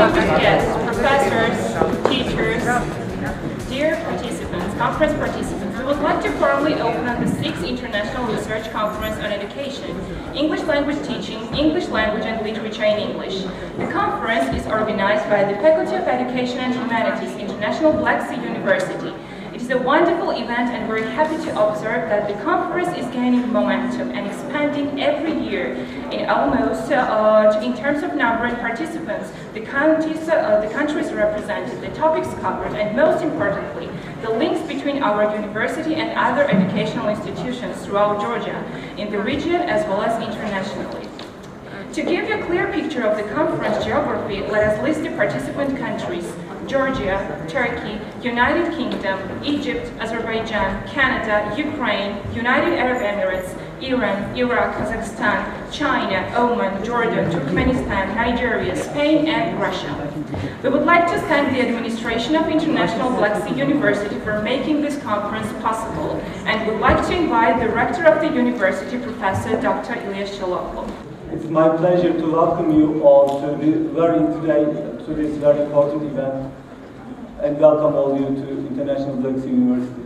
distinguished guests, professors, teachers, dear participants, conference participants, we would like to formally open the 6th International Research Conference on Education, English Language Teaching, English Language and Literature in English. The conference is organized by the Faculty of Education and Humanities, International Black Sea University. It is a wonderful event and we're happy to observe that the conference is gaining momentum and expanding every year in almost, in terms of number of participants, the countries represented, the topics covered, and most importantly, the links between our university and other educational institutions throughout Georgia, in the region as well as internationally. To give you a clear picture of the conference geography, let us list the participant countries: Georgia, Turkey, United Kingdom, Egypt, Azerbaijan, Canada, Ukraine, United Arab Emirates, Iran, Iraq, Kazakhstan, China, Oman, Jordan, Turkmenistan, Nigeria, Spain, and Russia. We would like to thank the administration of International Black Sea University for making this conference possible, and would like to invite the rector of the university, Professor Dr. Ilyas Shalokov. It's my pleasure to welcome you all to this very important event, and welcome all you to International Black Sea University.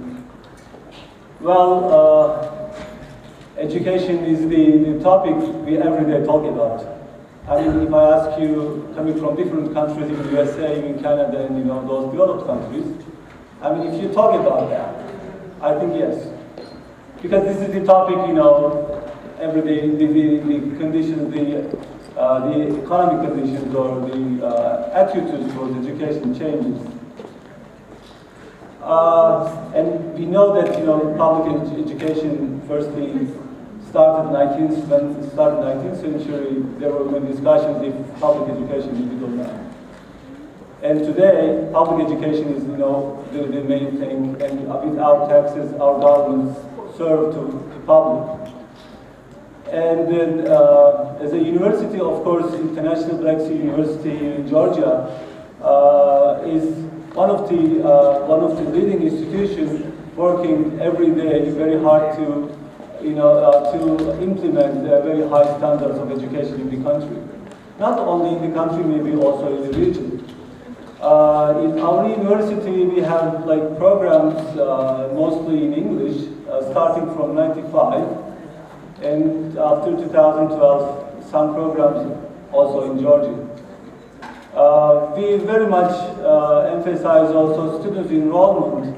Well, education is the topic we every day talk about. I mean, if I ask you, coming from different countries in the USA, in Canada, and those developed countries, I mean, if you talk about that, I think yes, because this is the topic, every day, the conditions, the economic conditions or the attitudes towards education changes. And we know that public education firstly started 19th century. There were many discussions if public education is good or not. And today, public education is the main thing, and without taxes, our governments serve to public. And then, as a university, of course, International Black Sea University in Georgia is one of the leading institutions working every day very hard to to implement very high standards of education in the country. Not only in the country, maybe also in the region. In our university, we have programs mostly in English, starting from '95. And after 2012, some programs also in Georgia. We very much emphasize also student enrollment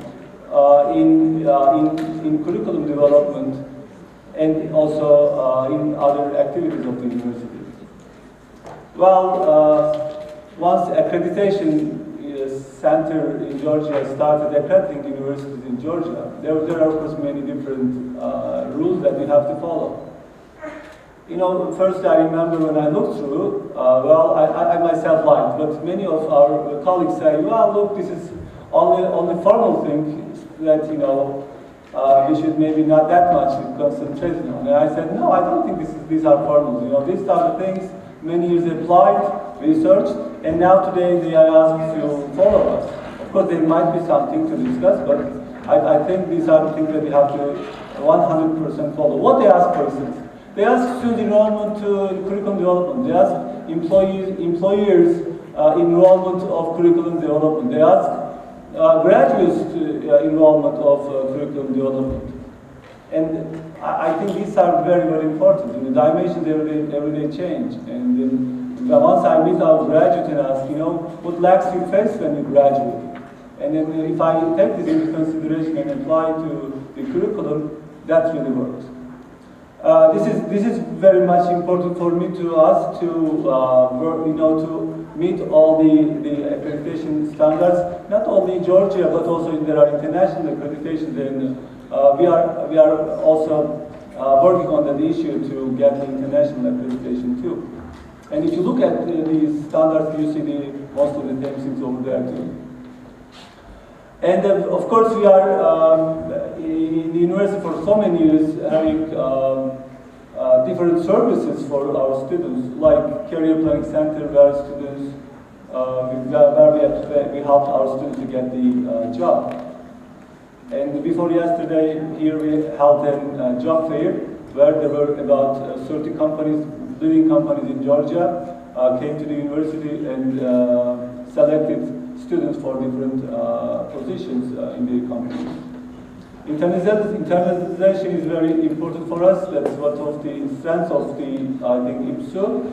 in curriculum development and also in other activities of the university. Well, once accreditation center in Georgia started accrediting universities in Georgia, there are of course many different rules that we have to follow. First I remember when I looked through, I myself liked, but many of our colleagues say, well, look, this is only formal thing that we should maybe not that much concentrate on. And I said, no, I don't think these are formal. These are the things many years applied, researched, and now today they are asked to follow us. Of course, there might be something to discuss, but I think these are the things that we have to 100% follow. What they ask, for instance, they ask student enrollment to curriculum development. They ask employers enrollment of curriculum development. They ask graduates enrollment of curriculum development. And I think these are very, very important. The dimensions every day change. And then once I meet our graduate and ask, what lacks you face when you graduate? And then if I take this into consideration and apply to the curriculum, that really works. This is very much important for me to us to work, to meet all the accreditation standards, not only in Georgia but also there are international accreditations, and we are also working on that issue to get the international accreditation too. And if you look at these standards, you see most of the things over there too. And of course, we are in the university for so many years having different services for our students, like career planning center, where students, where we help our students to get the job. And before yesterday, here we held a job fair where there were about 30 companies, leading companies in Georgia, came to the university and selected students for different positions in the companies. Internationalization is very important for us. That's one of the strengths of the, I think, IRCEELT.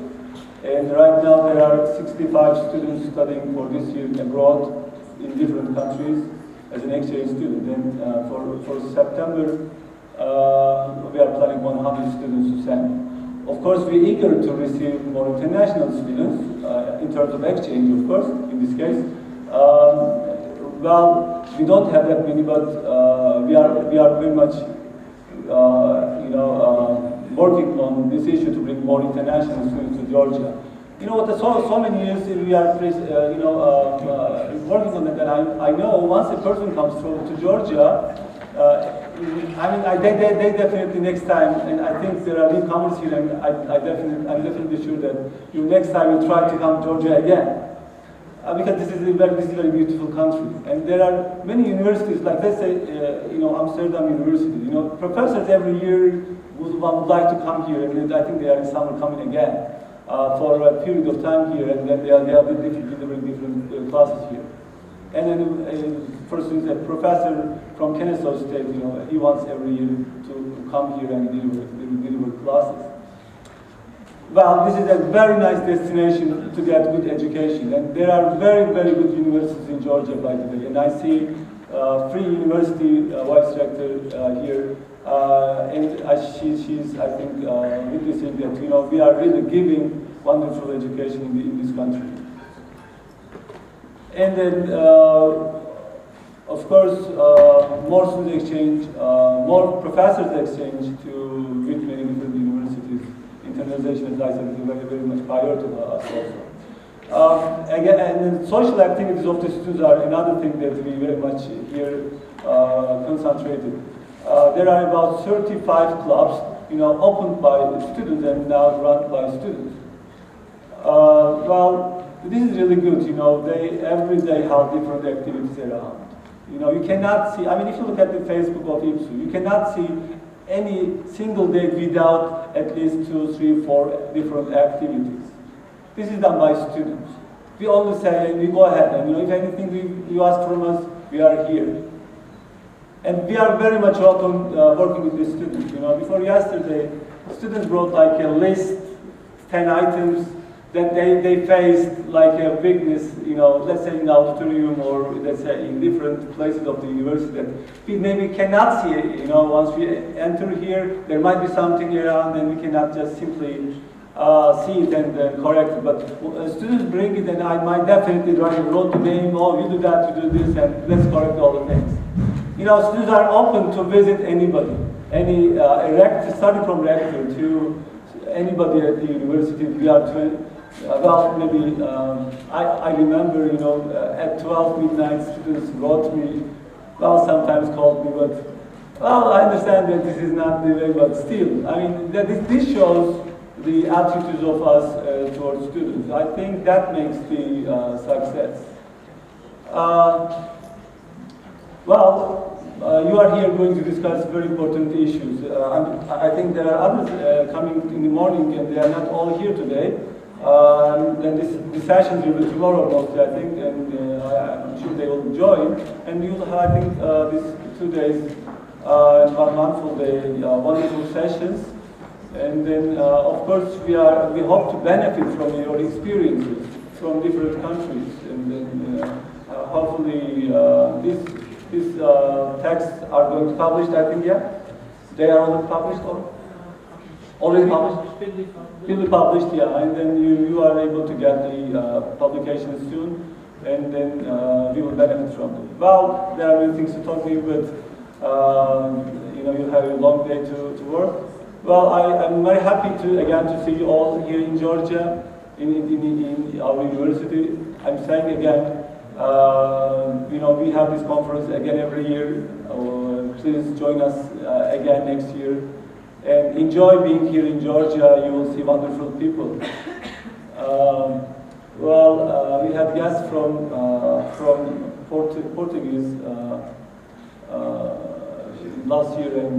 And right now there are 65 students studying for this year abroad in different countries as an exchange student. And for September, we are planning 100 students to send. Of course, we're eager to receive more international students in terms of exchange, of course, in this case. Well, we don't have that many, but we are very much, working on this issue to bring more international students to Georgia. You know, so many years we are, working on it, and I know once a person comes to Georgia, they definitely next time, and I think there are newcomers here, and I'm definitely sure that you next time will try to come to Georgia again. Because this is a very beautiful country, and there are many universities, like let's say, Amsterdam University. Professors every year would like to come here, and I think they are in summer coming again for a period of time here, and then they are delivering different classes here. And then, for instance, a professor from Kennesaw State, he wants every year to come here and deliver classes. Well, this is a very nice destination to get good education, and there are very good universities in Georgia, by the way. And I see Free University Vice Rector here, and she's I think, witnessing that we are really giving wonderful education in this country. And then, of course, more student exchange, more professors exchange with many different universities. Internationalization, as I said, is very much prior to us also. Again, and then social activities of the students are another thing that we very much here concentrated. There are about 35 clubs, opened by students and now run by students. Well, this is really good. They every day have different activities around. You cannot see. If you look at the Facebook of IRCEELT, you cannot see any single day without at least 2, 3, 4 different activities. This is done by students. We always say, we go ahead, and if anything you ask from us, we are here. And we are very much welcome working with the students. Before yesterday, students brought like a list, 10 items that they faced like a weakness, let's say in the auditorium or let's say in different places of the university that we maybe cannot see it. Once we enter here, there might be something around and we cannot just simply see it and correct it. But students bring it, and I might definitely wrote the name, oh, you do that, you do this, and let's correct all the things. Students are open to visit anybody, any starting from rector to anybody at the university. We are well, maybe I remember, at 12 midnight, students wrote me, well, sometimes called me, but well, I understand that this is not the way, but still, this shows the attitudes of us towards students. I think that makes the success. You are here going to discuss very important issues. I think there are others coming in the morning, and they are not all here today. Then this sessions will be tomorrow mostly, I think, and I'm sure they will join. And we will have, I think, these 2 days, 1 month full day, wonderful sessions. And then, of course, we hope to benefit from your experiences from different countries. And then, hopefully, these texts are going to be published, I think, yeah? They are already published, or? Already published? Will be published, yeah, and then you are able to get the publication soon, and then we will benefit from it. Well, there are many things to talk to you, but you have a long day to work. Well, I'm very happy to see you all here in Georgia, in our university. I'm saying again, we have this conference again every year. Please join us again next year. And enjoy being here in Georgia. You will see wonderful people. We had guests from Portuguese last year, and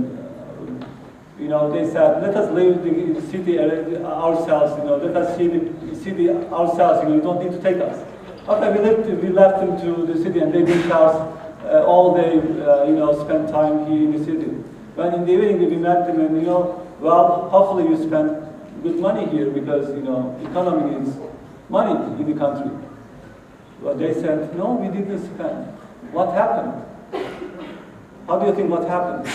You know, they said, let us leave the city ourselves, you know, let us see the city ourselves, you know, you don't need to take us. Okay, we left them to the city and they themselves all day, you know, spend time here in the city. When in the evening we met them and, you know, well, hopefully you spend good money here because, you know, economy is money in the country. Well, they said, no, we didn't spend. What happened? How do you think what happened?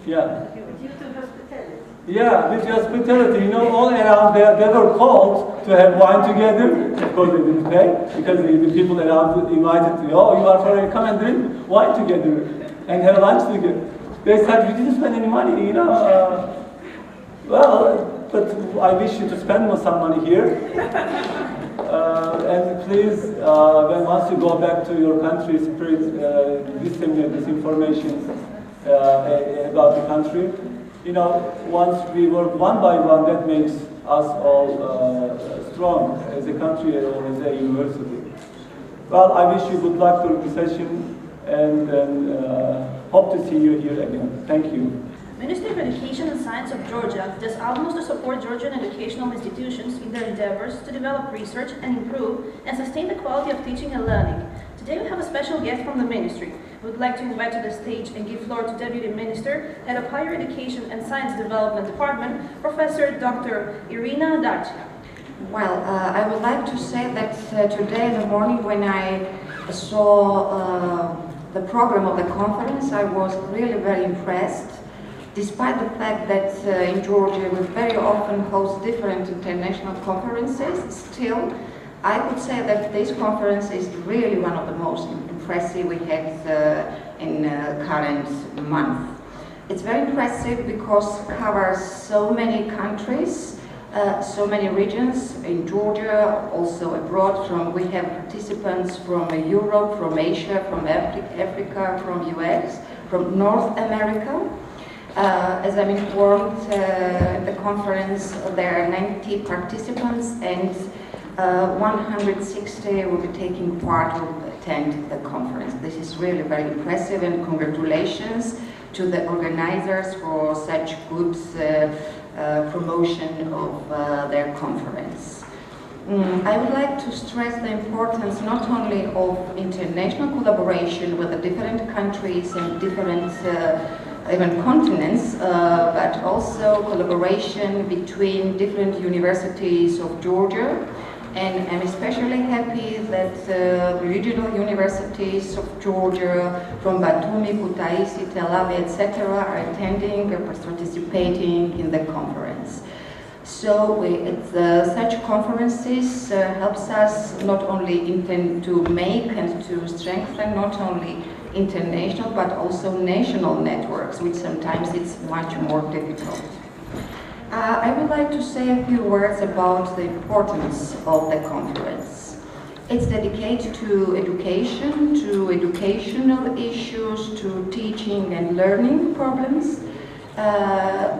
Yeah. Due to hospitality. Yeah, with hospitality, you know, all around they were called to have wine together. Of course, they didn't pay because the people around invited to, oh, you are foreign, come and drink wine together and have lunch together. They said, we didn't spend any money, you know. Well, but I wish you to spend some money here. And please, once you go back to your country, disseminate this information about the country. You know, once we work one by one, that makes us all strong as a country or as a university. Well, I wish you good luck during the session and hope to see you here again. Thank you. Ministry of Education and Science of Georgia does utmost to support Georgian educational institutions in their endeavors to develop research and improve and sustain the quality of teaching and learning. Today we have a special guest from the ministry. We would like to invite to the stage and give floor to Deputy Minister, Head of Higher Education and Science Development Department, Professor Dr. Irina Darcia. Well, I would like to say that today in the morning when I saw the program of the conference, I was really very impressed. Despite the fact that in Georgia we very often host different international conferences, still I would say that this conference is really one of the most impressive we had in current month. It's very impressive because it covers so many countries, so many regions in Georgia, also abroad. We have participants from Europe, from Asia, from Africa, from US, from North America. As I'm informed, the conference, there are 90 participants and 160 will be taking part, will attend the conference. This is really very impressive and congratulations to the organizers for such good promotion of their conference. I would like to stress the importance not only of international collaboration with the different countries and different even continents, but also collaboration between different universities of Georgia. And I'm especially happy that regional universities of Georgia from Batumi, Kutaisi, Tel Aviv, etc. are attending or participating in the conference. So such conferences helps us not only to make and to strengthen not only international but also national networks, which sometimes it's much more difficult. I would like to say a few words about the importance of the conference. It's dedicated to education, to educational issues, to teaching and learning problems,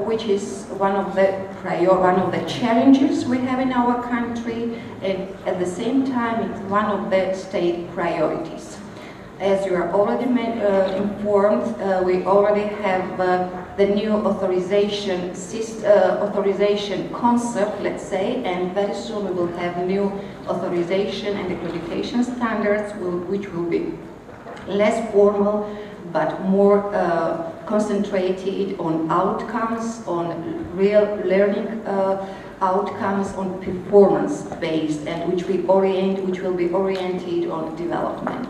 which is one of the challenges we have in our country, and at the same time it's one of the state priorities. As you are already informed, we already have the new authorization concept, let's say, and very soon we will have new authorization and accreditation standards, which will be less formal but more concentrated on outcomes, on real learning outcomes, on performance-based, and which will be oriented on development.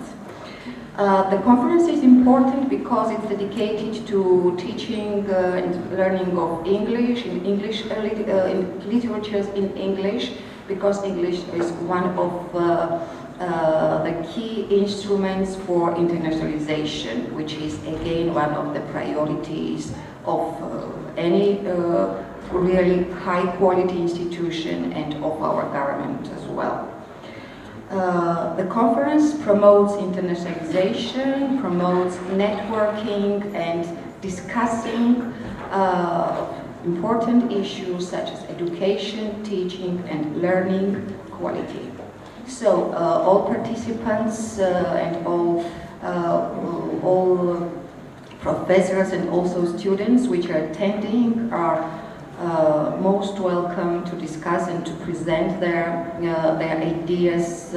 The conference is important because it's dedicated to teaching and learning of English, in literatures in English, because English is one of the key instruments for internationalization, which is again one of the priorities of any really high quality institution and of our government as well. The conference promotes internationalization, promotes networking and discussing important issues such as education, teaching and learning quality. So all participants and all Professors and also students which are attending are most welcome to discuss and to present their ideas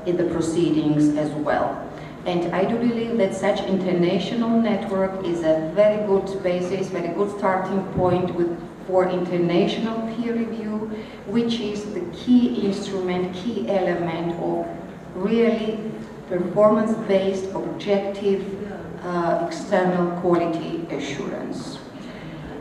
in the proceedings as well. And I do believe that such international network is a very good basis, very good starting point for international peer review, which is the key instrument, key element of really performance-based, objective, external quality assurance.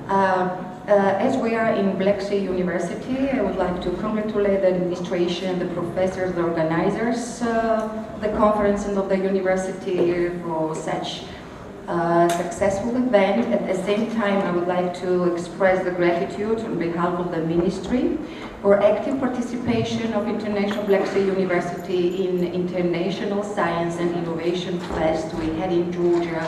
As we are in Black Sea University, I would like to congratulate the administration, the professors, the organizers, the conference and of the university for such successful event. At the same time, I would like to express the gratitude on behalf of the Ministry for active participation of International Black Sea University in International Science and Innovation Fest we had in Georgia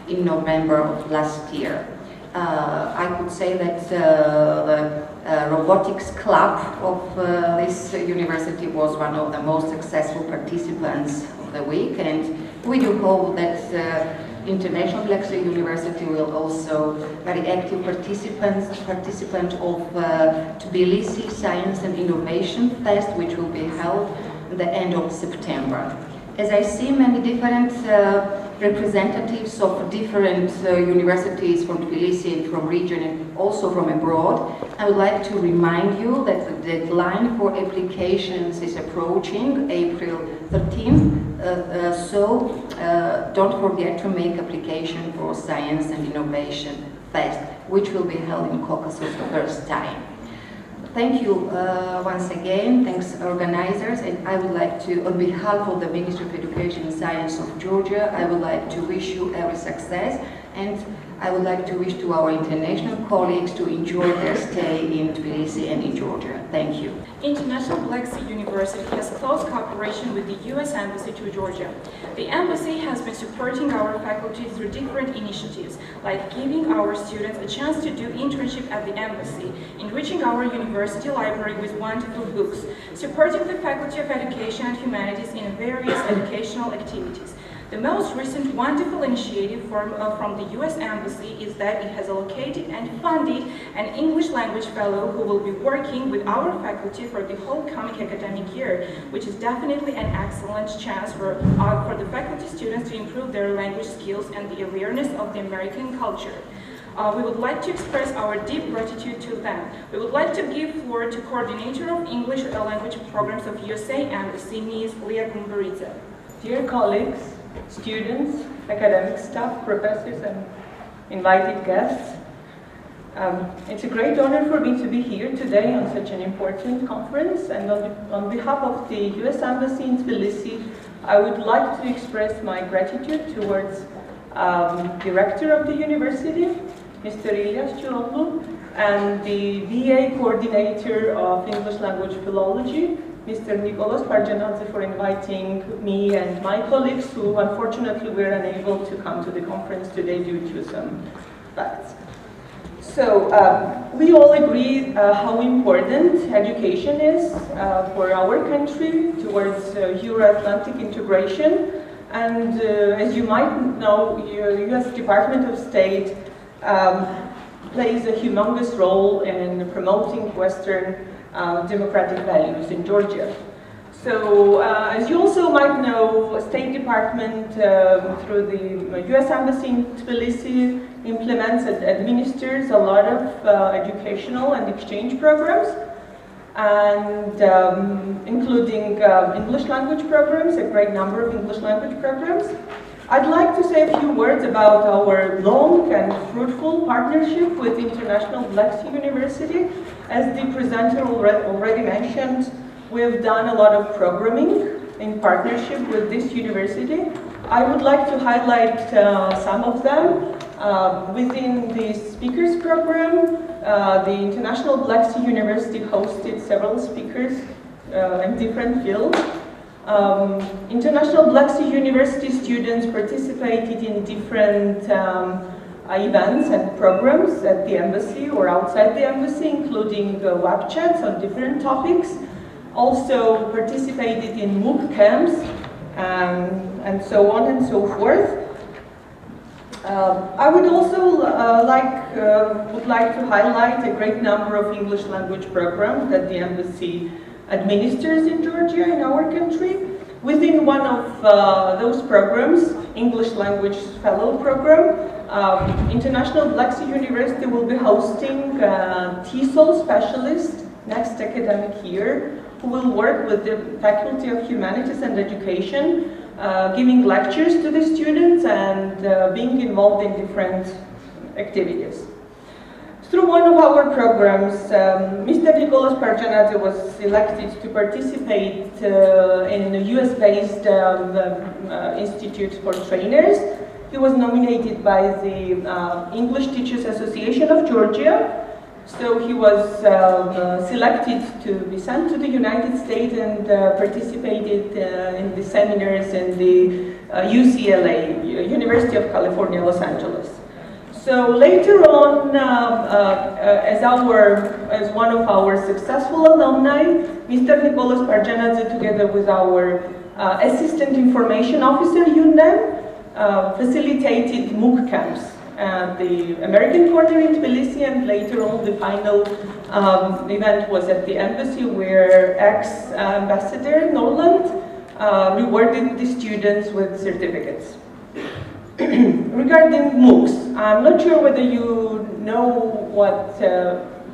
in November of last year. I could say that the robotics club of this university was one of the most successful participants of the week, and we do hope that International Black Sea University will also very active participant of Tbilisi Science and Innovation Fest, which will be held at the end of September. As I see many different representatives of different universities from Tbilisi and from region and also from abroad, I would like to remind you that the deadline for applications is approaching April 13th. So don't forget to make application for Science and Innovation Fest, which will be held in Caucasus the first time. Thank you once again, thanks organizers, and I would like to, on behalf of the Ministry of Education and Science of Georgia, I would like to wish you every success, and I would like to wish to our international colleagues to enjoy their stay in Tbilisi and in Georgia. Thank you. International Black Sea University has close cooperation with the U.S. Embassy to Georgia. The Embassy has been supporting our faculty through different initiatives, like giving our students a chance to do internship at the Embassy, enriching our university library with wonderful books, supporting the Faculty of Education and Humanities in various educational activities. The most recent wonderful initiative from the U.S. Embassy is that it has allocated and funded an English language fellow who will be working with our faculty for the whole coming academic year, which is definitely an excellent chance for the faculty students to improve their language skills and the awareness of the American culture. We would like to express our deep gratitude to them. We would like to give floor to Coordinator of English Language Programs of USA Embassy, Ms. Leah Gumbaridze. Dear colleagues, students, academic staff, professors, and invited guests, it's a great honor for me to be here today on such an important conference, and on behalf of the U.S. Embassy in Tbilisi, I would like to express my gratitude towards Director of the University, Mr. İlyas Çuoğlu, and the VA Coordinator of English Language Philology, Mr. Nicholas Parjanadze, for inviting me and my colleagues who unfortunately were unable to come to the conference today due to some facts. So we all agree how important education is for our country towards Euro-Atlantic integration, and as you might know, U.S. Department of State plays a humongous role in promoting Western democratic values in Georgia. So, as you also might know, State Department through the U.S. Embassy in Tbilisi implements and administers a lot of educational and exchange programs, and including English language programs, a great number of English language programs. I'd like to say a few words about our long and fruitful partnership with International Black Sea University. As the presenter already mentioned, we've done a lot of programming in partnership with this university. I would like to highlight some of them. Within the speakers program, the International Black Sea University hosted several speakers in different fields. International Black Sea University students participated in different events and programs at the embassy or outside the embassy, including web chats on different topics. Also participated in MOOC camps and so on and so forth. I would also would like to highlight a great number of English language programs that the embassy administers in Georgia, in our country. Within one of those programs, English Language Fellow Program, International Black Sea University will be hosting TESOL specialist next academic year, who will work with the Faculty of Humanities and Education, giving lectures to the students and being involved in different activities. Through one of our programs, Mr. Nicholas Parjanadze was selected to participate in a US-based Institute for Trainers. He was nominated by the English Teachers Association of Georgia. So he was selected to be sent to the United States and participated in the seminars in the UCLA, University of California, Los Angeles. So later on, as one of our successful alumni, Mr. Nicholas Parjanadze, together with our Assistant Information Officer, UNEM, facilitated MOOC camps. The American Corner in Tbilisi, and later on the final event was at the embassy, where ex-ambassador Norland rewarded the students with certificates. Regarding MOOCs, I'm not sure whether you know what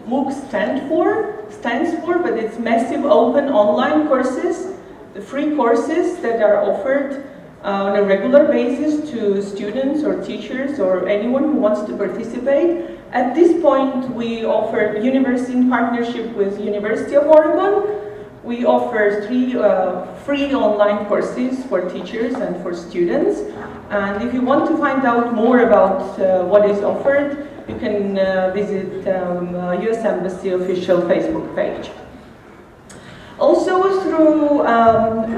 MOOC stands for, but it's Massive Open Online Courses, the free courses that are offered on a regular basis to students or teachers or anyone who wants to participate. At this point, we offer university in partnership with University of Oregon. We offer 3 free online courses for teachers and for students. And if you want to find out more about what is offered, you can visit US Embassy official Facebook page. Also through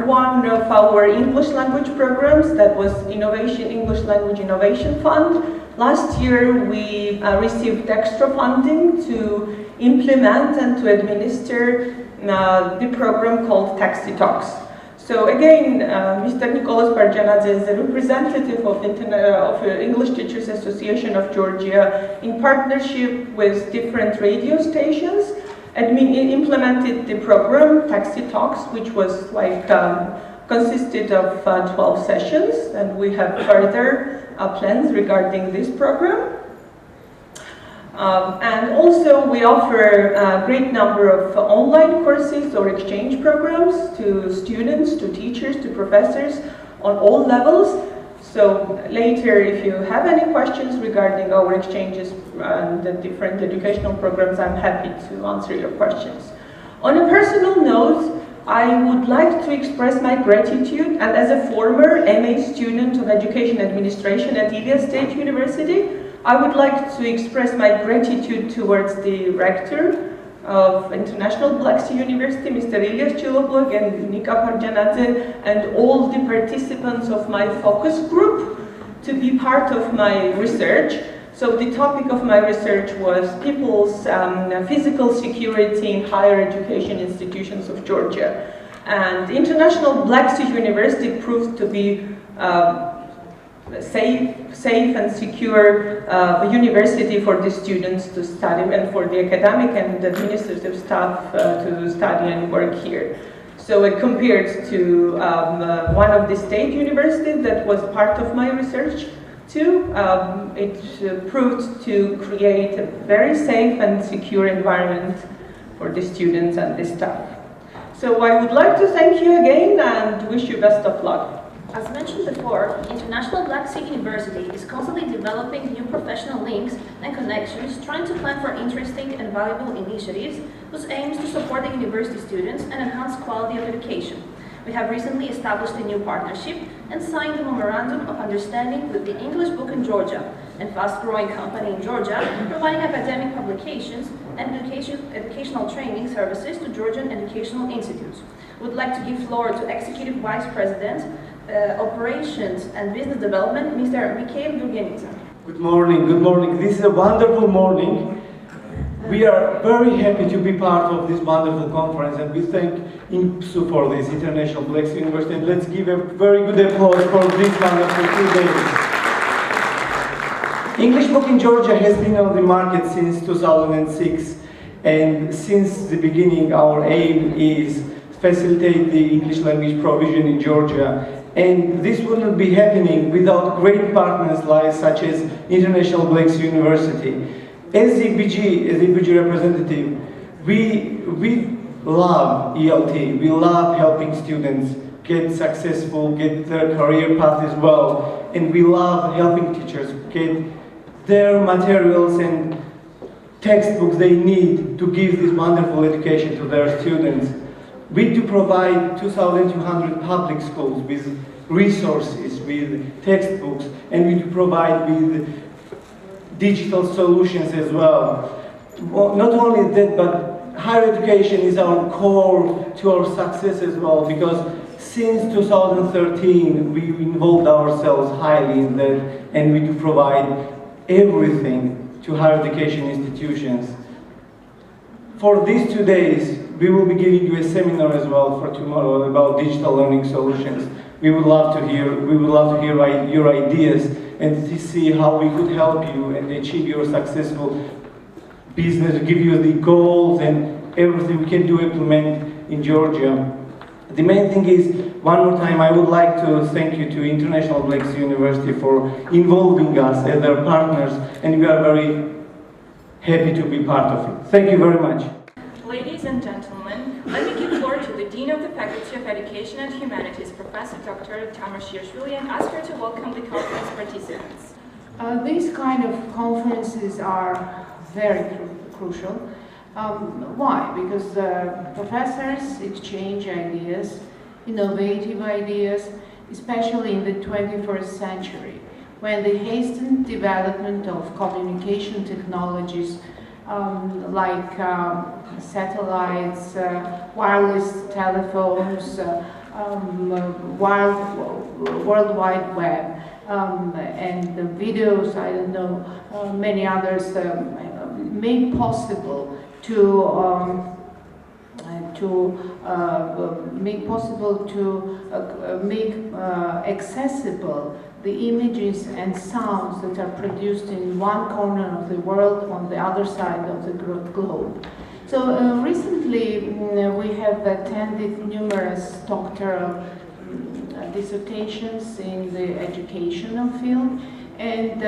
one of our English language programs, that was English Language Innovation Fund. Last year we received extra funding to implement and to administer the program called Taxi Talks. So again, Mr. Nicholas Parjanadze is a representative of English Teachers Association of Georgia, in partnership with different radio stations, implemented the program Taxi Talks, which was consisted of 12 sessions, and we have further plans regarding this program. And also we offer a great number of online courses or exchange programs to students, to teachers, to professors on all levels. So later, if you have any questions regarding our exchanges and the different educational programs, I'm happy to answer your questions. On a personal note, I would like to express my gratitude, and as a former MA student of Education Administration at Ilia State University, I would like to express my gratitude towards the rector of International Black Sea University, Mr. Ilyas Chiloblog and Nika Parjanadze, and all the participants of my focus group to be part of my research. So the topic of my research was people's physical security in higher education institutions of Georgia. And International Black Sea University proved to be safe and secure university for the students to study and for the academic and administrative staff to study and work here. So it compared to one of the state universities that was part of my research too, it proved to create a very safe and secure environment for the students and the staff. So I would like to thank you again and wish you best of luck. As mentioned before, International Black Sea University is constantly developing new professional links and connections, trying to plan for interesting and valuable initiatives whose aim is to support the university students and enhance quality of education. We have recently established a new partnership and signed a memorandum of understanding with the English Book in Georgia, a fast-growing company in Georgia providing academic publications and educational training services to Georgian educational institutes. We would like to give floor to Executive Vice President, Operations and Business Development, Mr. Mikhail Durgenitsa. Good morning, good morning. This is a wonderful morning. We are very happy to be part of this wonderful conference, and we thank INPSU for this, International Black Sea University, and let's give a very good applause for this wonderful 2 days. English Book in Georgia has been on the market since 2006, and since the beginning our aim is facilitate the English language provision in Georgia. And this wouldn't be happening without great partners like such as International Blacks University. As the BG representative, we love ELT. We love helping students get successful, get their career path as well. And we love helping teachers get their materials and textbooks they need to give this wonderful education to their students. We do provide 2,200 public schools with resources, with textbooks, and we do provide with digital solutions as well. Not only that, but higher education is our core to our success as well, because since 2013 we involved ourselves highly in that, and we do provide everything to higher education institutions. For these 2 days, we will be giving you a seminar as well for tomorrow about digital learning solutions. We would love to hear your ideas and to see how we could help you and achieve your successful business, give you the goals and everything we can do implement in Georgia. The main thing is, one more time, I would like to thank you to International Blacks University for involving us as their partners, and we are very happy to be part of it. Thank you very much. Ladies and gentlemen, let me give floor to the Dean of the Faculty of Education and Humanities, Professor Dr. Tamar Shirshvili, and ask her to welcome the conference participants. These kind of conferences are very crucial. Why? Because professors exchange ideas, innovative ideas, especially in the 21st century, when the hastened development of communication technologies like satellites, wireless telephones, World Wide Web, and the videos, I don't know, many others, make possible to make accessible the images and sounds that are produced in one corner of the world on the other side of the globe. So recently we have attended numerous doctoral dissertations in the educational field, and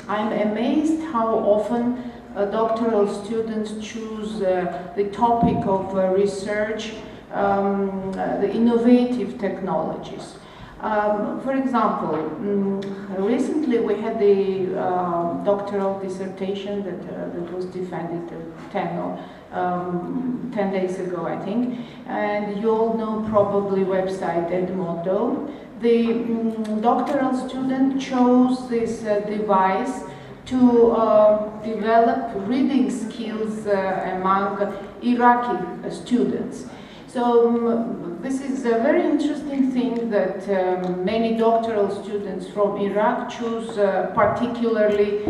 I'm amazed how often doctoral students choose the topic of research, the innovative technologies. For example, recently we had the doctoral dissertation that was defended 10 days ago, I think, and you all know probably website Edmodo. The doctoral student chose this device to develop reading skills among Iraqi students. So this is a very interesting thing that many doctoral students from Iraq choose particularly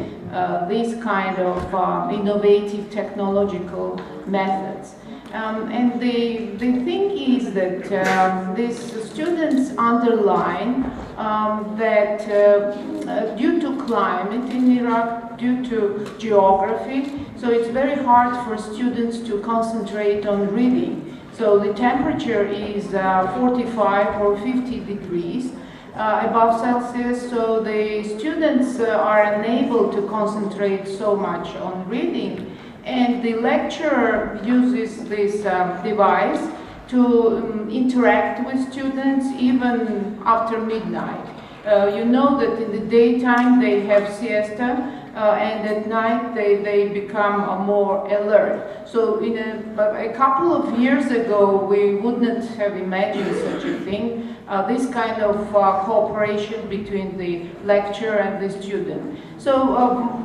these kind of innovative technological methods. And the thing is that these students underline that due to climate in Iraq, due to geography, so it's very hard for students to concentrate on reading. So the temperature is 45 or 50 degrees above Celsius, so the students are unable to concentrate so much on reading. And the lecturer uses this device to interact with students even after midnight. You know that in the daytime they have siesta, and at night they become more alert. So in a couple of years ago we wouldn't have imagined such a thing, this kind of cooperation between the lecturer and the student. So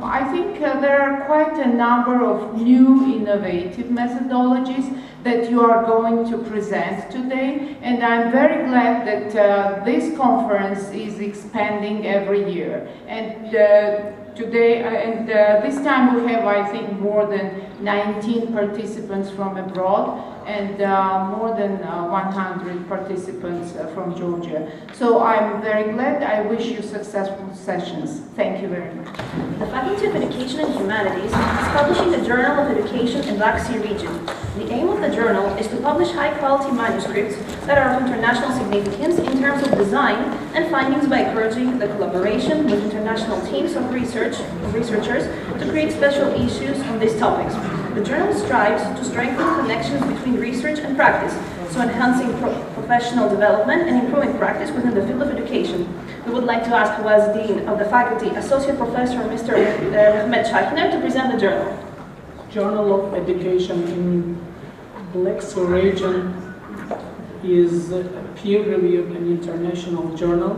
I think there are quite a number of new innovative methodologies that you are going to present today, and I'm very glad that this conference is expanding every year. And today, this time we have, I think, more than 19 participants from abroad. and more than 100 participants from Georgia. So I'm very glad. I wish you successful sessions. Thank you very much. The Faculty of Education and Humanities is publishing the Journal of Education in Black Sea region. The aim of the journal is to publish high-quality manuscripts that are of international significance in terms of design and findings by encouraging the collaboration with international teams of researchers to create special issues on these topics. The journal strives to strengthen connections between research and practice, so enhancing professional development and improving practice within the field of education. We would like to ask was Dean of the Faculty, Associate Professor Mr. Mehmet Şakiner to present the journal. Journal of Education in Black Sea region is a peer-reviewed and international journal,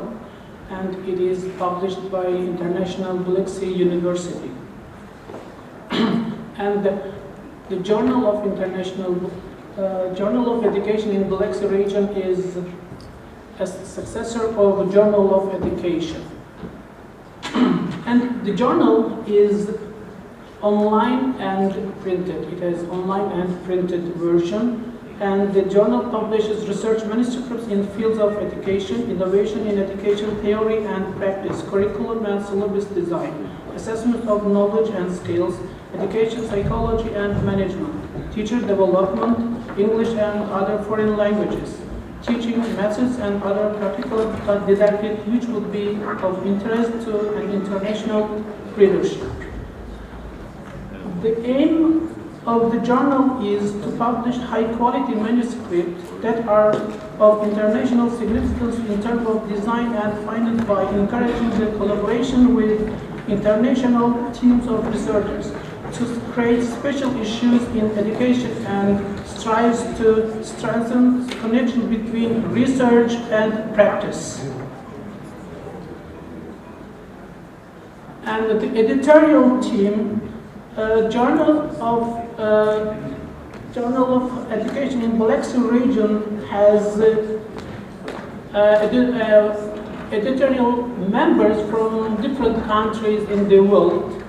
and it is published by International Black Sea University. And the Journal of Education in Black Sea region is a successor of Journal of Education. And the journal is online and printed. It has online and printed version. And the journal publishes research manuscripts in fields of education, innovation in education theory and practice, curriculum and syllabus design, assessment of knowledge and skills, education psychology and management, teacher development, English and other foreign languages, teaching methods and other practical didactic which would be of interest to an international readership. The aim of the journal is to publish high-quality manuscripts that are of international significance in terms of design and financed by encouraging the collaboration with international teams of researchers to create special issues in education and strives to strengthen connection between research and practice. And the editorial team, Journal of Education in Black Sea region has editorial members from different countries in the world,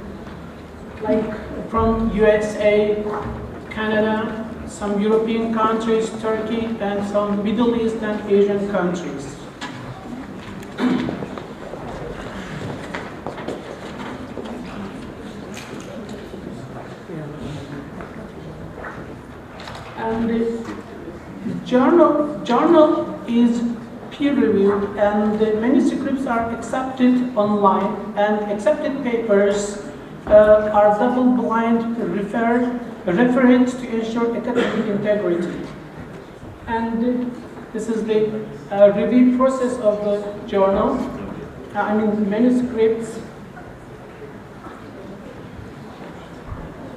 like from USA, Canada, some European countries, Turkey, and some Middle East and Asian countries. And the journal is peer-reviewed, and the manuscripts are accepted online, and accepted papers are double-blind reference to ensure academic integrity. And this is the review process of the journal. Manuscripts.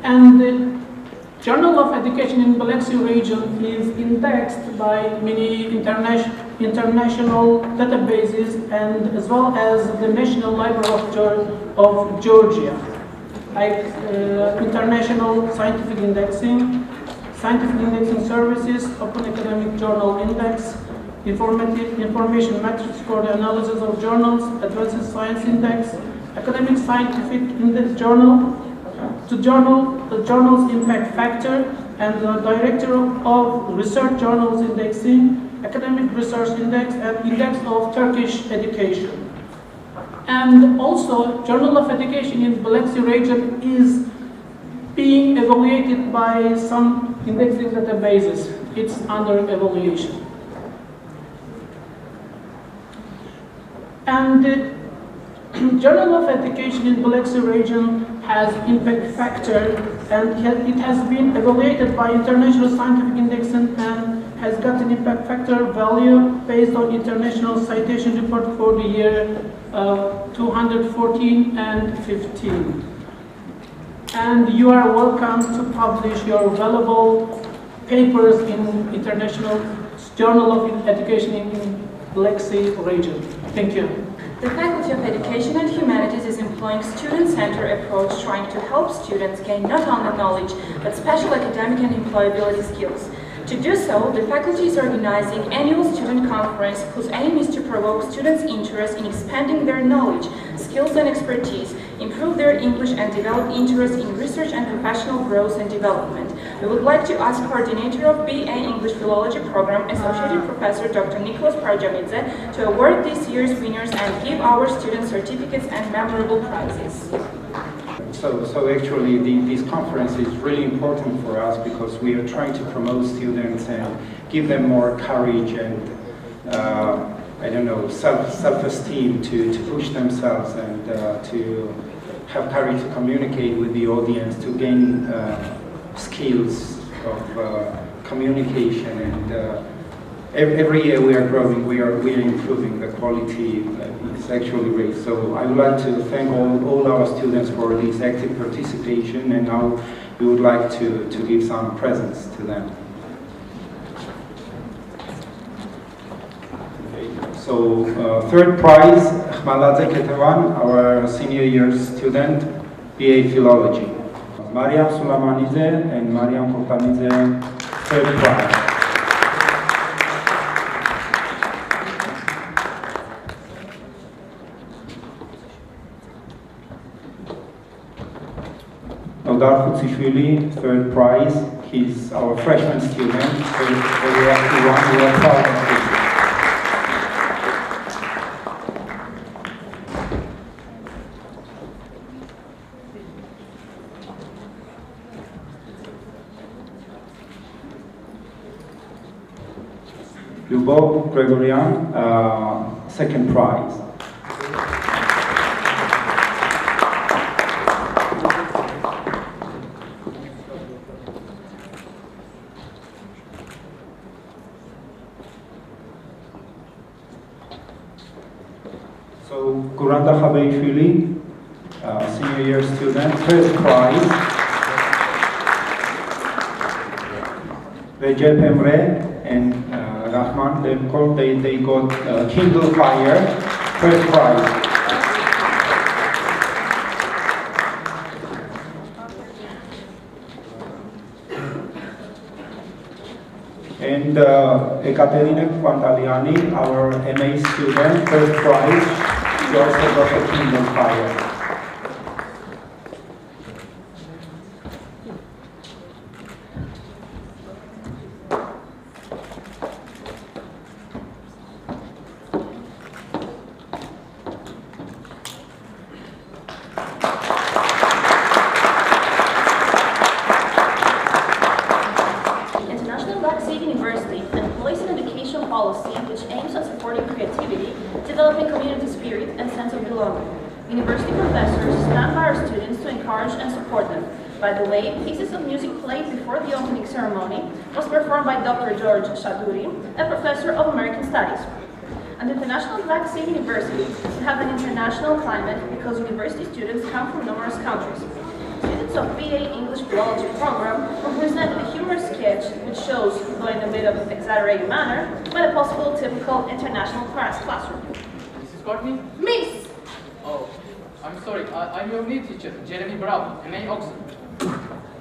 And the Journal of Education in Black Sea region is indexed by many international databases, and as well as the National Library of Georgia, like International Scientific Indexing Services, Open Academic Journal Index, Information Metrics for the Analysis of Journals, Advanced Science Index, Academic Scientific Index Journal, the journal's impact factor, and the Director of Research Journals Indexing, Academic Research Index, and Index of Turkish Education. And also, Journal of Education in Black Sea region is being evaluated by some indexing databases. It's under evaluation. And the Journal of Education in Black Sea region has impact factor, and it has been evaluated by International Scientific Indexing and has got an impact factor value based on International Citation Report for the year 214 and 15. And you are welcome to publish your valuable papers in International Journal of Education in Black Sea region. Thank you. The Faculty of Education and Humanities is employing student-centered approach, trying to help students gain not only knowledge, but special academic and employability skills. To do so, the faculty is organizing annual student conference whose aim is to provoke students' interest in expanding their knowledge, skills and expertise, improve their English and develop interest in research and professional growth and development. We would like to ask coordinator of BA English Philology Program, Associate Professor Dr. Nicholas Parjamidze, to award this year's winners and give our students certificates and memorable prizes. So actually this conference is really important for us because we are trying to promote students and give them more courage and I don't know, self-esteem to push themselves and to have courage to communicate with the audience, to gain skills of communication. And every year we are growing, we are improving. The quality is actually raised. So I would like to thank all our students for this active participation, and now we would like to give some presents to them. So third prize, Khmaladze Ketevan, our senior year student, BA Philology. Mariam Sulamanidze and Mariam Kotanidze, third prize. Nodar Khutsishvili, third prize. He's our freshman student, very active one. We are proud of him. Lyubov Gregorian, second prize. So Guranda Khabeishvili, senior year student, first prize. Recep Emre and Rahman, they got Kindle Fire, first prize. And Ekaterina Kvantaliani, our MA student, first prize. She also got a Kindle Fire. Developing community spirit and sense of belonging. University professors stand by our students to encourage and support them. By the way, pieces of music played before the opening ceremony was performed by Dr. George Shaduri, a professor of American Studies. At the International Black Sea University, we have an international climate because university students come from numerous countries. Students of BA English Philology program will present a humorous sketch which shows, though in a bit of an exaggerated manner, but a possible typical international classroom. Mrs. Courtney? Miss! Oh, I'm sorry. I'm your new teacher, Jeremy Brown, MA Oxford.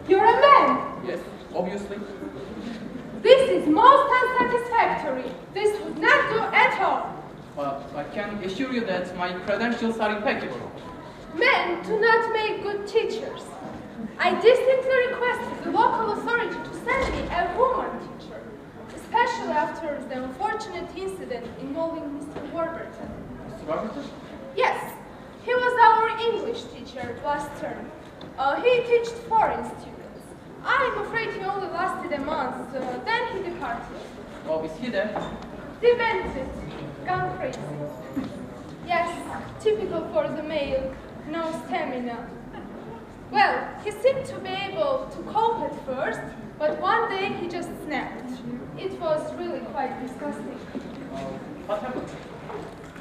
You're a man! Yes, obviously. This is most unsatisfactory. This would not do at all. But I can assure you that my credentials are impeccable. Men do not make good teachers. I distinctly requested the local authority to send me a woman teacher, especially after the unfortunate incident involving Mr. Warburton. Mr. Warburton? Yes, he was our English teacher last term. He taught foreign students. I'm afraid he only lasted a month, then he departed. Oh, is he there? Demented, gone crazy. Yes, typical for the male, no stamina. Well, he seemed to be able to cope at first, but one day he just snapped. It was really quite disgusting. What happened?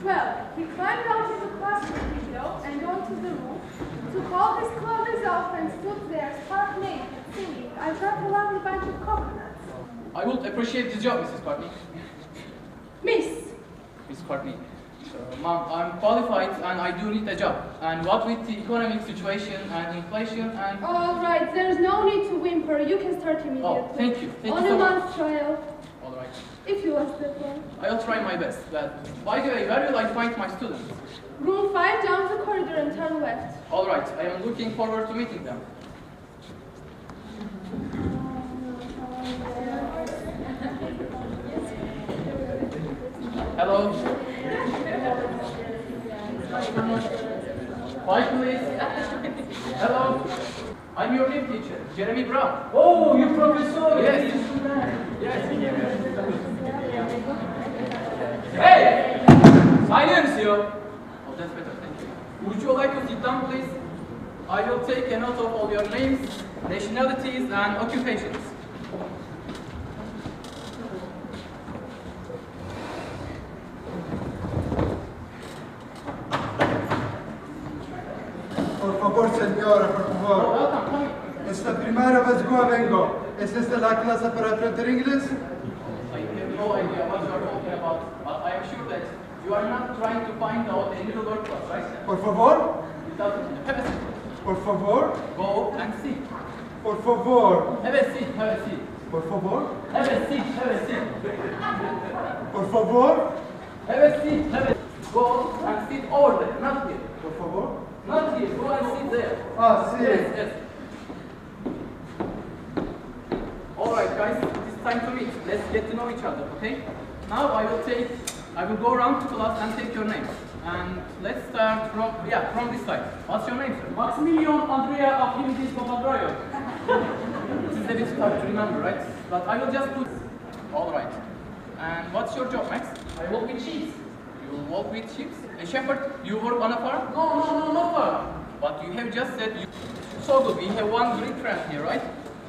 Well, he climbed out of the classroom window and onto the roof, took all his clothes off and stood there stark naked, singing, "I've got a lovely bunch of coconuts." I would appreciate this job, Mrs. Courtney. Miss. Miss Courtney. Ma'am, I'm qualified and I do need a job. And what with the economic situation and inflation and... All right, there's no need to whimper. You can start immediately. Oh, thank you. Thank On you so a much. month trial. All right. If you want that one. I'll try my best. But by the way, where will I find my students? Room 5 down the corridor and turn left. All right. I am looking forward to meeting them. Hello. Quiet, please. Hello. I'm your new teacher, Jeremy Brown. Oh, you professor. Yes. Hey! Silence, you. Oh, that's better, thank you. Would you like to sit down, please? I will take a note of all your names, nationalities, and occupations. Por favor, señora, por favor. Oh, welcome, come in. Es la primera vez que vengo. ¿Es esta la clase para aprender inglés? I have no idea what you are talking about, but I am sure that you are not trying to find out any little word class, right? Por favor. Have a seat. Por favor. Go and sit. Por favor. Have a seat, have a seat. Por favor. Have a seat, have a seat. Por favor. Have a seat, have a seat. Go and sit over there, not here. Por favor. Not here, go and sit there. Ah, sí. Yes, yes. Alright guys, it's time to meet. Let's get to know each other, okay? Now I will go around to class and take your names. And let's start from this side. What's your name, sir? Maximilian Andrea Archimedes Papandreou. This is a bit tough to remember, right? But I will just put... Alright. And what's your job, Max? I work with sheep. You work with sheep? A shepherd? You work on a farm? No, not farm. But you have just said you... So good, we have one Greek friend here, right?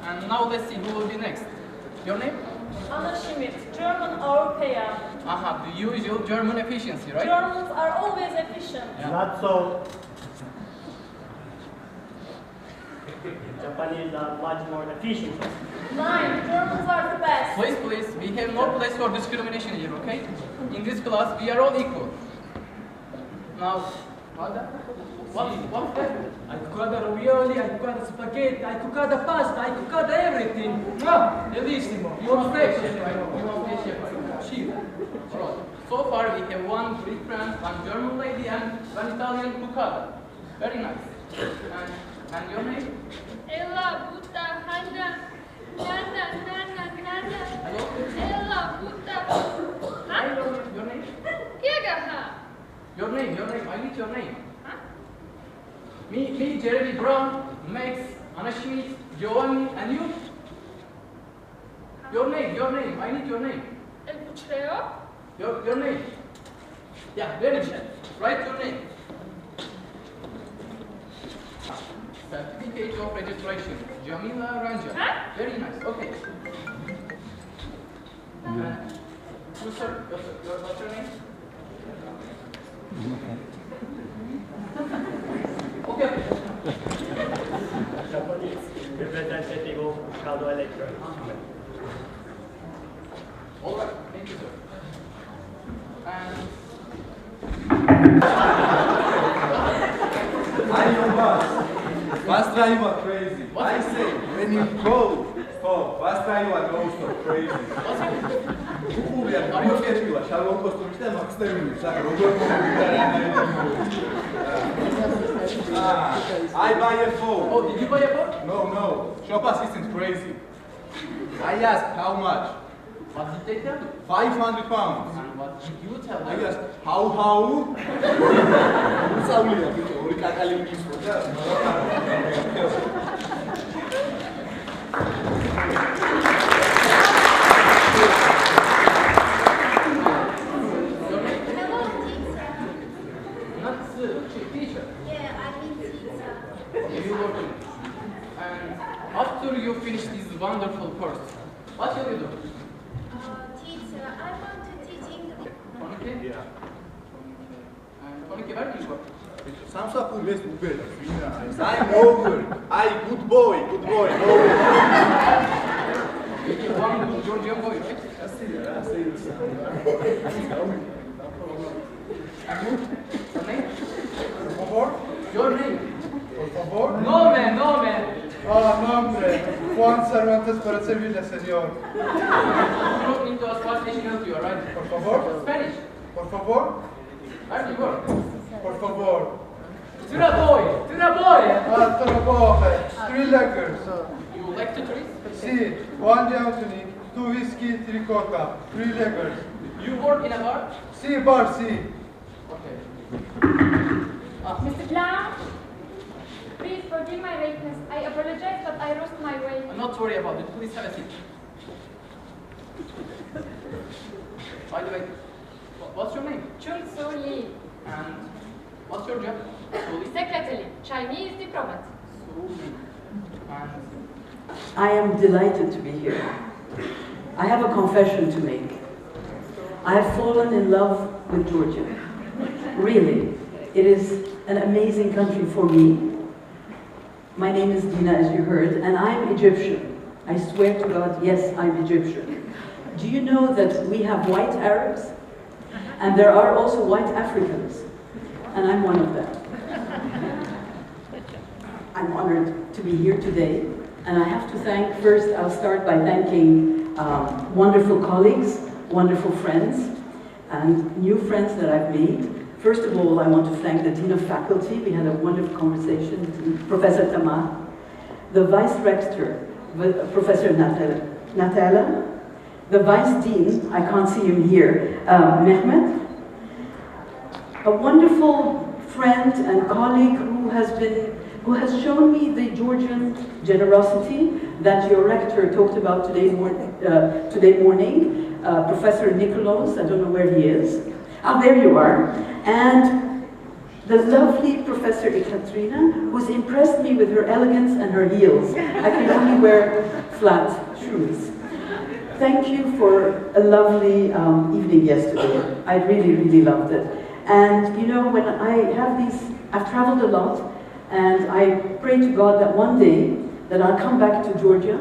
And now let's see who will be next. Your name? Anna Schmidt, German European. Aha, the usual German efficiency, right? Germans are always efficient. Yeah. Not so. Japanese are much more efficient. Nine, Germans are the best. Please, we have no place for discrimination here, okay? In this class, we are all equal. Now, what's that? I cook the ravioli, I cook the spaghetti, I cook the pasta, I cook everything. Bellissimo. You must be a chef, right? You must be a chef, right? Chief. Alright. So far, we have one Greek friend, one German lady, and one Italian cucada. Very nice. And your name? Ella, Buddha, Hanna, Nana. Hello? Ella, Buddha. Your name? Yagaha. Your name. I need your name. Huh? Me, Jeremy Brown, Max, Anna Schmidt, Giovanni, and you? Your name. I need your name. El Puchreo. Your name. Yeah, very good. Write your name. Certificate of registration. Jamila Ranja. Huh? Very nice. Okay. You, sir, what's your name? Okay. Japanese representative of Chicago Electric. All right. Thank you, sir. And I know bus driver you are crazy. What? I say, when you go, stop. Bus driver you are also crazy. I buy a phone. Oh, did you buy a phone? No. Shop assistant crazy. I asked how much. What did they tell you? 500 pounds. And what did you tell them? I asked how? Teacher. Yeah, I mean pizza. You work on it. And after you finish this wonderful course, what shall you do? Teacher, I want to teach English. Tonike? Yeah. And Tonike, where do you work? Some support less better. I'm over. I good boy. No You're one good Georgian boy, right? Your name? Por favor. Your name? Por favor. No man. Nombre. Juan Cervantes para servirle, señor. You look into a what nationality you are, right? Por favor. Spanish. Por favor. Where do you work? Por favor. Tiraboy. Trabajo. 3 leggers. You like to trees? Sí. 1 gin and tonic, 2 whiskey, 3 coca. 3 leggers. You work word in a bar? Si, Barsi. Okay. Mr. Clown, please forgive my lateness. I apologize, but I lost my way. Not worry about it. Please have a seat. By the way, what's your name? Chun Su Li. And what's your job? Secretary, Chinese diplomat. And I am delighted to be here. I have a confession to make. I have fallen in love with Georgia. Really, it is an amazing country for me. My name is Dina, as you heard, and I'm Egyptian. I swear to God, yes, I'm Egyptian. Do you know that we have white Arabs? And there are also white Africans. And I'm one of them. I'm honored to be here today. And I have to thank, first I'll start by thanking wonderful colleagues, wonderful friends, and new friends that I've made. First of all, I want to thank the Dean of Faculty. We had a wonderful conversation, Professor Tamar. The Vice Rector, Professor Natala. The Vice Dean, I can't see him here, Mehmet. A wonderful friend and colleague who has shown me the Georgian generosity that your rector talked about today morning, Professor Nikolaos, I don't know where he is. Ah, there you are. And the lovely Professor Ekaterina, who's impressed me with her elegance and her heels. I can only wear flat shoes. Thank you for a lovely evening yesterday. I really, really loved it. And you know, when I have these, I've traveled a lot, and I pray to God that one day that I'll come back to Georgia,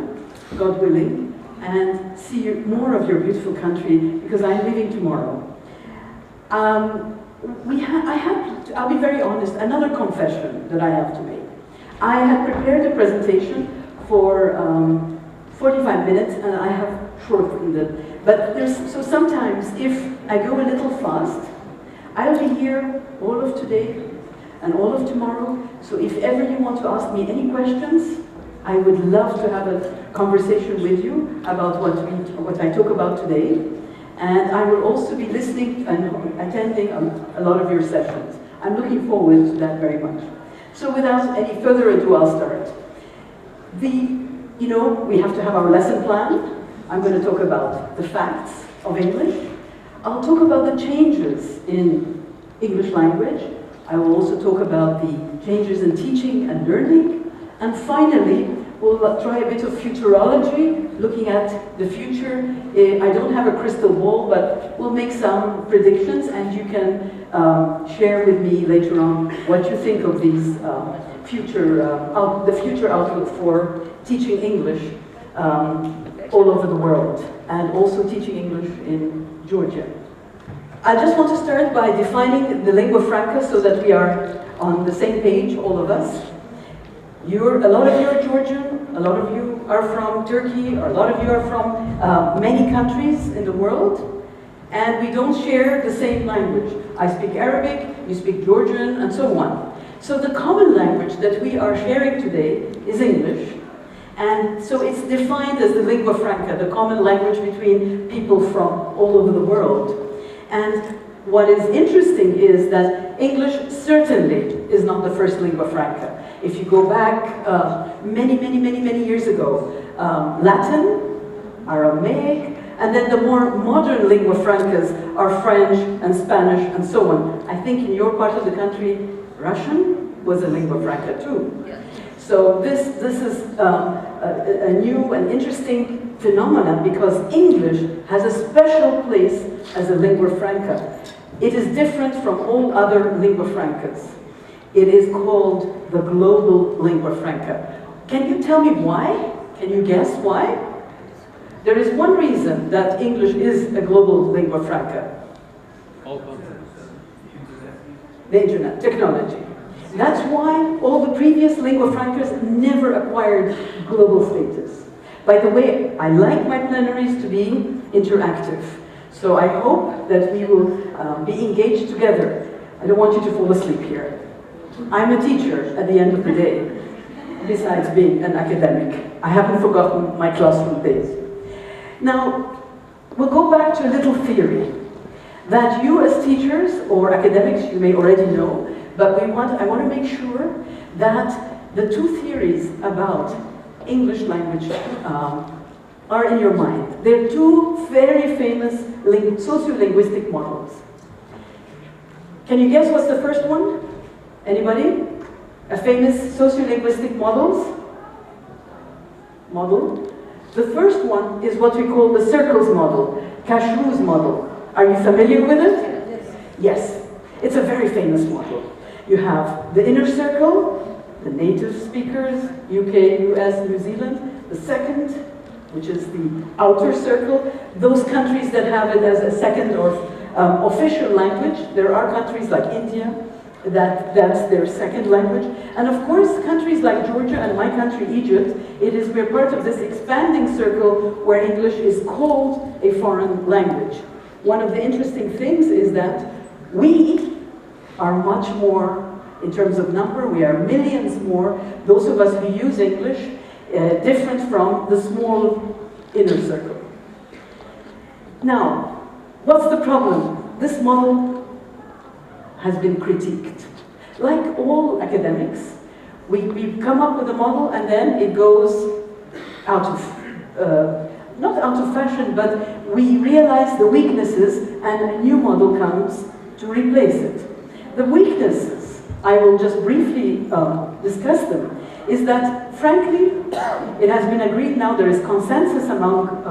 God willing, and see more of your beautiful country, because I'm leaving tomorrow. I'll be very honest, another confession that I have to make. I had prepared a presentation for 45 minutes, and I have shortened it. But so sometimes, if I go a little fast, I'll be here all of today and all of tomorrow. So if ever you want to ask me any questions, I would love to have a conversation with you about what I talk about today. And I will also be listening and attending a lot of your sessions. I'm looking forward to that very much. So without any further ado, I'll start. You know, we have to have our lesson plan. I'm going to talk about the facts of English. I'll talk about the changes in English language. I will also talk about the changes in teaching and learning. And finally, we'll try a bit of futurology, looking at the future. I don't have a crystal ball, but we'll make some predictions, and you can share with me later on what you think of these the future outlook for teaching English all over the world, and also teaching English in Georgia. I just want to start by defining the lingua franca so that we are on the same page, all of us. A lot of you are Georgian, a lot of you are from Turkey, or a lot of you are from many countries in the world, and we don't share the same language. I speak Arabic, you speak Georgian, and so on. So the common language that we are sharing today is English, and so it's defined as the lingua franca, the common language between people from all over the world. And what is interesting is that English certainly is not the first lingua franca. If you go back many years ago, Latin, Aramaic, and then the more modern lingua francas are French and Spanish and so on. I think in your part of the country, Russian was a lingua franca too. So this is a new and interesting phenomenon, because English has a special place as a lingua franca. It is different from all other lingua francas. It is called the global lingua franca. Can you tell me why? Can you guess why? There is one reason that English is a global lingua franca. The internet, technology. That's why all the previous lingua francas never acquired global status. By the way, I like my plenaries to be interactive. So I hope that we will be engaged together. I don't want you to fall asleep here. I'm a teacher at the end of the day, besides being an academic. I haven't forgotten my classroom days. Now, we'll go back to a little theory. that you as teachers or academics, you may already know, but I want to make sure that the two theories about English language are in your mind. They're two very famous socio-linguistic models. Can you guess what's the first one? Anybody? A famous socio-linguistic model? The first one is what we call the circles model, Cashew's model. Are you familiar with it? Yes. It's a very famous model. You have the inner circle, the native speakers, UK, US, New Zealand. The second, which is the outer circle, those countries that have it as a second or official language. There are countries like India, that's their second language. And of course, countries like Georgia and my country, Egypt, we're part of this expanding circle where English is called a foreign language. One of the interesting things is that we are much more, in terms of number, we are millions more, those of us who use English, different from the small inner circle. Now, what's the problem? This model has been critiqued. Like all academics, we come up with a model and then it goes out of, not out of fashion, but we realize the weaknesses and a new model comes to replace it. The weaknesses, I will just briefly discuss them, is that, frankly, it has been agreed now, there is consensus among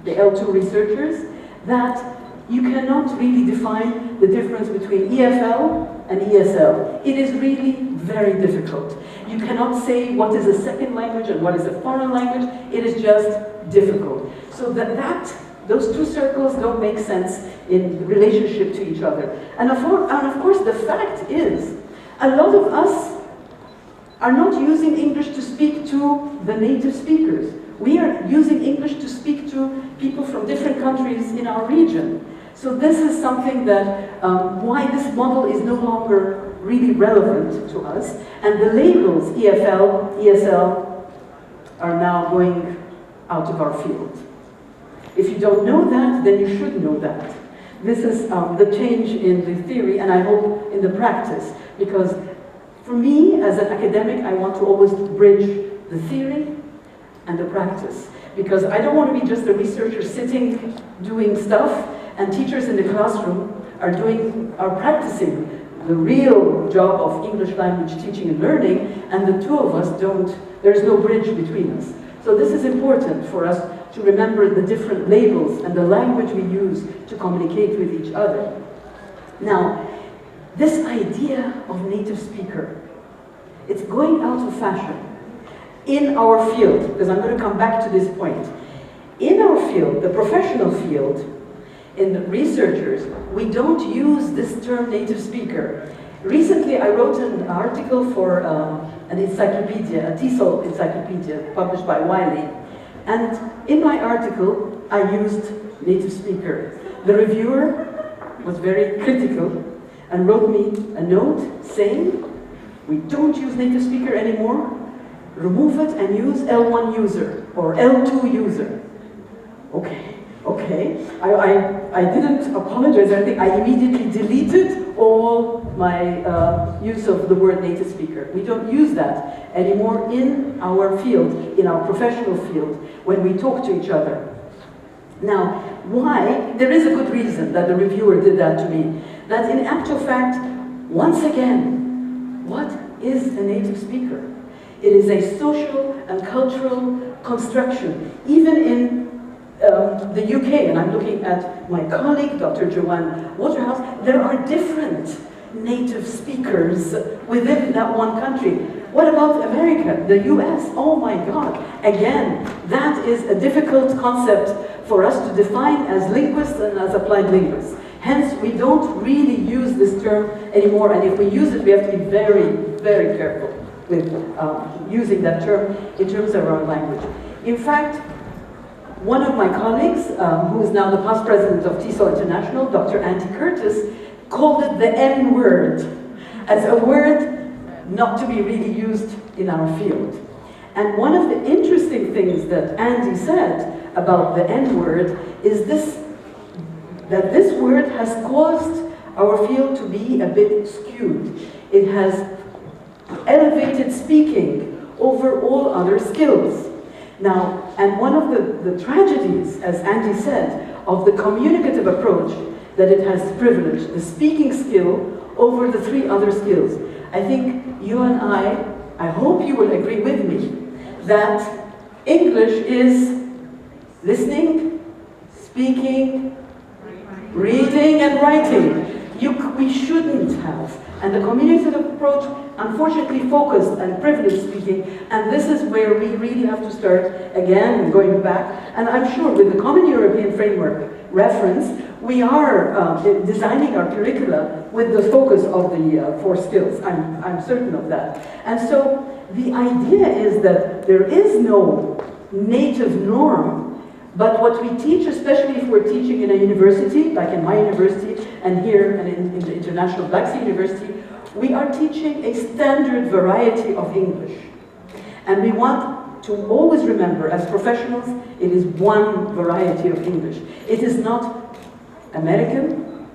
the L2 researchers, that you cannot really define the difference between EFL and ESL. It is really very difficult. You cannot say what is a second language and what is a foreign language. It is just difficult. So those two circles don't make sense in relationship to each other. And of course, the fact is, a lot of us are not using English to speak to the native speakers. We are using English to speak to people from different countries in our region. So this is something that, why this model is no longer really relevant to us. And the labels, EFL, ESL, are now going out of our field. If you don't know that, then you should know that. This is the change in the theory, and I hope in the practice, because for me, as an academic, I want to always bridge the theory and the practice, because I don't want to be just a researcher sitting, doing stuff, and teachers in the classroom are practicing the real job of English language teaching and learning, and the two of us there's no bridge between us. So this is important for us to remember the different labels and the language we use to communicate with each other. Now, this idea of native speaker, it's going out of fashion in our field, because I'm going to come back to this point. In our field, the professional field, in the researchers, we don't use this term native speaker. Recently, I wrote an article for an encyclopedia, a TESOL encyclopedia, published by Wiley. And in my article, I used native speaker. The reviewer was very critical and wrote me a note saying, we don't use native speaker anymore, remove it and use L1 user or L2 user. Okay. I didn't apologize or anything. I immediately deleted all my use of the word native speaker. We don't use that anymore in our field, in our professional field, when we talk to each other. Now, why? There is a good reason that the reviewer did that to me. That in actual fact, once again, what is a native speaker? It is a social and cultural construction. Even in the UK, and I'm looking at my colleague, Dr. Joanne Waterhouse, there are different native speakers within that one country. What about America, the US? Oh my God. Again, that is a difficult concept for us to define as linguists and as applied linguists. Hence, we don't really use this term anymore, and if we use it, we have to be very, very careful with using that term in terms of our language. In fact, one of my colleagues, who is now the past president of TESOL International, Dr. Andy Curtis, called it the N word, as a word not to be really used in our field. And one of the interesting things that Andy said about the N word is this that this word has caused our field to be a bit skewed. It has elevated speaking over all other skills. Now, and one of the tragedies, as Andy said, of the communicative approach, that it has privileged the speaking skill over the 3 other skills. I think you and I hope you will agree with me, that English is listening, speaking, reading and writing. We shouldn't have. And the communicative approach, unfortunately, focused and privileged speaking, and this is where we really have to start again, going back. And I'm sure with the Common European Framework reference, we are designing our curricula with the focus of the 4 skills. I'm certain of that. And so the idea is that there is no native norm, but what we teach, especially if we're teaching in a university, like in my university and here and in the International Black Sea University, we are teaching a standard variety of English. And we want to always remember, as professionals, it is one variety of English. It is not American,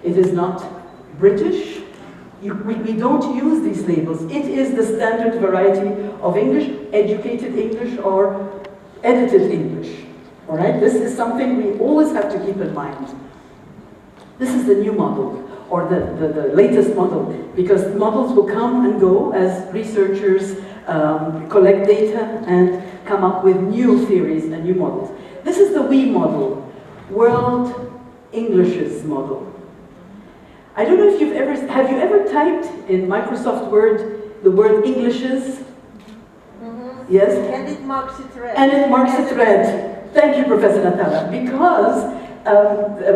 it is not British. We don't use these labels. It is the standard variety of English, educated English or edited English. All right, this is something we always have to keep in mind. This is the new model, or the latest model, because models will come and go as researchers collect data and come up with new theories and new models. This is the WE model, World Englishes model. I don't know if have you ever typed in Microsoft Word the word Englishes? Yes? And it marks it red. And it marks it red. Thank you, Professor Natala, because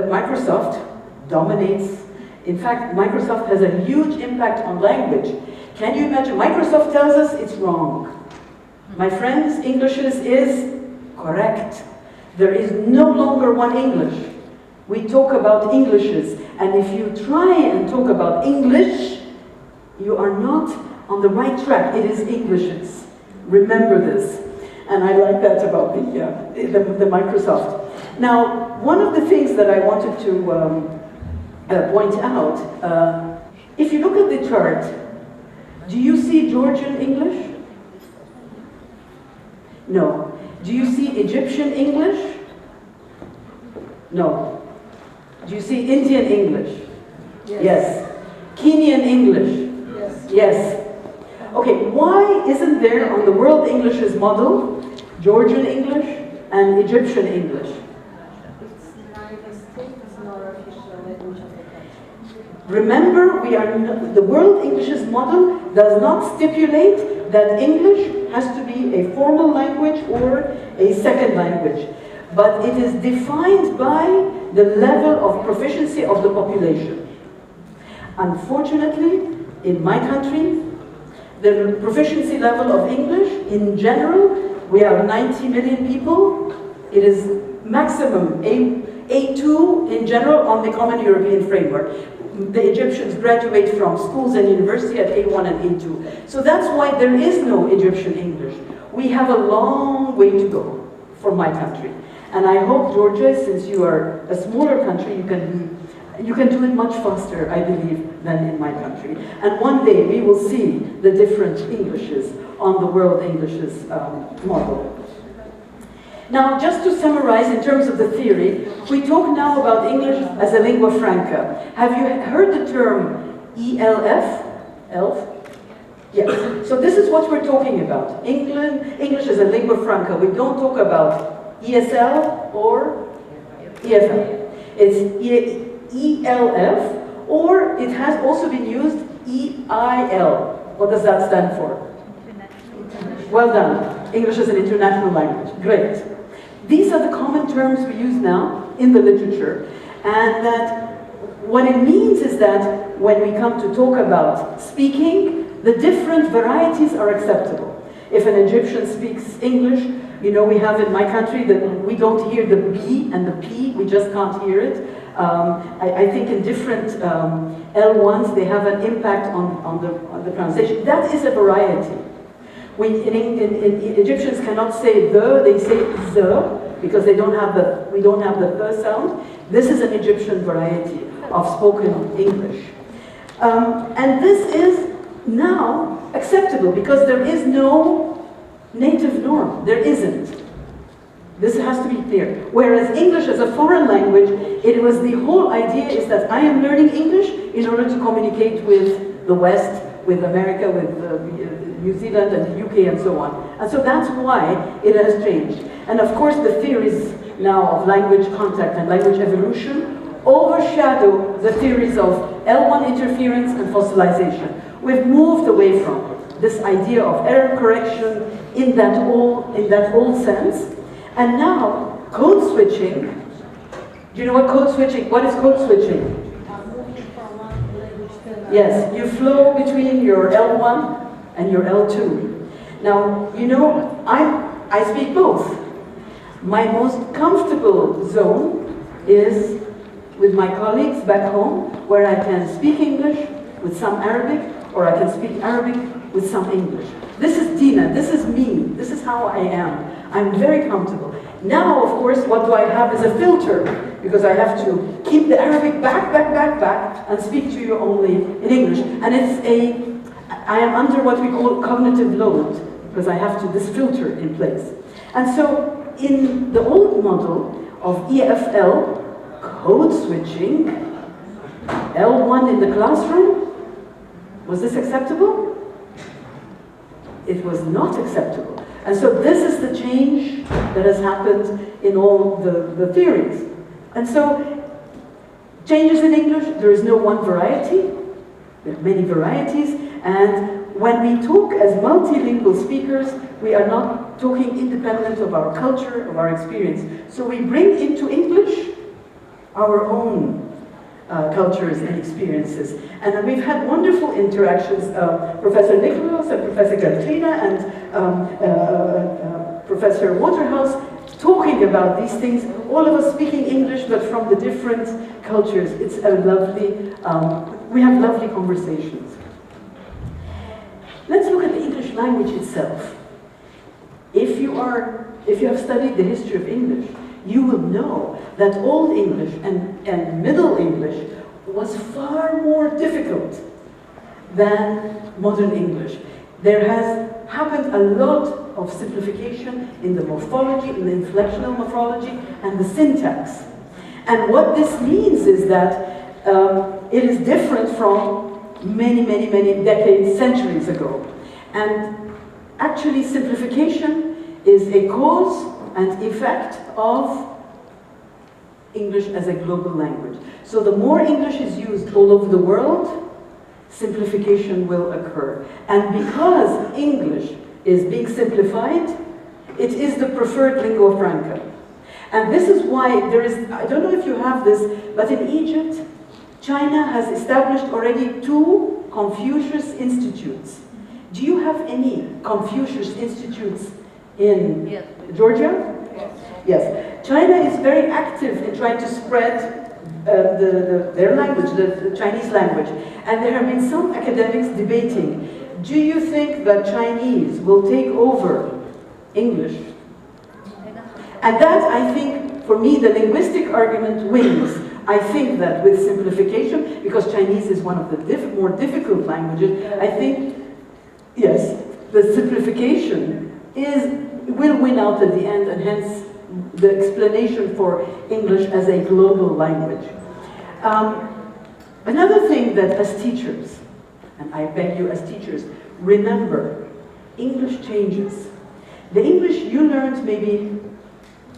Microsoft dominates. In fact, Microsoft has a huge impact on language. Can you imagine? Microsoft tells us it's wrong. My friends, Englishes is correct. There is no longer one English. We talk about Englishes, and if you try and talk about English, you are not on the right track. It is Englishes. Remember this. And I like that about the Microsoft. Now, one of the things that I wanted to point out, if you look at the chart, do you see Georgian English? No. Do you see Egyptian English? No. Do you see Indian English? Yes. Kenyan English? Yes. Okay, why isn't there on the World Englishes model Georgian English and Egyptian English? It's neither status nor official language of the country. Remember, the World Englishes model does not stipulate that English has to be a formal language or a second language, but it is defined by the level of proficiency of the population. Unfortunately, in my country, the proficiency level of English in general, we are 90 million people. It is maximum A2 in general on the Common European Framework. The Egyptians graduate from schools and university at A1 and A2. So that's why there is no Egyptian English. We have a long way to go for my country. And I hope, Georgia, since you are a smaller country, you can do it much faster, I believe, than in my country. And one day we will see the different Englishes on the World Englishes model. Now, just to summarize in terms of the theory, we talk now about English as a lingua franca. Have you heard the term ELF? ELF? Yes. So this is what we're talking about. English as a lingua franca. We don't talk about ESL or EFL. It's ELF, or it has also been used EIL. What does that stand for? Well done. English is an international language. Great. These are the common terms we use now in the literature, and that what it means is that when we come to talk about speaking, the different varieties are acceptable. If an Egyptian speaks English, you know, we have in my country that we don't hear the B and the P, we just can't hear it. I think in different L1s, they have an impact on the pronunciation. That is a variety. In Egyptians cannot say the, they say the. because we don't have the th sound. This is an Egyptian variety of spoken English. And this is now acceptable because there is no native norm. There isn't. This has to be clear. Whereas English as a foreign language, it was the whole idea is that I am learning English in order to communicate with the West, with America, with New Zealand and the UK and so on. And so that's why it has changed. And of course the theories now of language contact and language evolution overshadow the theories of L1 interference and fossilization. We've moved away from this idea of error correction in that old sense. And now, code switching, do you know what code switching, what is code switching? Yes, you flow between your L1 and your L2. Now, you know, I speak both. My most comfortable zone is with my colleagues back home, where I can speak English with some Arabic, or I can speak Arabic with some English. This is Dina, this is me, this is how I am. I'm very comfortable. Now, of course, what do I have is a filter, because I have to keep the Arabic back, and speak to you only in English. And I am under what we call cognitive load, because I have this filter in place. And so, in the old model of EFL, code switching, L1 in the classroom, was this acceptable? It was not acceptable. And so this is the change that has happened in all the theories. And so, changes in English, there is no one variety, there are many varieties, and when we talk as multilingual speakers, we are not talking independent of our culture, of our experience. So we bring into English our own cultures and experiences. And we've had wonderful interactions, Professor Nicholas and Professor Katrina and Professor Waterhouse talking about these things, all of us speaking English but from the different cultures. It's a lovely, we have lovely conversations. Let's look at the English language itself. If you have studied the history of English, you will know that Old English and Middle English was far more difficult than Modern English. There has happened a lot of simplification in the morphology, in the inflectional morphology, and the syntax. And what this means is that it is different from many decades, centuries ago. And actually simplification is a cause and effect of English as a global language. So the more English is used all over the world, simplification will occur. And because English is being simplified, it is the preferred lingua franca. And this is why there is, I don't know if you have this, but in Egypt, China has established already 2 Confucius Institutes. Do you have any Confucius Institutes in Georgia? Yes. China is very active in trying to spread their language, the Chinese language. And there have been some academics debating, do you think that Chinese will take over English? And that, I think, for me, the linguistic argument wins. I think that with simplification, because Chinese is one of the more difficult languages, I think, yes, the simplification will win out at the end, and hence the explanation for English as a global language. Another thing that as teachers, and I beg you as teachers, remember, English changes. The English you learned maybe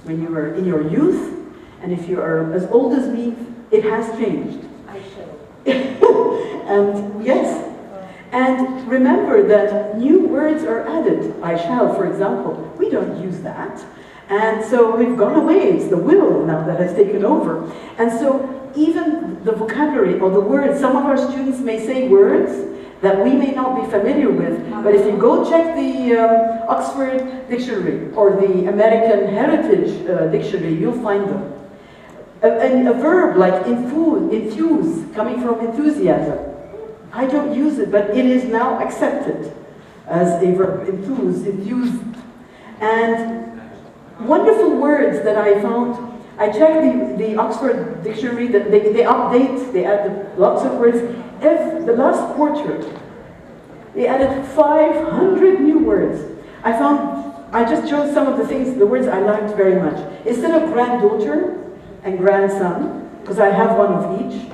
when you were in your youth, and if you are as old as me, it has changed. I shall. And yes, and remember that new words are added. I shall, for example, we don't use that. And so we've gone away, it's the will now that has taken over. And so even the vocabulary or the words, some of our students may say words that we may not be familiar with, but if you go check the Oxford Dictionary or the American Heritage Dictionary, you'll find them. A verb like enthuse, coming from enthusiasm. I don't use it, but it is now accepted as a verb, enthused. And wonderful words that I found. I checked the Oxford Dictionary, that they update, they add lots of words. The last quarter, they added 500 new words. I just chose some of the words I liked very much. Instead of granddaughter and grandson, because I have one of each,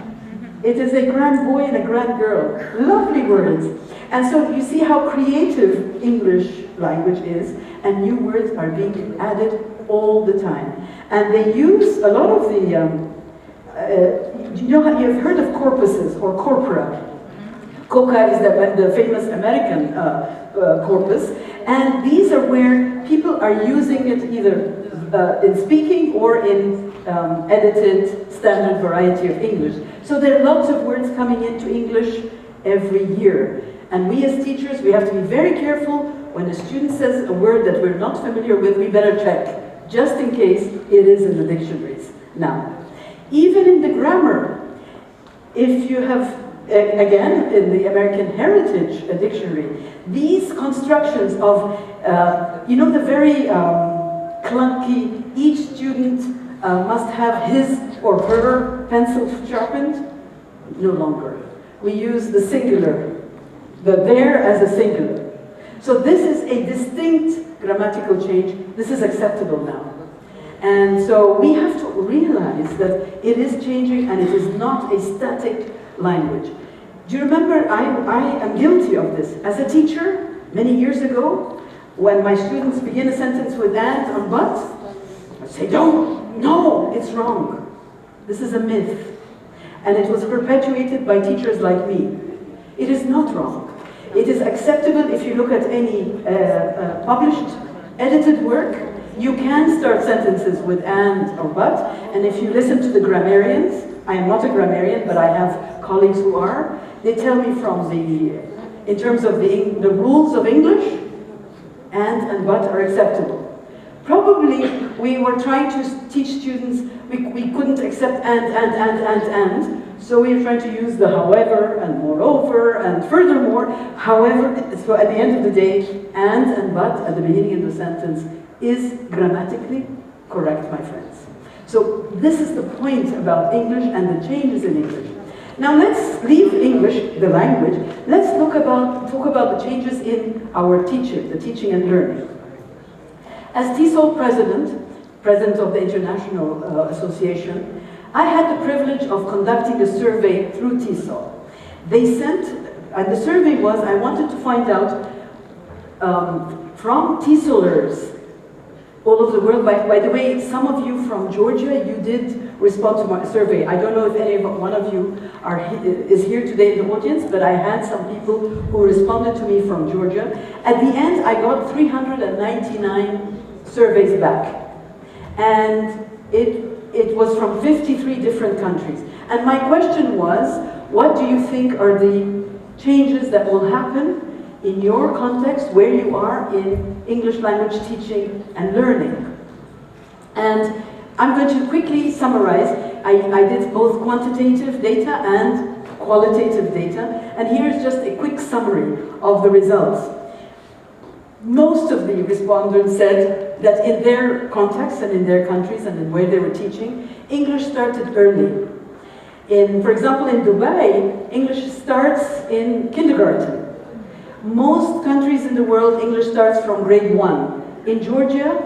it is a grand boy and a grand girl. Lovely words. And so you see how creative English language is, and new words are being added all the time. And they use a lot of the, you've heard of corpuses or corpora. Coca is the famous American corpus, and these are where people are using it either in speaking or in edited standard variety of English. So there are lots of words coming into English every year. And we as teachers, we have to be very careful when a student says a word that we're not familiar with, we better check, just in case it is in the dictionaries. Now, even in the grammar, if you have, again, in the American Heritage Dictionary, these constructions of, the very clunky, each student must have his or her pencil sharpened, no longer. We use the singular, the there as a singular. So this is a distinct grammatical change. This is acceptable now. And so we have to realize that it is changing and it is not a static language. Do you remember, I am guilty of this. As a teacher, many years ago, when my students begin a sentence with and or but, I say, no, it's wrong. This is a myth. And it was perpetuated by teachers like me. It is not wrong. It is acceptable if you look at any published, edited work. You can start sentences with and or but, and if you listen to the grammarians, I am not a grammarian, but I have colleagues who are, they tell me in terms of the rules of English, and but are acceptable. Probably we were trying to teach students, we couldn't accept and, so we were trying to use the however and moreover and furthermore. However, so at the end of the day, and but at the beginning of the sentence is grammatically correct, my friends. So this is the point about English and the changes in English. Now let's leave English, the language. Let's talk about the changes in our teaching, the teaching and learning. As TESOL president of the International Association, I had the privilege of conducting a survey through TESOL. They sent, and the survey was, I wanted to find out from TESOLers all over the world. By the way, some of you from Georgia, you did respond to my survey. I don't know if any one of you is here today in the audience, but I had some people who responded to me from Georgia. At the end, I got 399 surveys back. And it was from 53 different countries. And my question was, what do you think are the changes that will happen in your context, where you are in English language teaching and learning? And I'm going to quickly summarize. I did both quantitative data and qualitative data, and here's just a quick summary of the results. Most of the respondents said that in their context and in their countries and in where they were teaching, English started early. For example, in Dubai, English starts in kindergarten. Most countries in the world, English starts from grade 1. In Georgia,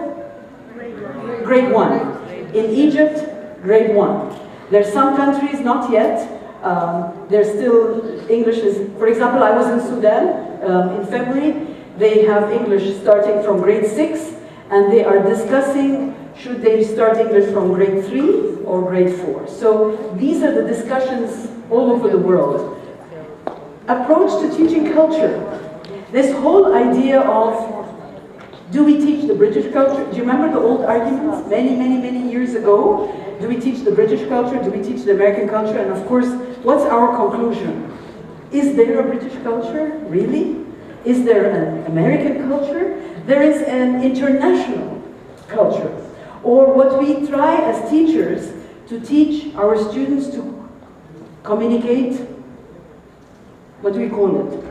grade 1. In Egypt, grade 1. There's some countries, not yet. There's still, English is, for example, I was in Sudan in February. They have English starting from grade 6, and they are discussing should they start English from grade 3 or grade 4. So these are the discussions all over the world. Approach to teaching culture. This whole idea of, do we teach the British culture? Do you remember the old arguments many years ago? Do we teach the British culture? Do we teach the American culture? And of course, what's our conclusion? Is there a British culture? Really? Is there an American culture? There is an international culture. Or what we try as teachers to teach our students to communicate, what do we call it?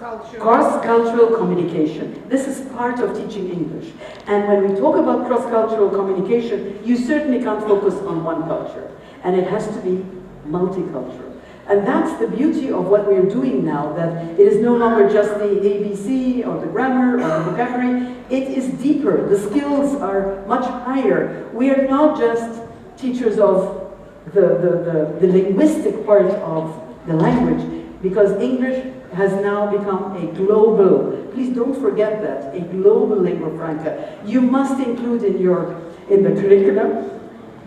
Cross-cultural communication. This is part of teaching English. And when we talk about cross-cultural communication, you certainly can't focus on one culture. And it has to be multicultural. And that's the beauty of what we're doing now, that it is no longer just the ABC or the grammar or the vocabulary. It is deeper. The skills are much higher. We are not just teachers of the linguistic part of the language, because English has now become a global, please don't forget that, a global lingua franca. You must include in the curriculum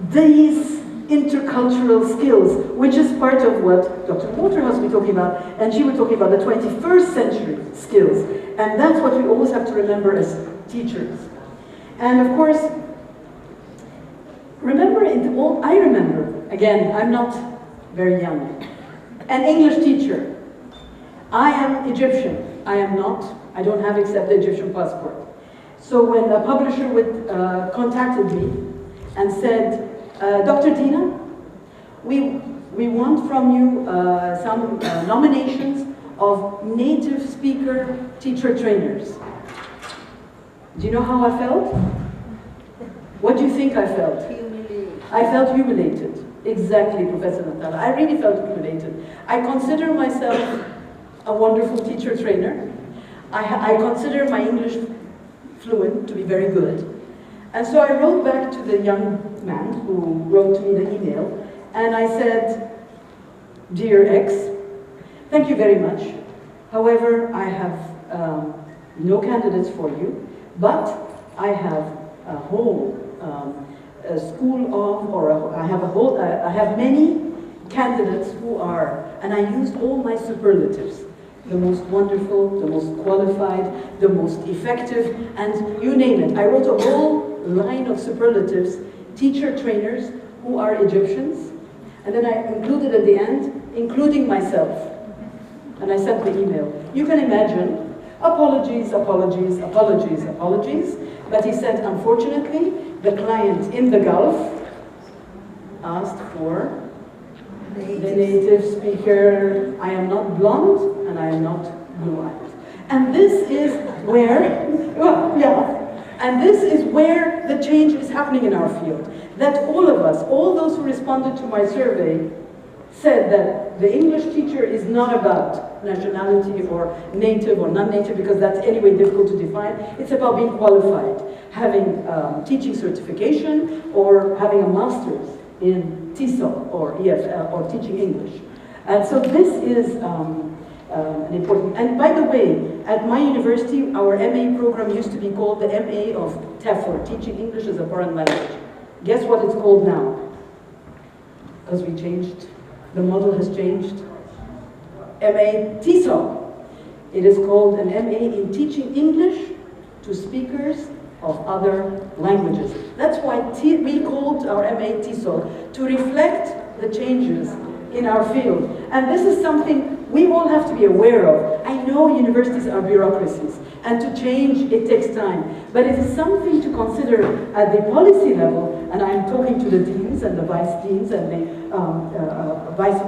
these intercultural skills, which is part of what Dr. Waterhouse was talking about, and she was talking about the 21st century skills. And that's what we always have to remember as teachers. And of course, remember, I remember, again, I'm not very young, an English teacher. I am Egyptian. I don't have except the Egyptian passport. So when a publisher contacted me and said, Dr. Dina, we want from you some nominations of native speaker teacher trainers. Do you know how I felt? What do you think I felt? Humiliated. I felt humiliated. Exactly, Professor Natala. I really felt humiliated. I consider myself a wonderful teacher trainer. I consider my English fluent to be very good. And so I wrote back to the young man who wrote me the email, and I said, Dear X, thank you very much. However, I have no candidates for you, but I have a whole school of, or I have many candidates who are, and I used all my superlatives. The most wonderful, the most qualified, the most effective, and you name it. I wrote a whole line of superlatives, teacher trainers who are Egyptians, and then I included at the end, including myself. And I sent the email. You can imagine, apologies, apologies, apologies, apologies, but he said, unfortunately, the client in the Gulf asked for the native speaker. I am not blonde and I am not blue-eyed. And this is where, well, yeah, and this is where the change is happening in our field. That all of us, all those who responded to my survey, said that the English teacher is not about nationality or native or non-native, because that's anyway difficult to define. It's about being qualified, having teaching certification, or having a master's in TESOL or EFL or teaching English. And so this is an important, and by the way, at my university, our MA program used to be called the MA of TEFL, Teaching English as a Foreign Language. Guess what it's called now? Because we changed, the model has changed. MA TESOL. It is called an MA in Teaching English to speakers of other languages. That's why we called our MA TESOL, to reflect the changes in our field. And this is something we all have to be aware of. I know universities are bureaucracies, and to change it takes time. But it is something to consider at the policy level, and I'm talking to the deans and the vice deans and the vice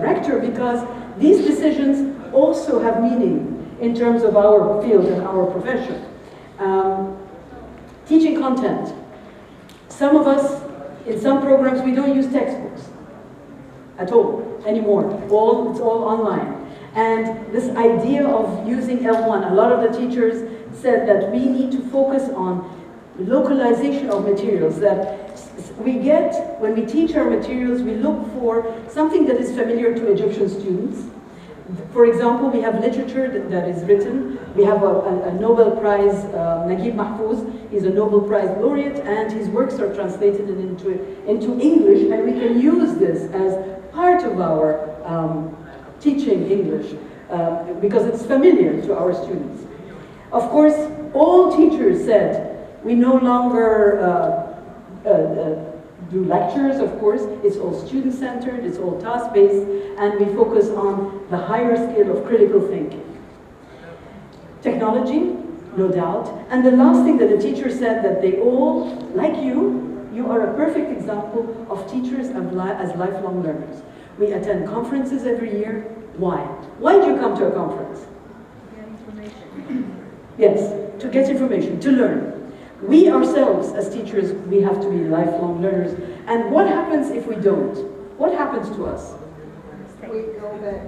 rector, because these decisions also have meaning in terms of our field and our profession. Teaching content. Some of us, in some programs, we don't use textbooks at all anymore. It's all online. And this idea of using L1, a lot of the teachers said that we need to focus on localization of materials, that we get, when we teach our materials, we look for something that is familiar to Egyptian students. For example, we have literature that is written. We have a Nobel Prize, Naguib Mahfouz, he's a Nobel Prize laureate, and his works are translated into English, and we can use this as part of our teaching English, because it's familiar to our students. Of course, all teachers said, we no longer do lectures, of course. It's all student-centered, it's all task-based, and we focus on the higher skill of critical thinking. Technology, no doubt. And the last thing that the teacher said, that they all, like you are a perfect example of teachers as lifelong learners. We attend conferences every year. Why? Why do you come to a conference? Yes, to get information, to learn. We ourselves, as teachers, we have to be lifelong learners. And what happens if we don't? What happens to us? We go back.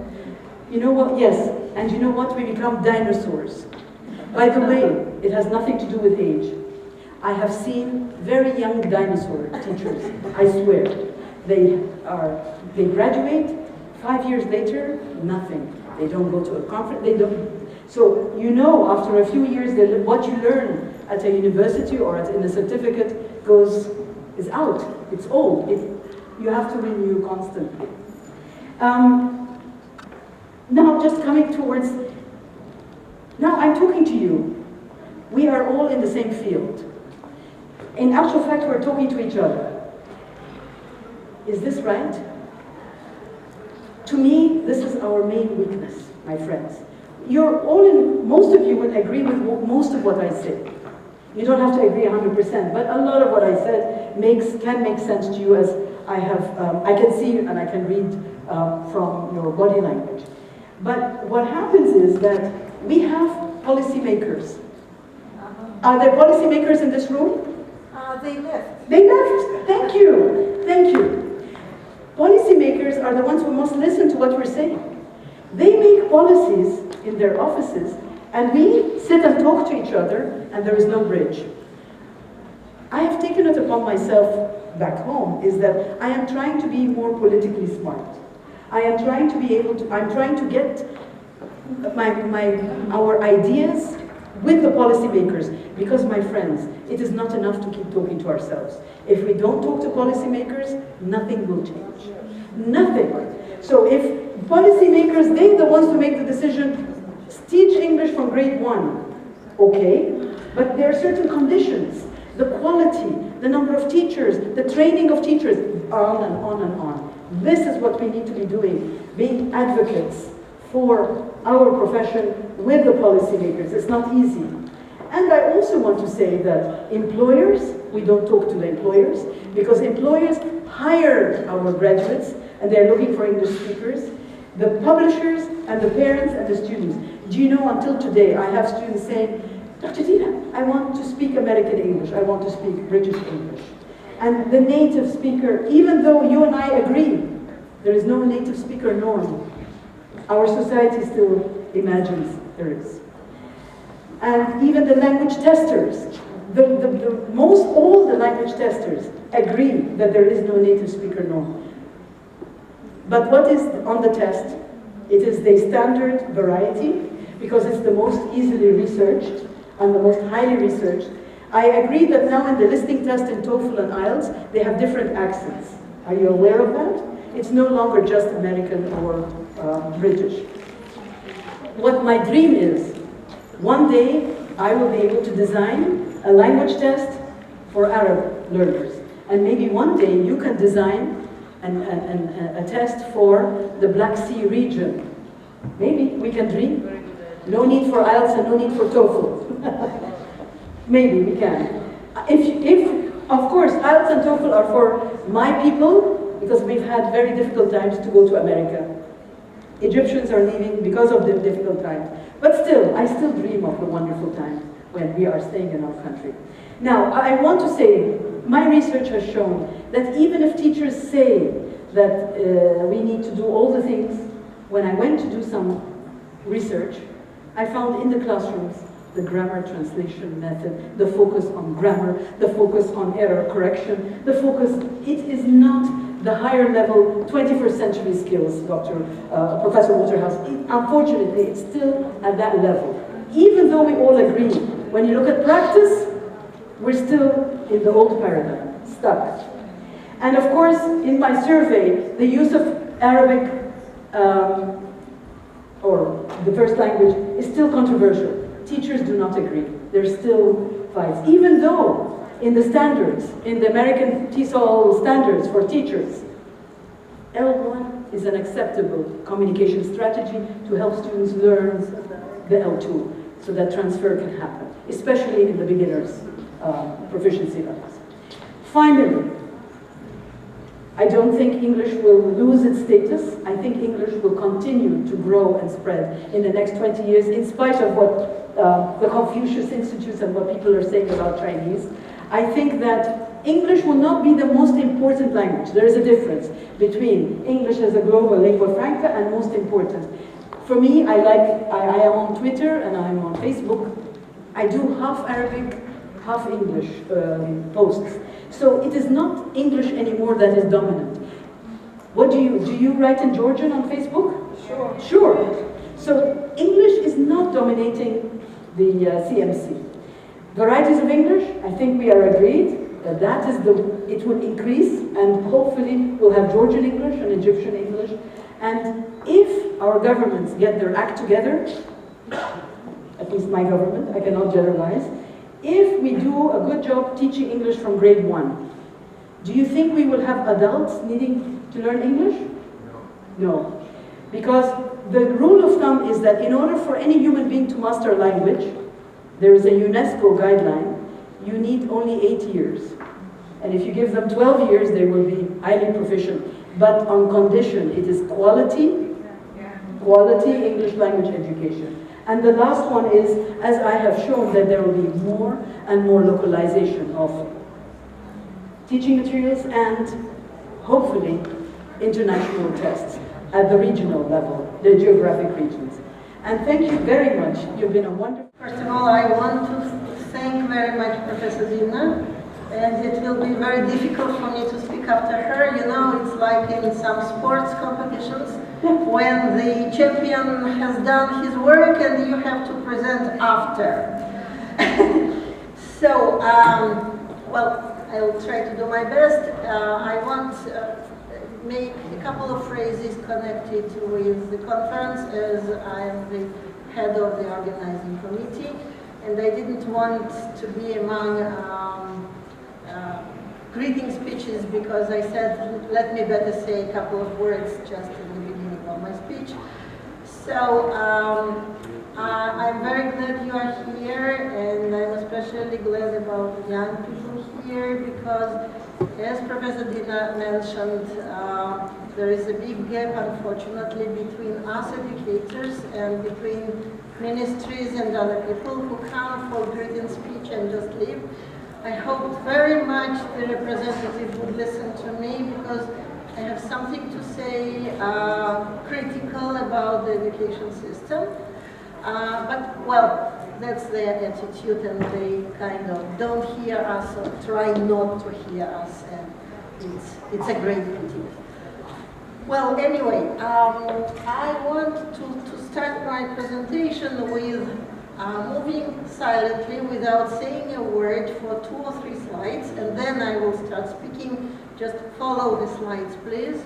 You know what? Yes. And you know what? We become dinosaurs. By the way, it has nothing to do with age. I have seen very young dinosaur teachers, I swear. They graduate, 5 years later, nothing. They don't go to a conference, they don't. So you know, after a few years, what you learn at a university or in a certificate is out. It's old. You have to renew constantly. Now, just coming towards, now I'm talking to you. We are all in the same field. In actual fact, we're talking to each other. Is this right? To me, this is our main weakness, my friends. Most of you will agree with most of what I say. You don't have to agree 100%, but a lot of what I said can make sense to you, as I can see and I can read from your body language. But what happens is that we have policymakers. Are there policymakers in this room? They left. They left. Thank you. Thank you. Policymakers are the ones who must listen to what we're saying. They make policies in their offices, and we sit and talk to each other, and there is no bridge. I have taken it upon myself back home, is that I am trying to be more politically smart. I am trying to be able to, I'm trying to get our ideas with the policymakers, because my friends, it is not enough to keep talking to ourselves. If we don't talk to policymakers, nothing will change. Nothing. So if policymakers, they're the ones who make the decision, teach English from grade 1, okay, but there are certain conditions, the quality, the number of teachers, the training of teachers, on and on and on. This is what we need to be doing, being advocates for our profession with the policymakers. It's not easy. And I also want to say that employers, we don't talk to the employers, because employers hire our graduates and they're looking for English speakers. The publishers and the parents and the students. Do you know, until today, I have students saying, Dr. Dina, I want to speak American English, I want to speak British English. And the native speaker, even though you and I agree, there is no native speaker norm. Our society still imagines there is. And even the language testers, all the language testers agree that there is no native speaker norm. But what is on the test? It is the standard variety, because it's the most easily researched and the most highly researched. I agree that now in the listening test in TOEFL and IELTS, they have different accents. Are you aware of that? It's no longer just American or British. What my dream is, one day I will be able to design a language test for Arab learners. And maybe one day you can design a test for the Black Sea region. Maybe we can dream. No need for IELTS and no need for TOEFL. Maybe we can. Of course, IELTS and TOEFL are for my people, because we've had very difficult times to go to America. Egyptians are leaving because of the difficult times. But still, I still dream of the wonderful times when we are staying in our country. Now, I want to say, my research has shown that even if teachers say that we need to do all the things, when I went to do some research, I found in the classrooms the grammar translation method, the focus on grammar, the focus on error correction, it is not the higher level 21st century skills, Professor Waterhouse. Unfortunately, it's still at that level. Even though we all agree, when you look at practice, we're still in the old paradigm, stuck. And of course, in my survey, the use of Arabic or the first language is still controversial. Teachers do not agree. There's still fights. Even though in the standards, in the American TESOL standards for teachers, L1 is an acceptable communication strategy to help students learn the L2 so that transfer can happen, especially in the beginners' proficiency levels. Finally, I don't think English will lose its status. I think English will continue to grow and spread in the next 20 years, in spite of what the Confucius Institutes and what people are saying about Chinese. I think that English will not be the most important language. There is a difference between English as a global lingua franca and most important. For me, I am on Twitter and I'm on Facebook. I do half Arabic, half English posts. So it is not English anymore that is dominant. What do you write in Georgian on Facebook? Sure. Sure. So English is not dominating the CMC. Varieties of English, I think we are agreed that it will increase, and hopefully we'll have Georgian English and Egyptian English. And if our governments get their act together, at least my government, I cannot generalize, if we do a good job teaching English from grade 1, do you think we will have adults needing to learn English? No. Because the rule of thumb is that in order for any human being to master a language, there is a UNESCO guideline, you need only 8 years. And if you give them 12 years, they will be highly proficient. But on condition, it is quality English language education. And the last one is, as I have shown, that there will be more and more localization of teaching materials and, hopefully, international tests at the regional level, the geographic regions. And thank you very much. You've been a wonderful... First of all, I want to thank very much Professor Dina, and it will be very difficult for me to speak after her. You know, it's like in some sports competitions, when the champion has done his work and you have to present after. So, well, I will try to do my best. I want to make a couple of phrases connected with the conference, as I am the head of the organizing committee, and I didn't want to be among greeting speeches, because I said, let me better say a couple of words just in the beginning of my speech. So I'm very glad you are here, and I'm especially glad about young people here, because as Professor Dina mentioned, there is a big gap, unfortunately, between us educators and between ministries and other people who come for greeting speech and just leave. I hope very much the representative would listen to me, because I have something to say critical about the education system. But, well, that's their attitude, and they kind of don't hear us or try not to hear us, and it's a great pity. Well, anyway, I want to start my presentation with moving silently without saying a word for 2 or 3 slides, and then I will start speaking. Just follow the slides, please.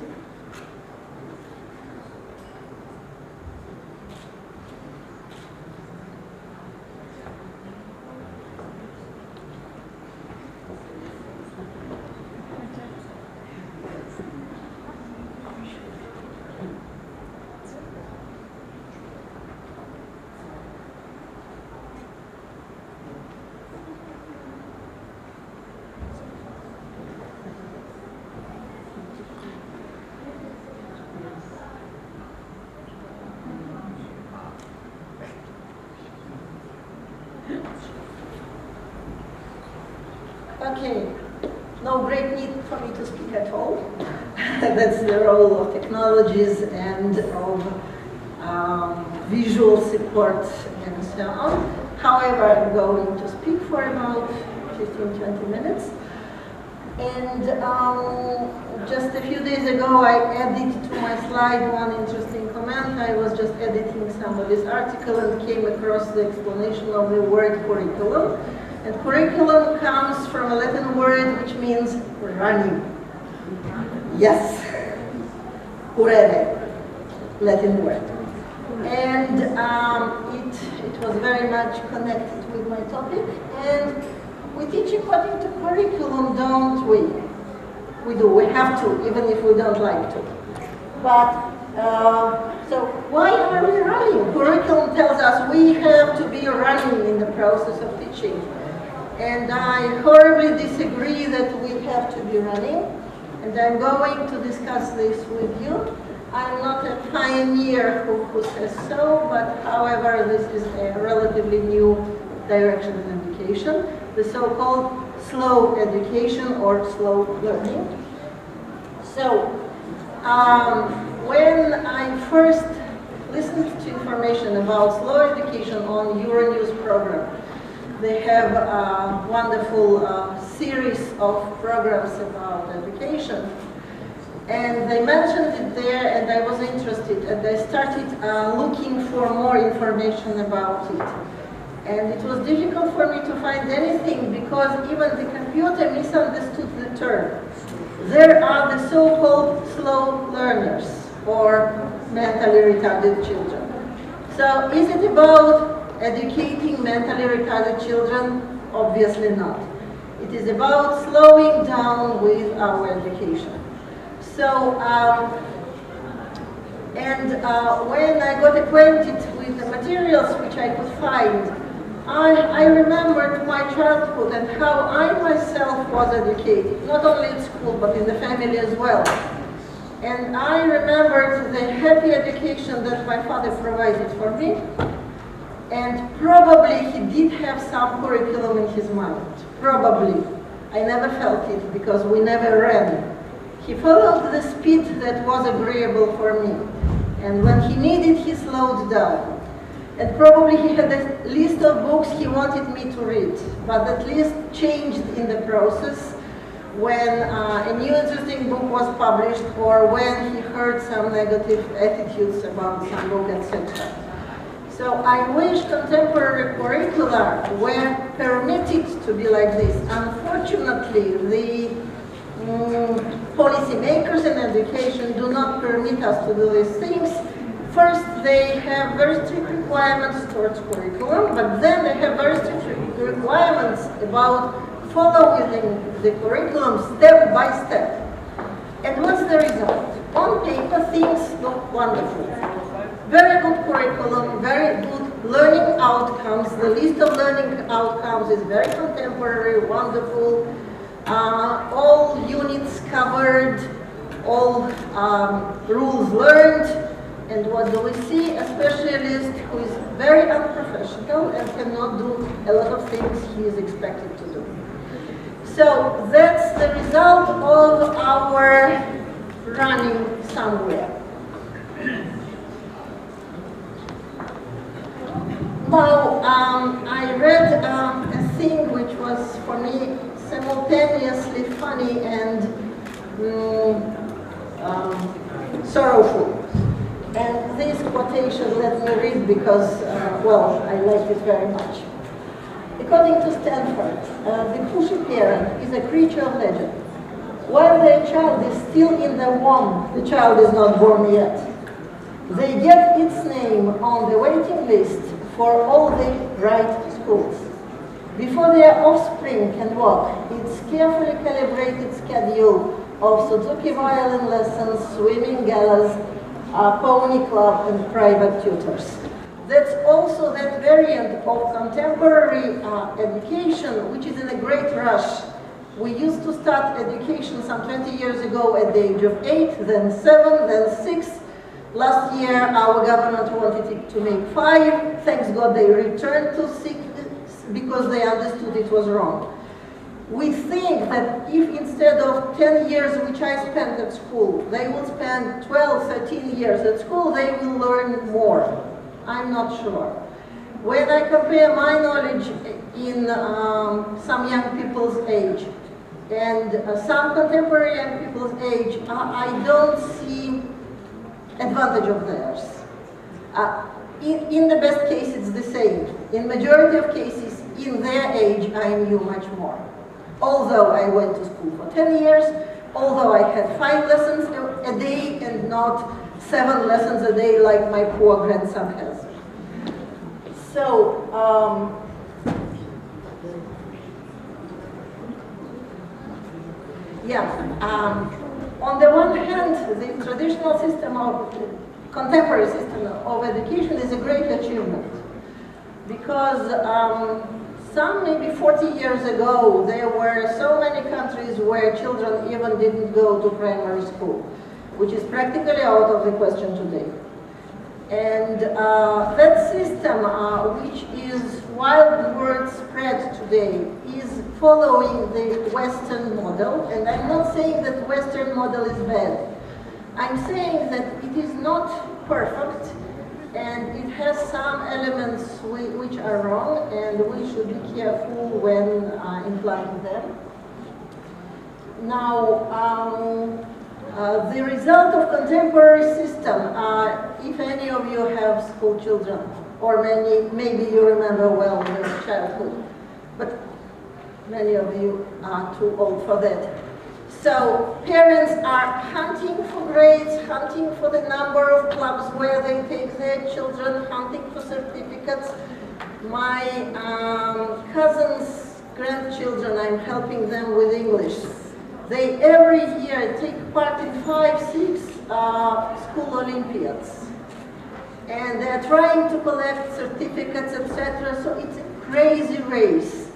Okay, no great need for me to speak at all. That's the role of technologies and of visual support and so on. However, I'm going to speak for about 15-20 minutes. And just a few days ago, I added to my slide one interesting comment. I was just editing somebody's article and came across the explanation of the word curriculum. And curriculum comes from a Latin word which means running. Yes, currere, Latin word. And it was very much connected with my topic. And we teach according to curriculum, don't we? We do, we have to, even if we don't like to. But, so why are we running? Curriculum tells us we have to be running in the process of teaching. And I horribly disagree that we have to be running. And I'm going to discuss this with you. I'm not a pioneer who says so, but however, this is a relatively new direction in education, the so-called slow education or slow learning. So, when I first listened to information about slow education on Euronews program, they have a wonderful series of programs about education. And they mentioned it there, and I was interested, and I started looking for more information about it. And it was difficult for me to find anything because even the computer misunderstood the term. There are the so-called slow learners, or mentally retarded children. So is it about educating mentally retarded children? Obviously not. It is about slowing down with our education. So, when I got acquainted with the materials which I could find, I remembered my childhood and how I myself was educated, not only in school but in the family as well. And I remembered the happy education that my father provided for me, and probably he did have some curriculum in his mind. Probably. I never felt it because we never ran. He followed the speed that was agreeable for me. And when he needed, he slowed down. And probably he had a list of books he wanted me to read, but that list changed in the process when a new interesting book was published or when he heard some negative attitudes about some book, etc. So I wish contemporary curricula were permitted to be like this. Unfortunately, the policymakers in education do not permit us to do these things. First, they have very strict requirements towards curriculum, but then they have very strict requirements about following the curriculum step by step. And what's the result? On paper, things look wonderful. Very good curriculum, very good learning outcomes. The list of learning outcomes is very contemporary, wonderful. All units covered, all rules learned, and what do we see? A specialist who is very unprofessional and cannot do a lot of things he is expected to do. So that's the result of our running somewhere. Now, I read a thing which was for me simultaneously funny and sorrowful. And this quotation, let me read because, well, I like it very much. According to Stanford, the pushy parent is a creature of legend. While their child is still in the womb, the child is not born yet. They get its name on the waiting list for all the right schools. Before their offspring can walk, its carefully calibrated schedule of Suzuki violin lessons, swimming galas, pony club, and private tutors. That's also that variant of contemporary education, which is in a great rush. We used to start education some 20 years ago at the age of 8, then 7, then 6. Last year, our government wanted it to make 5. Thanks God they returned to 6 because they understood it was wrong. We think that if instead of 10 years which I spent at school, they will spend 12, 13 years at school, they will learn more. I'm not sure. When I compare my knowledge in some young people's age and some contemporary young people's age, I don't see advantage of theirs. In the best case, it's the same. In majority of cases, in their age, I knew much more. Although I went to school for 10 years, although I had 5 lessons a day and not 7 lessons a day like my poor grandson has. So, on the one hand, the traditional system of contemporary system of education is a great achievement because some maybe 40 years ago, there were so many countries where children even didn't go to primary school, which is practically out of the question today. And that system, which is word spread today, is following the Western model. And I'm not saying that Western model is bad. I'm saying that it is not perfect, and it has some elements which are wrong, and we should be careful when implying them. Now, the result of contemporary system, if any of you have school children, or maybe you remember well your childhood, but many of you are too old for that. So parents are hunting for grades, hunting for the number of clubs where they take their children, hunting for certificates. My cousin's grandchildren, I'm helping them with English. They every year take part in 5, 6 school Olympiads. And they're trying to collect certificates, etc. So it's a crazy race.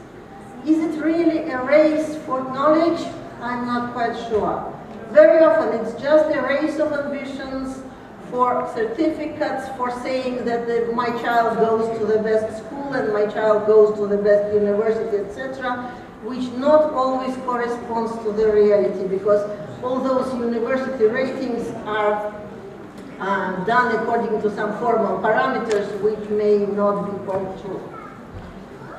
Is it really a race for knowledge? I'm not quite sure. Very often it's just a race of ambitions for certificates, for saying that my child goes to the best school and my child goes to the best university, etc., which not always corresponds to the reality, because all those university ratings are done according to some formal parameters which may not be quite true.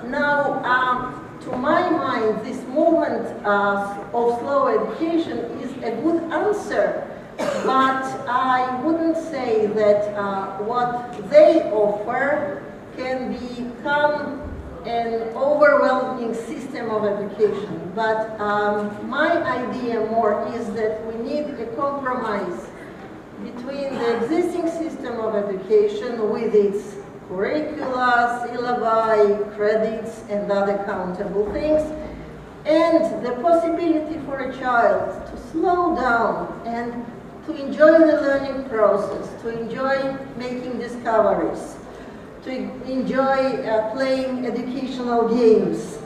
Now, to my mind, this movement of slow education is a good answer, but I wouldn't say that what they offer can become an overwhelming system of education. But my idea more is that we need a compromise between the existing system of education with its curricula, syllabi, credits, and other countable things, and the possibility for a child to slow down and to enjoy the learning process, to enjoy making discoveries, to enjoy playing educational games,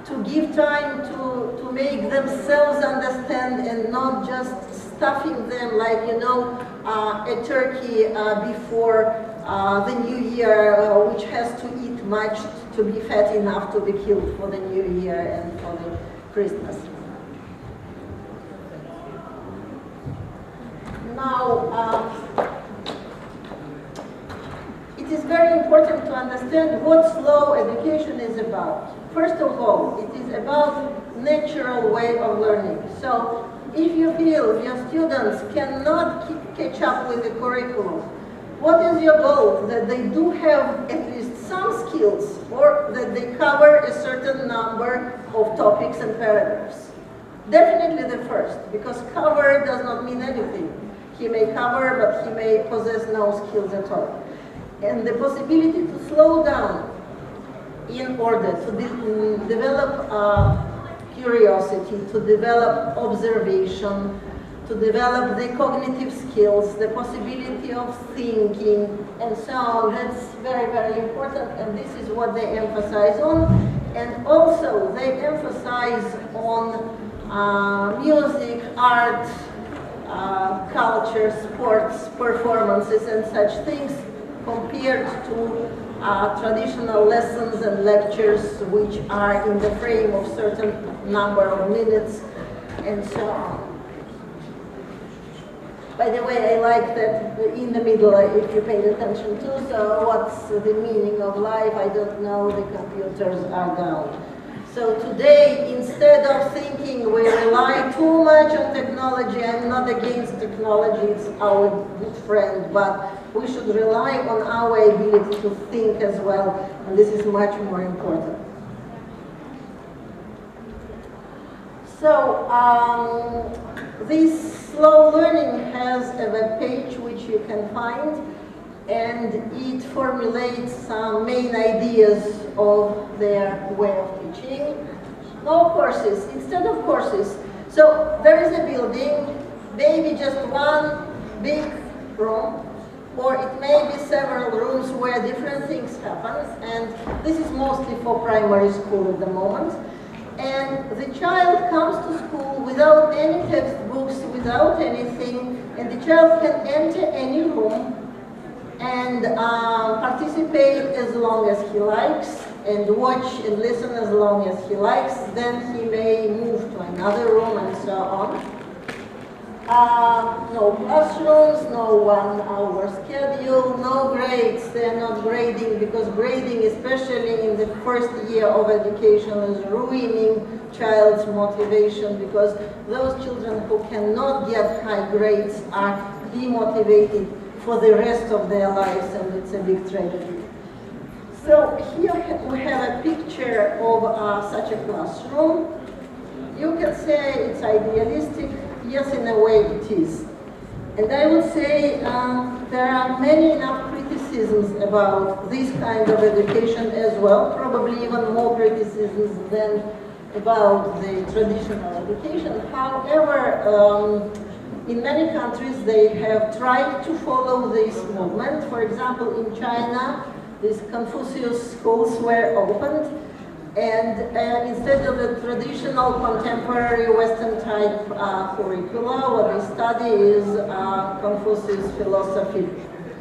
to give time to make themselves understand and not just stuffing them like, you know, a turkey before the new year, which has to eat much to be fat enough to be killed for the new year and for the Christmas. Now, it is very important to understand what slow education is about. First of all, it is about natural way of learning. So, if you feel your students cannot catch up with the curriculum, what is your goal? That they do have at least some skills, or that they cover a certain number of topics and paragraphs? Definitely the first, because cover does not mean anything. He may cover, but he may possess no skills at all. And the possibility to slow down in order to develop curiosity, to develop observation, to develop the cognitive skills, the possibility of thinking, and so on. That's very, very important, and this is what they emphasize on. And also, they emphasize on music, art, culture, sports, performances, and such things, compared to traditional lessons and lectures, which are in the frame of certain number of minutes, and so on. By the way, I like that in the middle, if you paid attention to, so what's the meaning of life? I don't know, the computers are down. So today, instead of thinking we rely too much on technology, I'm not against technology, it's our good friend, but we should rely on our ability to think as well, and this is much more important. So, this slow learning has a web page which you can find, and it formulates some main ideas of their way of teaching. No courses, instead of courses. So there is a building, maybe just one big room, or it may be several rooms where different things happen, and this is mostly for primary school at the moment. And the child comes to school without any textbooks, without anything, and the child can enter any room and participate as long as he likes, and watch and listen as long as he likes. Then he may move to another room and so on. No classrooms, no 1 hour schedule, no grades. They're not grading, because grading, especially in the first year of education, is ruining child's motivation, because those children who cannot get high grades are demotivated for the rest of their lives, and it's a big tragedy. So here we have a picture of such a classroom. You can say it's idealistic. Yes, in a way it is. And I would say there are many enough criticisms about this kind of education as well, probably even more criticisms than about the traditional education. However, in many countries they have tried to follow this movement. For example, in China, these Confucius schools were opened, and instead of the traditional contemporary Western type curricula, what they study is Confucius philosophy,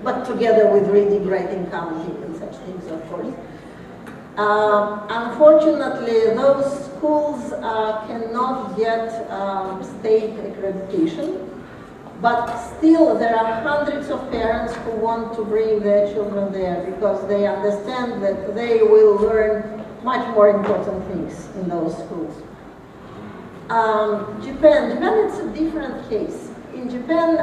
but together with reading, writing, counting, and such things, of course. Unfortunately, those schools cannot get state accreditation, but still there are hundreds of parents who want to bring their children there, because they understand that they will learn much more important things in those schools. Japan, it's a different case. In Japan,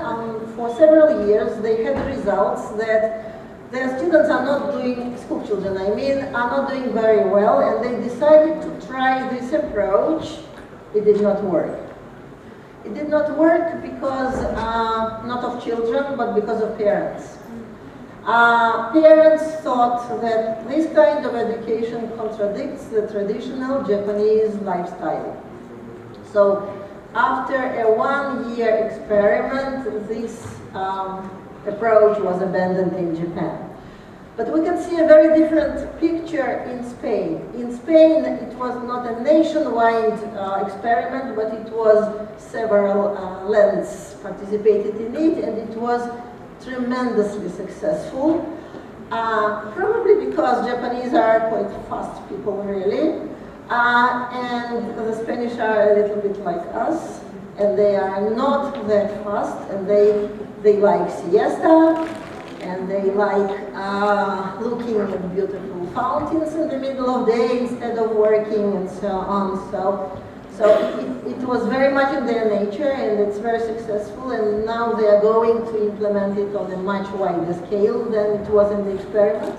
for several years, they had results that their students are not doing, school children I mean, are not doing very well, and they decided to try this approach. It did not work. It did not work because, not of children, but because of parents. Parents thought that this kind of education contradicts the traditional Japanese lifestyle. So after a 1-year experiment, this approach was abandoned in Japan. But we can see a very different picture in Spain. In Spain, it was not a nationwide experiment, but it was several lands participated in it, and it was tremendously successful. Probably because Japanese are quite fast people, really, and the Spanish are a little bit like us, and they are not that fast, and they like siesta, and they like looking at beautiful fountains in the middle of the day instead of working, and so on. So it was very much in their nature, and it's very successful, and now they are going to implement it on a much wider scale than it was in the experiment.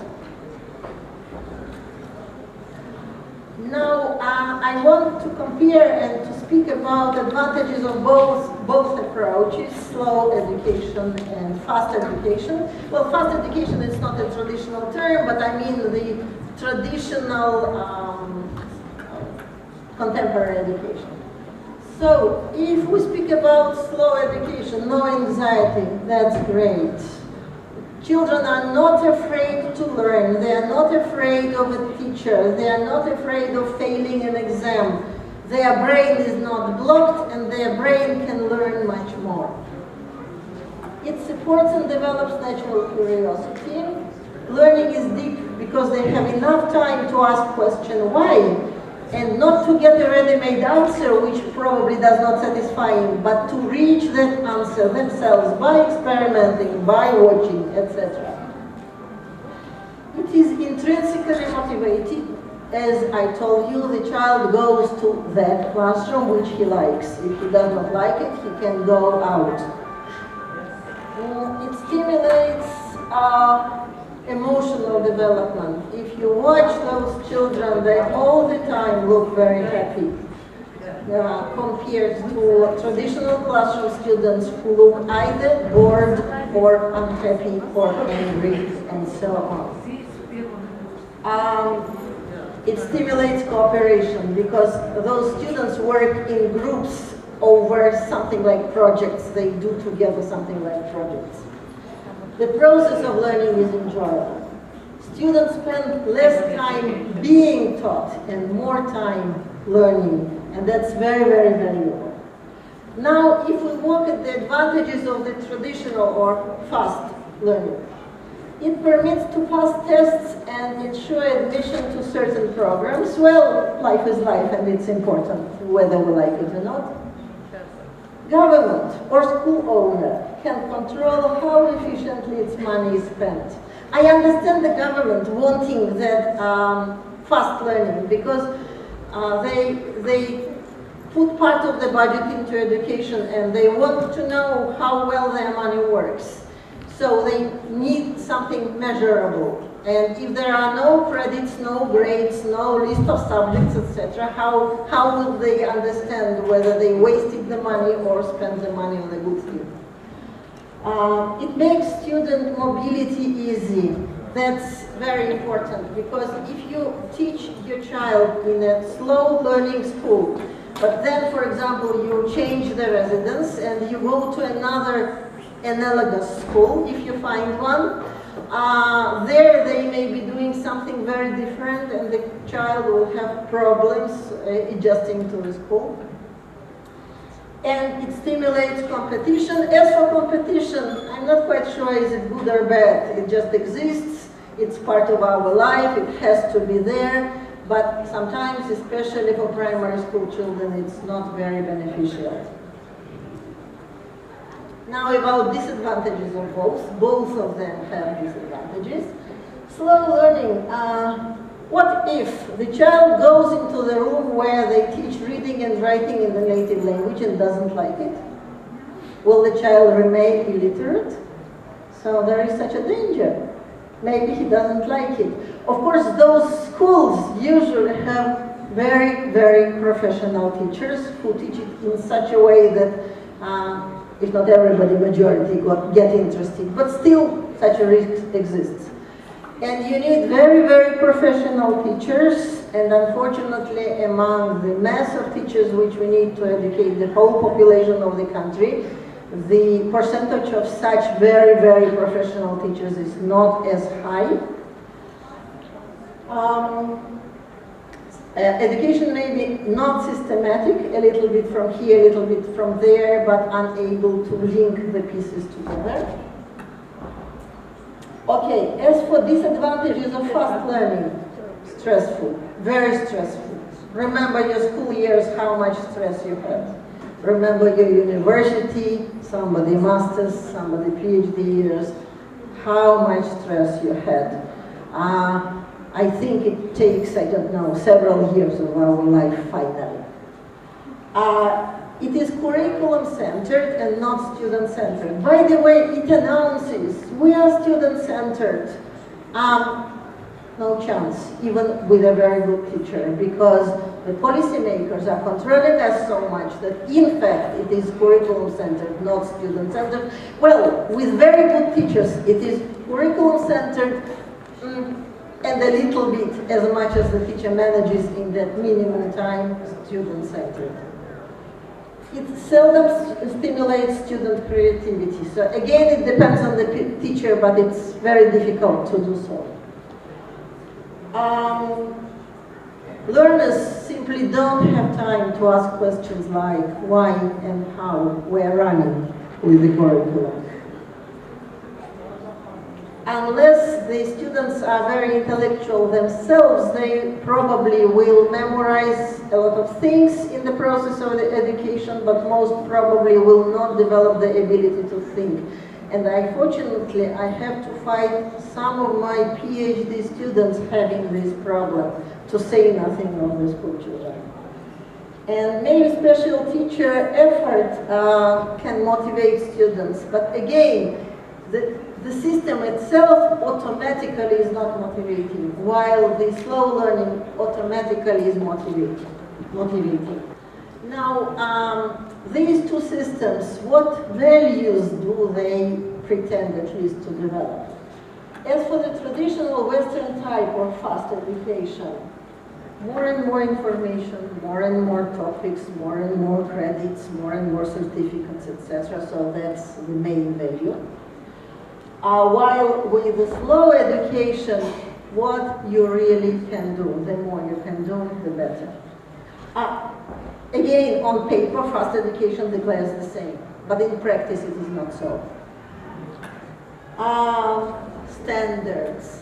Now, I want to compare and to speak about advantages of both approaches, slow education and fast education. Well, fast education is not a traditional term, but I mean the traditional contemporary education. So, if we speak about slow education, no anxiety, that's great. Children are not afraid to learn, they are not afraid of a teacher, they are not afraid of failing an exam. Their brain is not blocked, and their brain can learn much more. It supports and develops natural curiosity. Learning is deep because they have enough time to ask question why, and not to get a ready-made answer which probably does not satisfy him, but to reach that answer themselves by experimenting, by watching, etc. It is intrinsically motivated. As I told you, the child goes to that classroom which he likes. If he does not like it, he can go out. It stimulates emotional development. If you watch those children, they all the time look very happy, compared to traditional classroom students who look either bored or unhappy or angry, and so on. It stimulates cooperation because those students work in groups over something like projects. They do together something like projects. the process of learning is enjoyable. Students spend less time being taught and more time learning, and that's very, very valuable. Now, if we look at the advantages of the traditional or fast learning, it permits to pass tests and ensure admission to certain programs. Well, life is life, and it's important whether we like it or not. Government or school owner can control how efficiently its money is spent. I understand the government wanting that fast learning because they put part of the budget into education and they want to know how well their money works. So they need something measurable. And if there are no credits, no grades, no list of subjects, etc., how would they understand whether they wasted the money or spent the money on a good thing? It makes student mobility easy. That's very important because if you teach your child in a slow learning school, but then, for example, you change the residence and you go to another analogous school, if you find one, there they may be doing something very different and the child will have problems adjusting to the school. And it stimulates competition. As for competition, I'm not quite sure is it good or bad. It just exists, it's part of our life, it has to be there, but sometimes, especially for primary school children, it's not very beneficial. Now about disadvantages of both of them have disadvantages. Slow learning. What if the child goes into the room where they teach reading and writing in the native language and doesn't like it? Will the child remain illiterate? So there is such a danger. Maybe he doesn't like it. Of course, those schools usually have very, very professional teachers who teach it in such a way that if not everybody, majority get interested, but still such a risk exists. And you need very, very professional teachers, and unfortunately among the mass of teachers which we need to educate the whole population of the country, the percentage of such very, very professional teachers is not as high. Education may be not systematic, a little bit from here, a little bit from there, but unable to link the pieces together. Okay, as for disadvantages of fast learning, stressful, very stressful. Remember your school years, how much stress you had. Remember your university, somebody masters, somebody PhD years, how much stress you had. I think it takes, I don't know, several years of our life finally. It is curriculum-centered and not student-centered. By the way, it announces we are student-centered. No chance, even with a very good teacher, because the policymakers are controlling us so much that in fact it is curriculum-centered, not student-centered. Well, with very good teachers, it is curriculum-centered, and a little bit, as much as the teacher manages in that minimum time, student-centered. It seldom stimulates student creativity. So again, it depends on the teacher, but it's very difficult to do so. Learners simply don't have time to ask questions like why and how we're running with the curriculum. Unless the students are very intellectual themselves, they probably will memorize a lot of things in the process of the education, but most probably will not develop the ability to think. And unfortunately, I have to fight some of my PhD students having this problem, to say nothing of the school children. And maybe special teacher effort can motivate students, but again, the system itself automatically is not motivating, while the slow learning automatically is motivating. Now, these two systems, what values do they pretend at least to develop? As for the traditional Western type or fast education, more and more information, more and more topics, more and more credits, more and more certificates, etc. So that's the main value. While with the slow education, what you really can do, the more you can do, the better. Again, on paper, fast education declares the same, but in practice it is not so. Standards.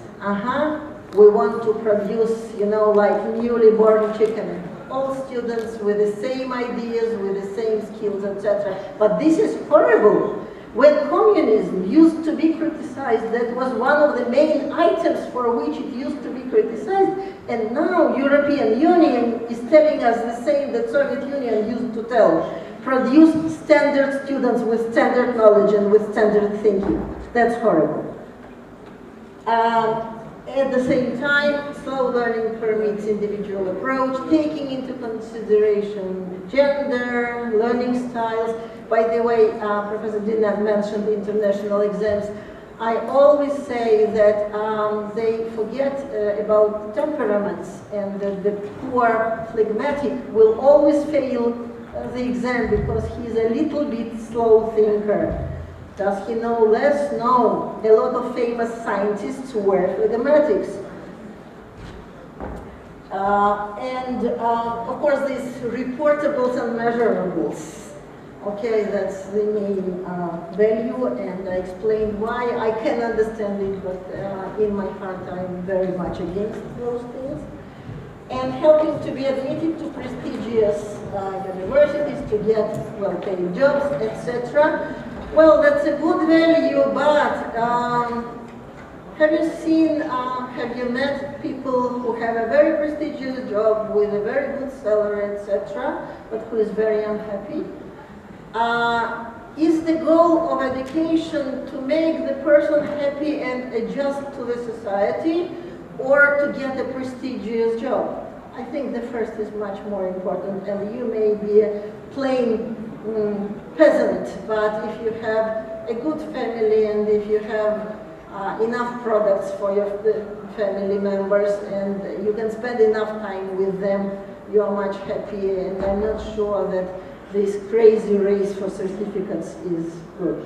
We want to produce, you know, like newly born chicken. All students with the same ideas, with the same skills, etc. But this is horrible. When communism used to be criticized, that was one of the main items for which it used to be criticized, and now European Union is telling us the same that Soviet Union used to tell. Produce standard students with standard knowledge and with standard thinking. That's horrible. At the same time, slow learning permits individual approach, taking into consideration gender, learning styles. By the way, Professor Dina mentioned international exams. I always say that they forget about temperaments, and that the poor phlegmatic will always fail the exam because he's a little bit slow thinker. Does he know less? No. A lot of famous scientists were phlegmatics. Of course, these reportables and measurables. Okay, that's the main value, and I explained why. I can understand it, but in my heart I'm very much against those things. And helping to be admitted to prestigious universities, to get well-paid jobs, etc. Well, that's a good value, but have you seen, have you met people who have a very prestigious job with a very good salary, etc., but who is very unhappy? Is the goal of education to make the person happy and adjust to the society, or to get a prestigious job? I think the first is much more important, and you may be a plain peasant, but if you have a good family and if you have enough products for your family members and you can spend enough time with them, you are much happier, and I'm not sure that this crazy race for certificates is good.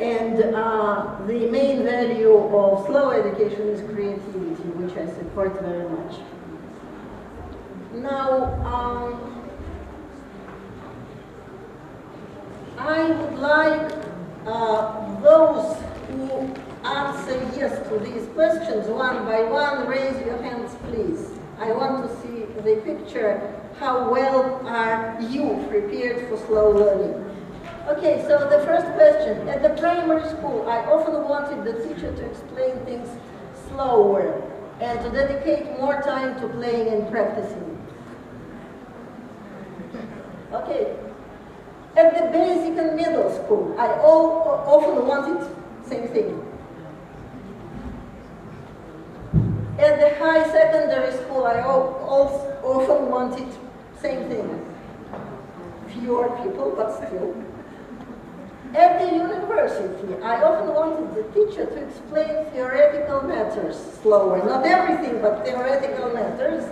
And the main value of slow education is creativity, which I support very much. Now, I would like those who answer yes to these questions one by one, raise your hands, please. I want to see the picture. How well are you prepared for slow learning? Okay, so the first question. At the primary school, I often wanted the teacher to explain things slower and to dedicate more time to playing and practicing. Okay. At the basic and middle school, I often wanted same thing. At the high secondary school, I often wanted same thing. Fewer people, but still. At the university, I often wanted the teacher to explain theoretical matters slower. Not everything, but theoretical matters.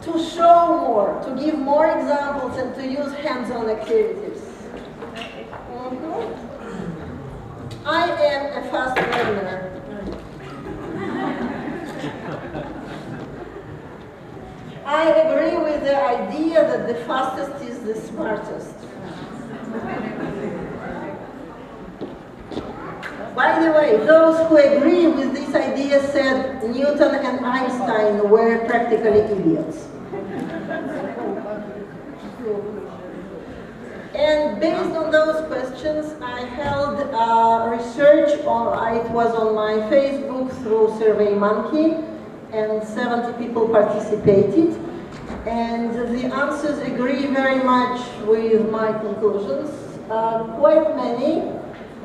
To show more, to give more examples, and to use hands-on activities. I am a fast learner. I agree with the idea that the fastest is the smartest. By the way, those who agree with this idea said Newton and Einstein were practically idiots. And based on those questions, I held research, it was on my Facebook through SurveyMonkey, and 70 people participated. And the answers agree very much with my conclusions. Quite many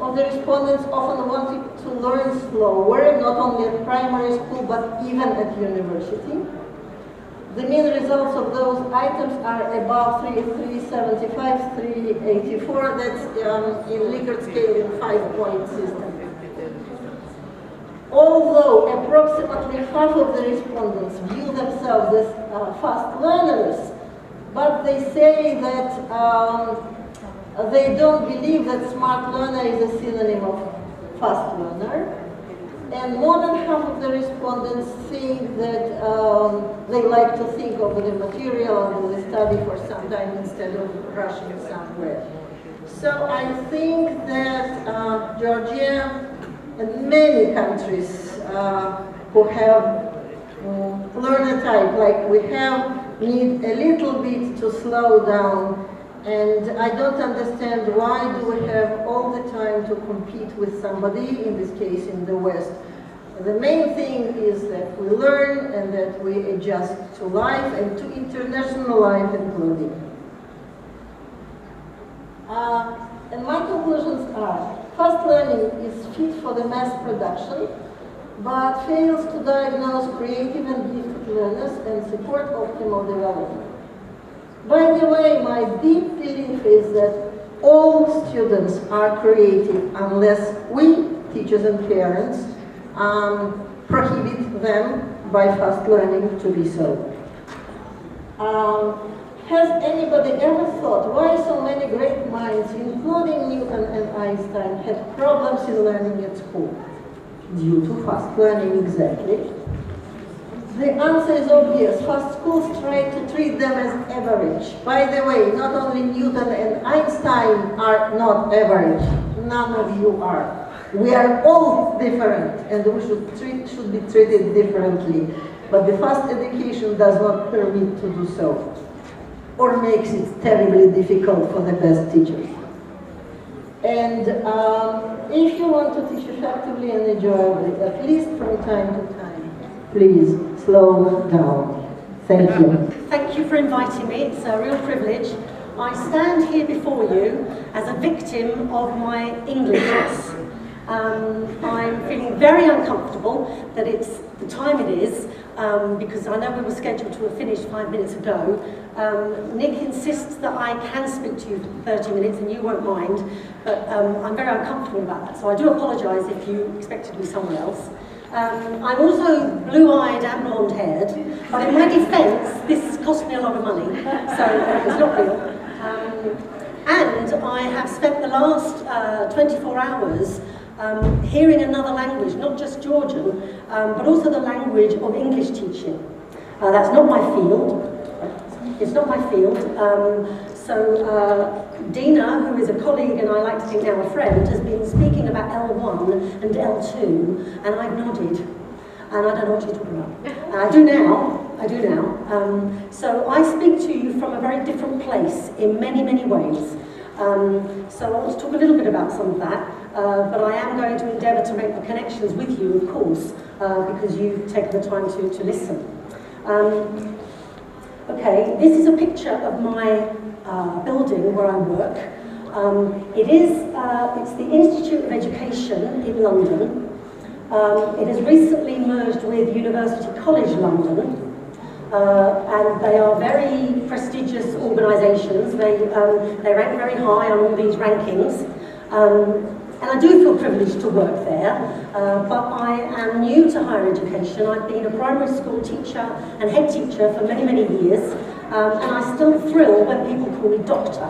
of the respondents often wanted to learn slower, not only at primary school, but even at university. The mean results of those items are above 375, 384. That's in Likert scale in 5-point system. Although approximately half of the respondents view themselves as fast learners, but they say that They don't believe that smart learner is a synonym of fast learner. And more than half of the respondents think that they like to think of the material and the study for some time instead of rushing somewhere. So I think that Georgia and many countries who have learner type like we have need a little bit to slow down. And I don't understand why do we have all the time to compete with somebody, in this case in the West. The main thing is that we learn and that we adjust to life and to international life including. And my conclusions are, fast learning is fit for the mass production, but fails to diagnose creative and gifted learners and support optimal development. By the way, my deep belief is that all students are creative unless we, teachers and parents, prohibit them by fast learning to be so. Has anybody ever thought why so many great minds, including Newton and Einstein, had problems in learning at school? Due to fast learning, exactly. The answer is obvious. Fast schools try to treat them as average. By the way, not only Newton and Einstein are not average. None of you are. We are all different, and we should be treated differently. But the fast education does not permit to do so, or makes it terribly difficult for the best teachers. And if you want to teach effectively and enjoyably, at least from time to time, please slow down. Thank you. Thank you for inviting me. It's a real privilege. I stand here before you as a victim of my English loss. I'm feeling very uncomfortable that it's the time it is, because I know we were scheduled to have finished 5 minutes ago. Nick insists that I can speak to you for 30 minutes and you won't mind, but I'm very uncomfortable about that, so I do apologise if you expected me somewhere else. I'm also blue-eyed and blonde-haired, but in my defence, this cost me a lot of money, so it's not real. And I have spent the last 24 hours hearing another language, not just Georgian, but also the language of English teaching. That's not my field. It's not my field. So Dina, who is a colleague and I like to think now a friend, has been speaking about L1 and L2, and I've nodded. And I don't know what she's talking about. And I do now. So I speak to you from a very different place in many, many ways. So I want to talk a little bit about some of that. But I am going to endeavour to make the connections with you, of course, because you've taken the time to listen. Okay, this is a picture of my building where I work. It's the Institute of Education in London. It has recently merged with University College London. And they are very prestigious organisations. They rank very high on all these rankings. And I do feel privileged to work there, but I am new to higher education. I've been a primary school teacher and head teacher for many, many years, and I still thrill when people call me doctor.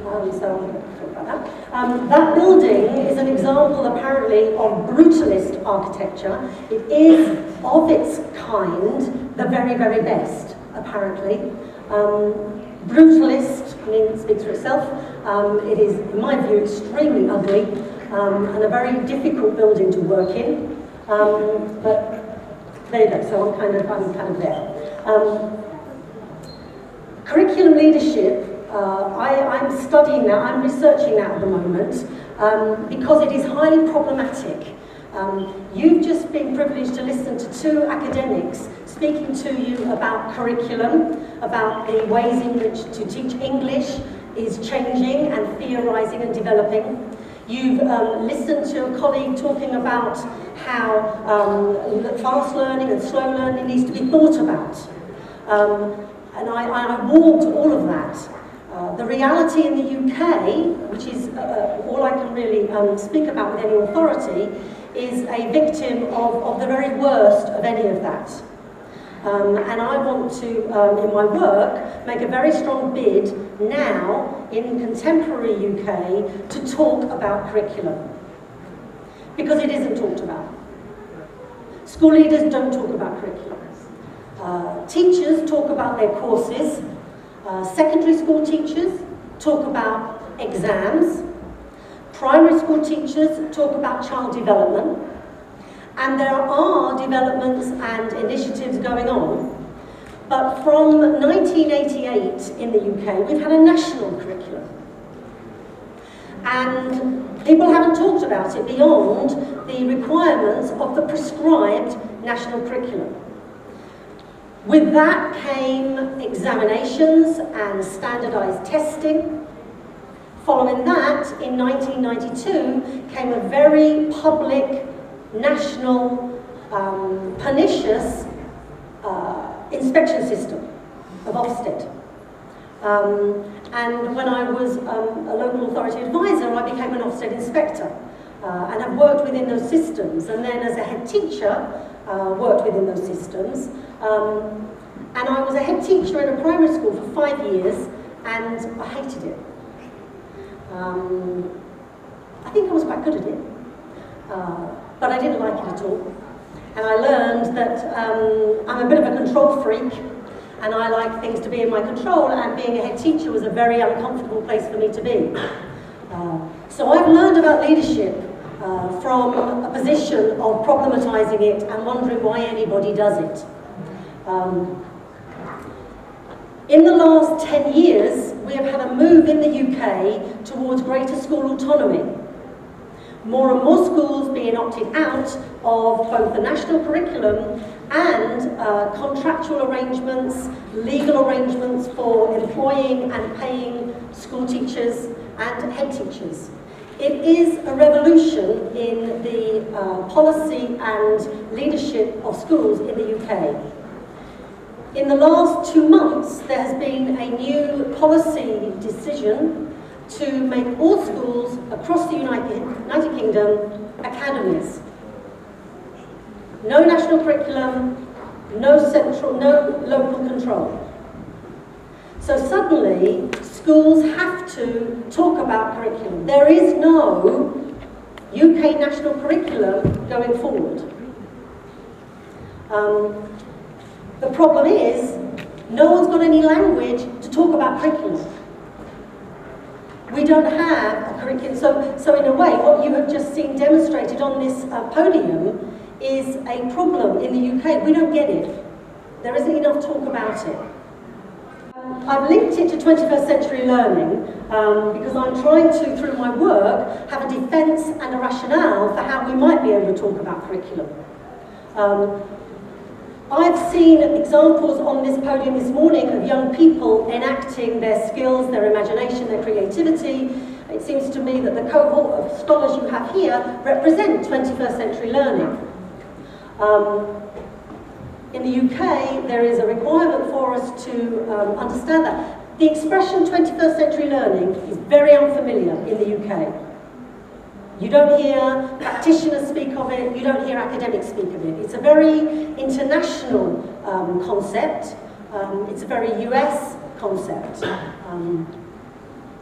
So I'm going to talk about that. That building is an example, apparently, of brutalist architecture. It is, of its kind, the very, very best, apparently. Brutalist speaks for itself. It is, in my view, extremely ugly and a very difficult building to work in. But there you go. So I'm kind of there. Curriculum leadership. I'm studying that. I'm researching that at the moment because it is highly problematic. You've just been privileged to listen to two academics speaking to you about curriculum, about the ways in which to teach English is changing and theorising and developing. You've listened to a colleague talking about how fast learning and slow learning needs to be thought about. And I warm to all of that. The reality in the UK, which is all I can really speak about with any authority, is a victim of the very worst of any of that. And I want to, in my work, make a very strong bid now in contemporary UK to talk about curriculum. Because it isn't talked about. School leaders don't talk about curriculum. Teachers talk about their courses. Secondary school teachers talk about exams. Primary school teachers talk about child development. And there are developments and initiatives going on. But from 1988 in the UK, we've had a national curriculum. And people haven't talked about it beyond the requirements of the prescribed national curriculum. With that came examinations and standardised testing. Following that, in 1992, came a very public, national, pernicious inspection system of Ofsted. And when I was a local authority advisor, I became an Ofsted inspector and have worked within those systems. And then as a head teacher, worked within those systems. And I was a head teacher in a primary school for 5 years, and I hated it. I think I was quite good at it, but I didn't like it at all. And I learned that I'm a bit of a control freak, and I like things to be in my control, and being a head teacher was a very uncomfortable place for me to be. So I've learned about leadership from a position of problematising it and wondering why anybody does it. In the last 10 years, we have had a move in the UK towards greater school autonomy. More and more schools being opted out of both the national curriculum and contractual arrangements, legal arrangements for employing and paying school teachers and head teachers. It is a revolution in the policy and leadership of schools in the UK. In the last 2 months, there has been a new policy decision to make all schools across the United Kingdom academies. No national curriculum, no local control. So suddenly, schools have to talk about curriculum. There is no UK national curriculum going forward. The problem is, no one's got any language to talk about curriculum. We don't have a curriculum. So in a way, what you have just seen demonstrated on this podium is a problem in the UK. We don't get it. There isn't enough talk about it. I've linked it to 21st century learning because I'm trying to, through my work, have a defence and a rationale for how we might be able to talk about curriculum. I've seen examples on this podium this morning of young people enacting their skills, their imagination, their creativity. It seems to me that the cohort of scholars you have here represent 21st century learning. In the UK, there is a requirement for us to understand that. The expression 21st century learning is very unfamiliar in the UK. You don't hear practitioners speak of it, you don't hear academics speak of it. It's a very international concept, it's a very US concept.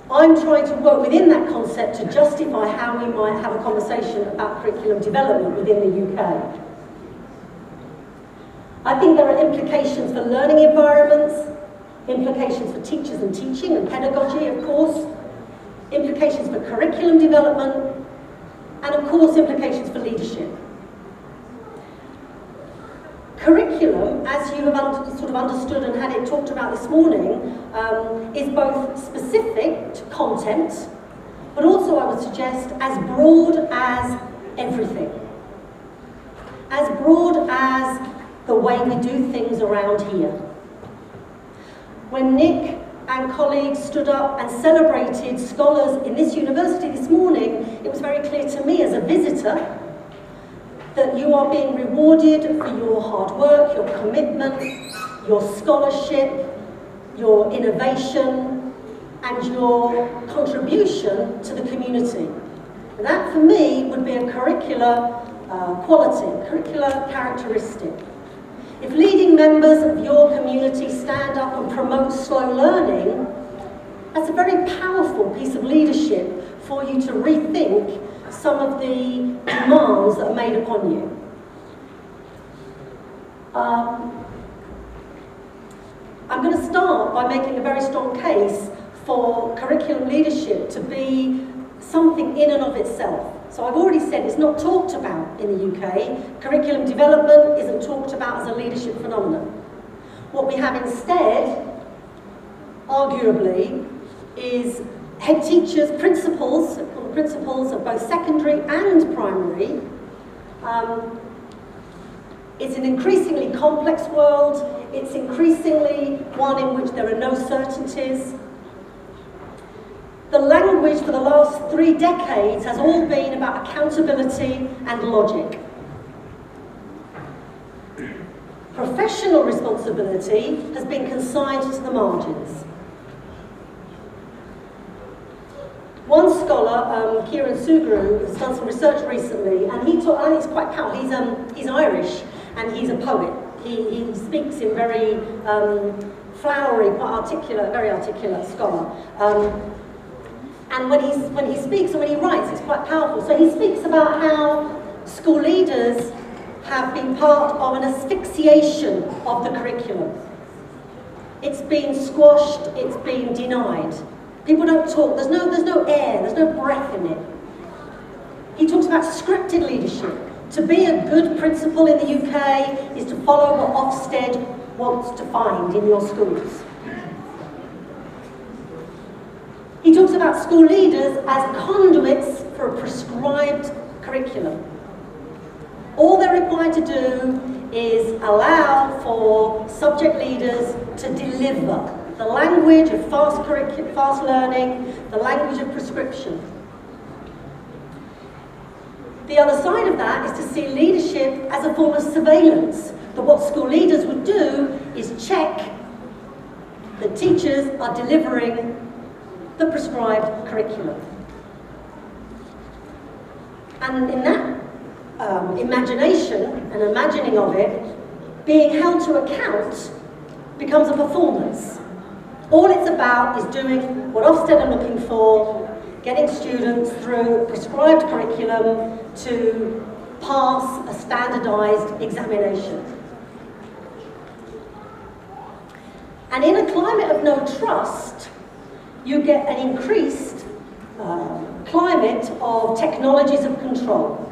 I'm trying to work within that concept to justify how we might have a conversation about curriculum development within the UK. I think there are implications for learning environments, implications for teachers and teaching and pedagogy, of course, implications for curriculum development, and of course implications for leadership. Curriculum, as you have sort of understood and had it talked about this morning, is both specific to content, but also I would suggest as broad as everything. As broad as the way we do things around here. When Nick and colleagues stood up and celebrated scholars in this university this morning, it was very clear to me as a visitor that you are being rewarded for your hard work, your commitment, your scholarship, your innovation, and your contribution to the community. And that, for me, would be a curricular quality, curricular characteristic. If leading members of your community stand up and promote slow learning, that's a very powerful piece of leadership for you to rethink some of the demands that are made upon you. I'm going to start by making a very strong case for curriculum leadership to be something in and of itself. So I've already said it's not talked about in the UK. Curriculum development isn't talked about as a leadership phenomenon. What we have instead, arguably, is head teachers, principals of both secondary and primary. It's an increasingly complex world. It's increasingly one in which there are no certainties. The language for the last 3 decades has all been about accountability and logic. Professional responsibility has been consigned to the margins. One scholar, Kieran Sugru, has done some research recently, and he's quite powerful. He's Irish, and he's a poet. He speaks in very flowery, very articulate scholar. And when he speaks and when he writes, it's quite powerful. So he speaks about how school leaders have been part of an asphyxiation of the curriculum. It's been squashed, it's been denied. People don't talk, there's no air, there's no breath in it. He talks about scripted leadership. To be a good principal in the UK is to follow what Ofsted wants to find in your schools. He talks about school leaders as conduits for a prescribed curriculum. All they're required to do is allow for subject leaders to deliver the language of fast learning, the language of prescription. The other side of that is to see leadership as a form of surveillance, that what school leaders would do is check that teachers are delivering the prescribed curriculum. And in that imagination and imagining of it, being held to account becomes a performance. All it's about is doing what Ofsted are looking for, getting students through prescribed curriculum to pass a standardized examination. And in a climate of no trust, you get an increased climate of technologies of control.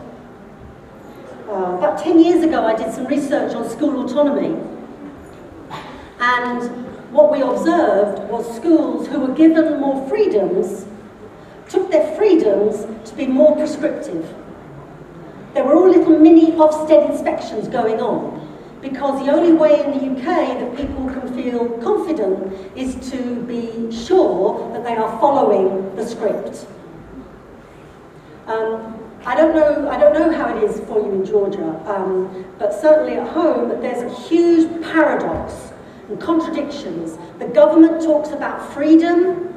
About 10 years ago, I did some research on school autonomy. And what we observed was schools who were given more freedoms took their freedoms to be more prescriptive. There were all little mini Ofsted inspections going on, because the only way in the UK that people can feel confident is to be sure that they are following the script. I don't know how it is for you in Georgia, but certainly at home there's a huge paradox and contradictions. The government talks about freedom,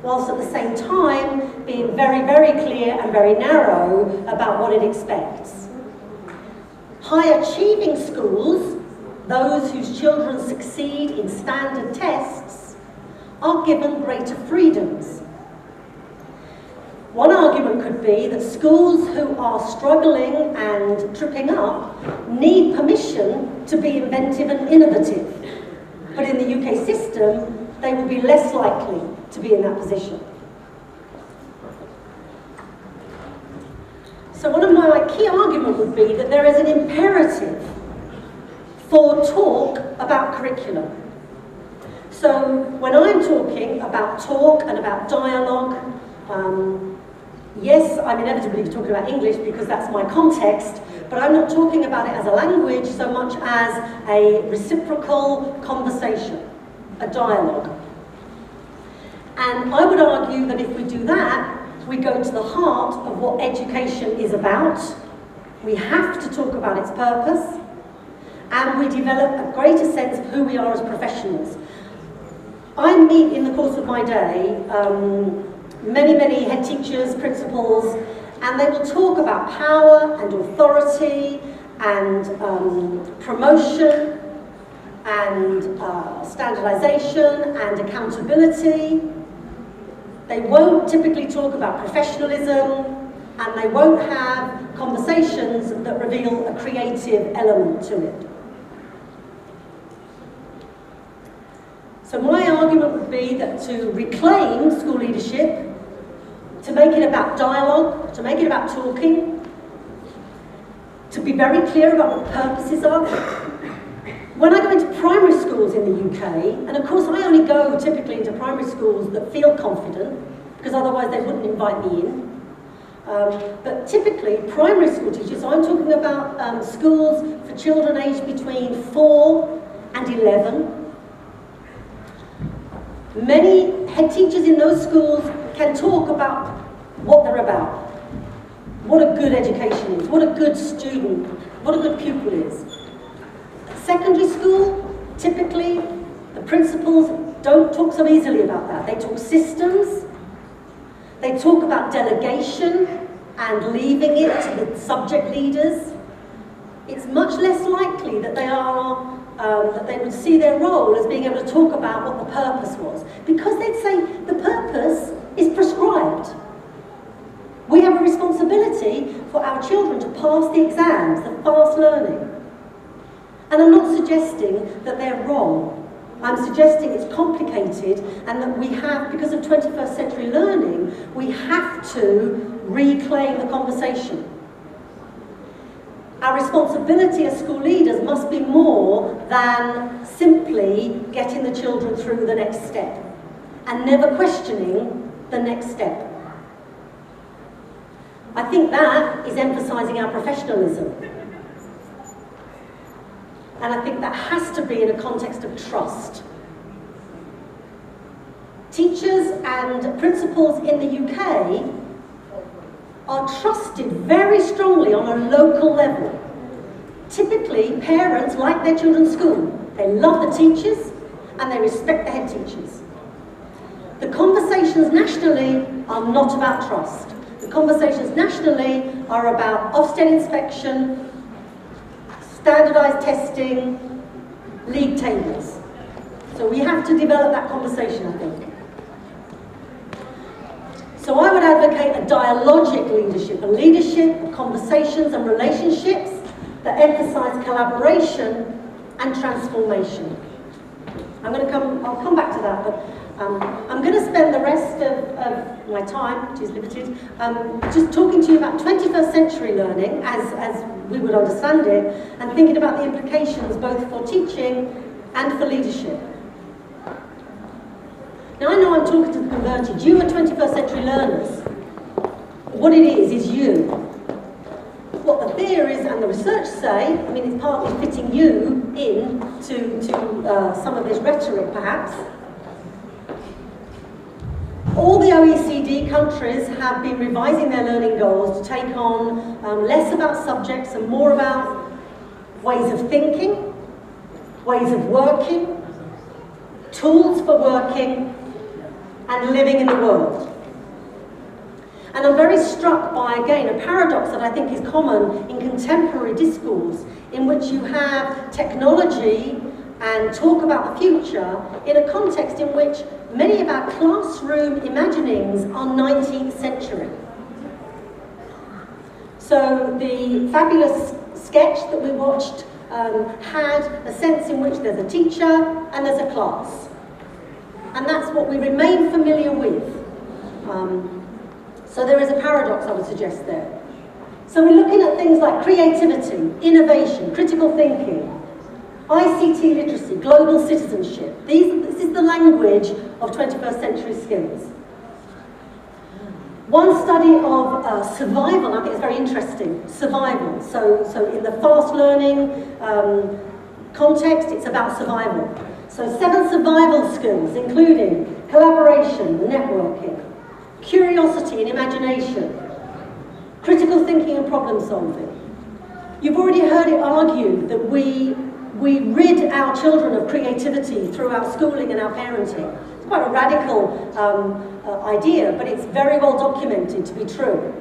whilst at the same time being very, very clear and very narrow about what it expects. High-achieving schools, those whose children succeed in standard tests, are given greater freedoms. One argument could be that schools who are struggling and tripping up need permission to be inventive and innovative. But in the UK system, they will be less likely to be in that position. So one of my key arguments would be that there is an imperative for talk about curriculum. So when I'm talking about talk and about dialogue, yes, I'm inevitably talking about English because that's my context, but I'm not talking about it as a language so much as a reciprocal conversation, a dialogue. And I would argue that if we do that, we go to the heart of what education is about. We have to talk about its purpose, and we develop a greater sense of who we are as professionals. I meet in the course of my day many head teachers, principals, and they will talk about power and authority and promotion and standardization and accountability. They won't typically talk about professionalism, and they won't have conversations that reveal a creative element to it. So my argument would be that to reclaim school leadership, to make it about dialogue, to make it about talking, to be very clear about what purposes are. When I go into primary schools in the UK, and of course I only go typically into primary schools that feel confident, because otherwise they wouldn't invite me in. But typically primary school teachers, so I'm talking about schools for children aged between 4 and 11. Many head teachers in those schools can talk about what they're about, what a good education is, what a good student, what a good pupil is. Secondary school, typically, the principals don't talk so easily about that. They talk systems, they talk about delegation and leaving it to the subject leaders. It's much less likely that they would see their role as being able to talk about what the purpose was, because they'd say the purpose is prescribed. We have a responsibility for our children to pass the exams, the fast learning. And I'm not suggesting that they're wrong. I'm suggesting it's complicated and that we have, because of 21st century learning, we have to reclaim the conversation. Our responsibility as school leaders must be more than simply getting the children through the next step and never questioning the next step. I think that is emphasising our professionalism. And I think that has to be in a context of trust. Teachers and principals in the UK are trusted very strongly on a local level. Typically, parents like their children's school. They love the teachers and they respect the head teachers. The conversations nationally are not about trust. The conversations nationally are about Ofsted inspection, standardised testing, league tables. So we have to develop that conversation, I think. So I would advocate a dialogic leadership, a leadership of conversations and relationships that emphasise collaboration and transformation. I'll come back to that, but I'm going to spend the rest of my time, which is limited, just talking to you about 21st century learning as we would understand it, and thinking about the implications both for teaching and for leadership. Now I know I'm talking to the converted. You are 21st century learners. What it is you. What the theories and the research say, I mean it's partly fitting you in to some of this rhetoric perhaps. All the OECD countries have been revising their learning goals to take on less about subjects and more about ways of thinking, ways of working, tools for working, and living in the world. And I'm very struck by, again, a paradox that I think is common in contemporary discourse, in which you have technology and talk about the future in a context in which many of our classroom imaginings are 19th century. So the fabulous sketch that we watched had a sense in which there's a teacher and there's a class. And that's what we remain familiar with. So there is a paradox, I would suggest, there. So we're looking at things like creativity, innovation, critical thinking, ICT literacy, global citizenship. This is the language of 21st century skills. One study of survival, I think it's very interesting, survival. So in the fast learning context, it's about survival. So 7 survival skills, including collaboration, networking, curiosity and imagination, critical thinking and problem solving. You've already heard it argued that we rid our children of creativity through our schooling and our parenting. It's quite a radical idea, but it's very well documented to be true.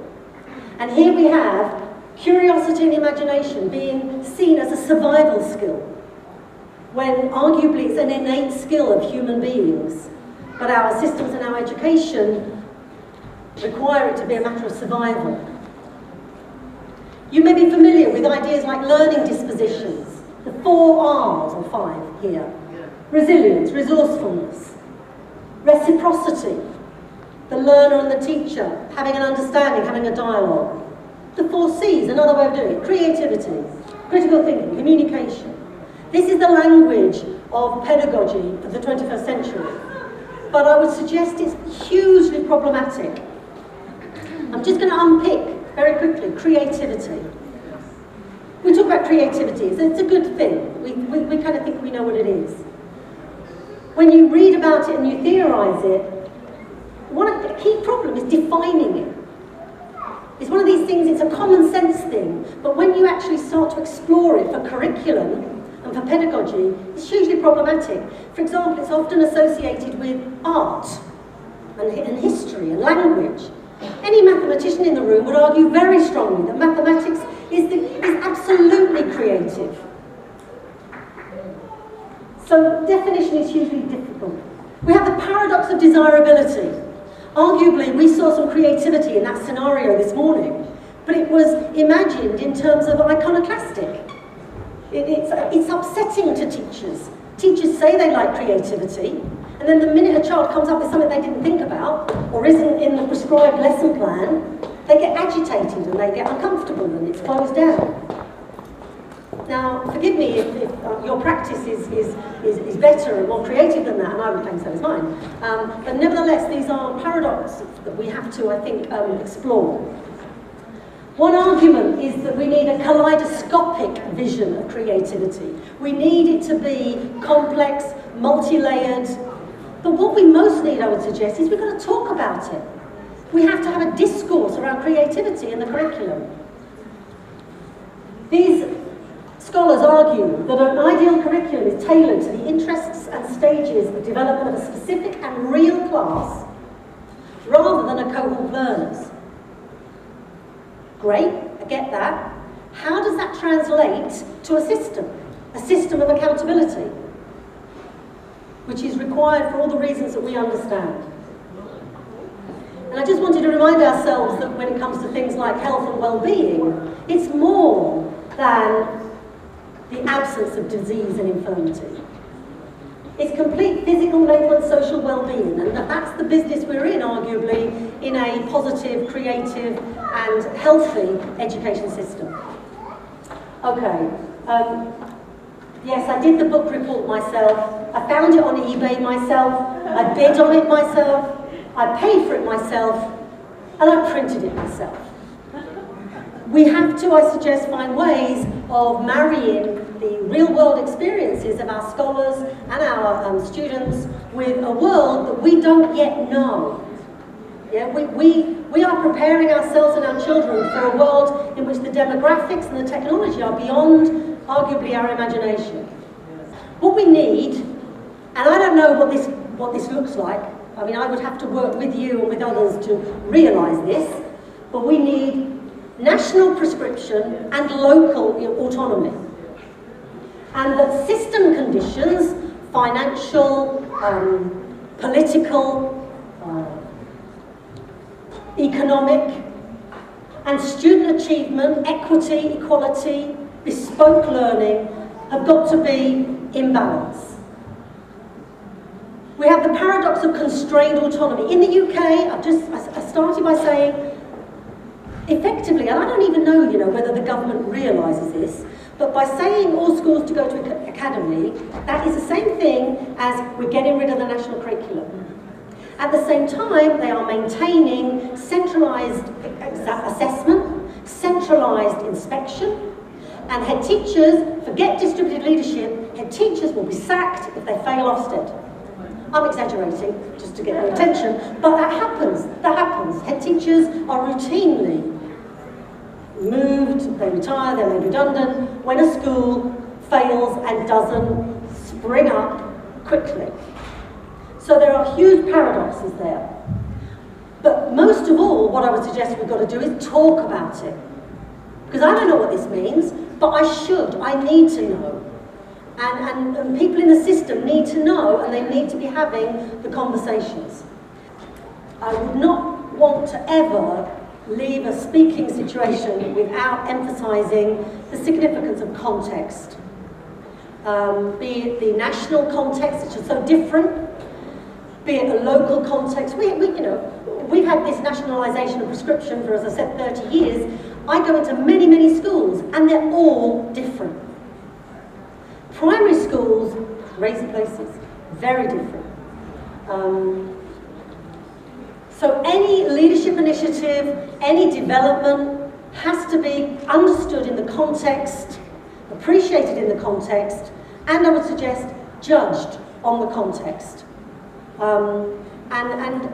And here we have Curiosity and imagination being seen as a survival skill, when arguably it's an innate skill of human beings, but our systems and our education require it to be a matter of survival. You may be familiar with ideas like learning dispositions, the 4 R's or 5 here. Resilience, resourcefulness, reciprocity, the learner and the teacher, having an understanding, having a dialogue. The 4 C's, another way of doing it, creativity, critical thinking, communication. This is the language of pedagogy of the 21st century. But I would suggest it's hugely problematic. I'm just going to unpick very quickly creativity. We talk about creativity, it's a good thing. We kind of think we know what it is. When you read about it and you theorise it, a key problem is defining it. It's one of these things, it's a common sense thing, but when you actually start to explore it for curriculum and for pedagogy, it's hugely problematic. For example, it's often associated with art and history and language. Any mathematician in the room would argue very strongly that mathematics is absolutely creative. So definition is hugely difficult. We have the paradox of desirability. Arguably, we saw some creativity in that scenario this morning, but it was imagined in terms of iconoclastic. It's upsetting to teachers. Teachers say they like creativity, and then the minute a child comes up with something they didn't think about, or isn't in the prescribed lesson plan, they get agitated and they get uncomfortable and it's closed down. Now, forgive me if your practice is better and more creative than that, and I would claim so is mine. But nevertheless, these are paradoxes that we have to, I think, explore. One argument is that we need a kaleidoscopic vision of creativity. We need it to be complex, multi-layered. But what we most need, I would suggest, is we've got to talk about it. We have to have a discourse around creativity in the curriculum. These scholars argue that an ideal curriculum is tailored to the interests and stages of development of a specific and real class, rather than a cohort of learners. Great, I get that. How does that translate to a system of accountability, which is required for all the reasons that we understand? And I just wanted to remind ourselves that when it comes to things like health and well-being, it's more than the absence of disease and infirmity. It's complete physical, mental and social well-being, and that's the business we're in, arguably, in a positive, creative and healthy education system. Okay, yes, I did the book report myself, I found it on eBay myself, I bid on it myself, I paid for it myself, and I printed it myself. We have to, I suggest, find ways of marrying the real-world experiences of our scholars and our students with a world that we don't yet know. Yeah, we are preparing ourselves and our children for a world in which the demographics and the technology are beyond, arguably, our imagination. What we need, and I don't know what this looks like, I mean, I would have to work with you and with others to realise this, but we need national prescription and local autonomy. And that system conditions, financial, political, economic, and student achievement, equity, equality, bespoke learning have got to be in balance. We have the paradox of constrained autonomy. In the UK, I started by saying, effectively, and I don't even know, whether the government realises this, but by saying all schools to go to academy, that is the same thing as we're getting rid of the national curriculum. At the same time, they are maintaining centralised assessment, centralised inspection, and head teachers, forget distributed leadership, head teachers will be sacked if they fail Ofsted. I'm exaggerating, just to get their attention, but that happens. Head teachers are routinely moved, they retire, they're made redundant, when a school fails and doesn't spring up quickly. So there are huge paradoxes there. But most of all, what I would suggest we've got to do is talk about it. Because I don't know what this means, but I should, I need to know. And people in the system need to know, and they need to be having the conversations. I would not want to ever leave a speaking situation without emphasising the significance of context. Be it the national context, which is so different, be it a local context. We've had this nationalisation of prescription for, as I said, 30 years. I go into many, many schools, and they're all different. Primary schools, crazy places, very different. So any leadership initiative, any development has to be understood in the context, appreciated in the context, and I would suggest judged on the context. And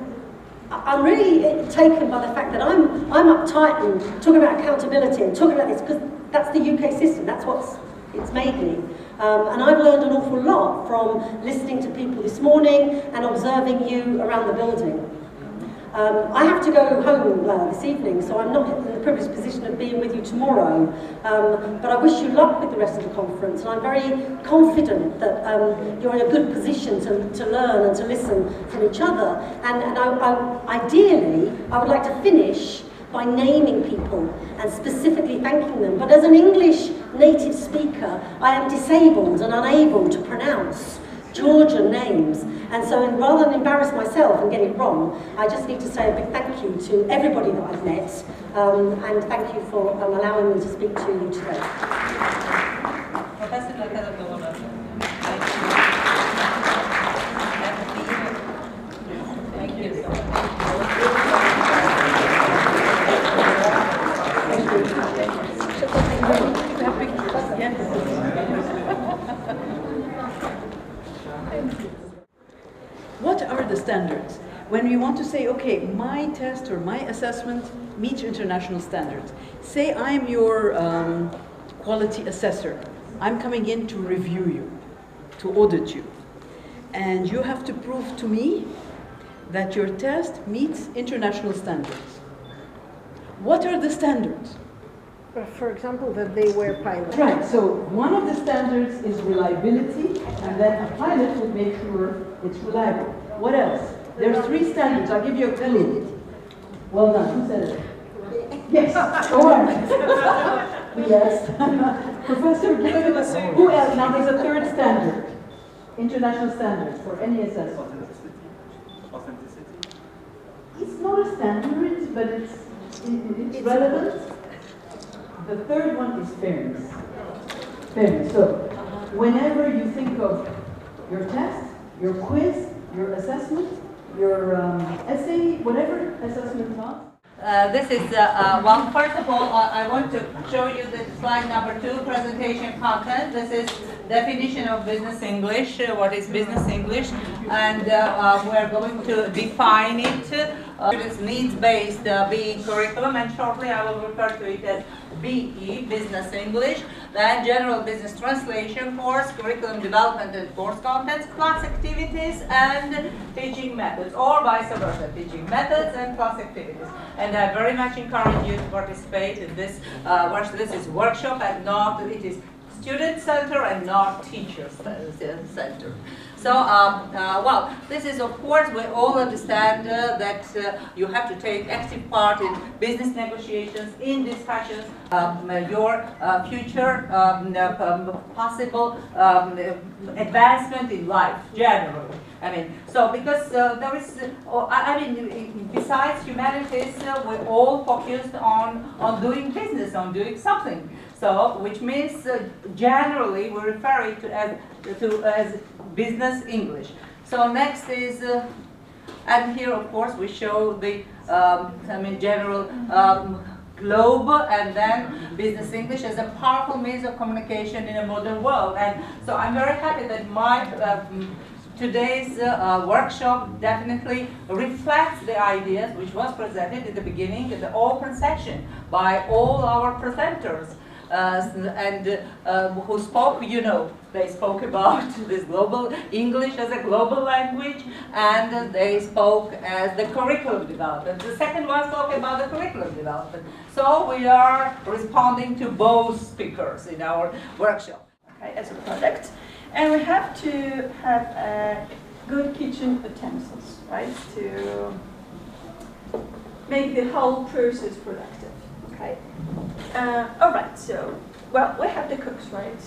I'm really taken by the fact that I'm uptight and talking about accountability and talking about this because that's the UK system, that's what it's made me. And I've learned an awful lot from listening to people this morning and observing you around the building. I have to go home this evening, so I'm not in the privileged position of being with you tomorrow. But I wish you luck with the rest of the conference, and I'm very confident that you're in a good position to learn and to listen from each other. And ideally, I would like to finish by naming people and specifically thanking them. But as an English native speaker, I am disabled and unable to pronounce Georgian names. And so rather than embarrass myself and get it wrong, I just need to say a big thank you to everybody that I've met, and thank you for allowing me to speak to you today. Professor thank you so What are the standards? When we want to say, okay, my test or my assessment meets international standards. Say I'm your quality assessor. I'm coming in to review you, to audit you. And you have to prove to me that your test meets international standards. What are the standards? For example, that they were pilots. Right, so one of the standards is reliability, and then a pilot would make sure it's reliable. What else? There's 3 standards. I'll give you a clue. Well done. Who said it? Yes. Go on. Yes. Professor, who else? Now there's a 3rd standard. International standards for any assessment. Authenticity. It's not a standard, but it's relevant. The 3rd one is fairness. Fairness. So, whenever you think of your test, your quiz, your assessment, your essay, whatever assessment task. This is, well, first of all, I want to show you the slide number 2, presentation content. This is definition of business English, what is business English, and we're going to define it. It's needs-based BE curriculum, and shortly I will refer to it as BE, Business English, then General Business Translation course, Curriculum Development and Course Contents, Class Activities, and Teaching Methods, or vice versa, Teaching Methods and Class Activities. And I very much encourage you to participate in this. This is workshop and not, it is student center and not teacher center. So, well, this is, of course, we all understand that you have to take active part in business negotiations, in discussions, your future possible advancement in life, generally. I mean, so because there is, I mean, besides humanities, we're all focused on doing business, on doing something. So, which means generally we refer it to as business English. So next is, and here of course we show the, I mean, general globe, and then business English as a powerful means of communication in a modern world. And so I'm very happy that my today's workshop definitely reflects the ideas which was presented at the beginning in the open section by all our presenters. who spoke, you know, they spoke about this global English as a global language, and they spoke as the curriculum development. The second one spoke about the curriculum development. So we are responding to both speakers in our workshop. Okay, as a product, and we have to have good kitchen utensils, right, to make the whole process productive. Okay. All right. So, well, we have the cooks, right?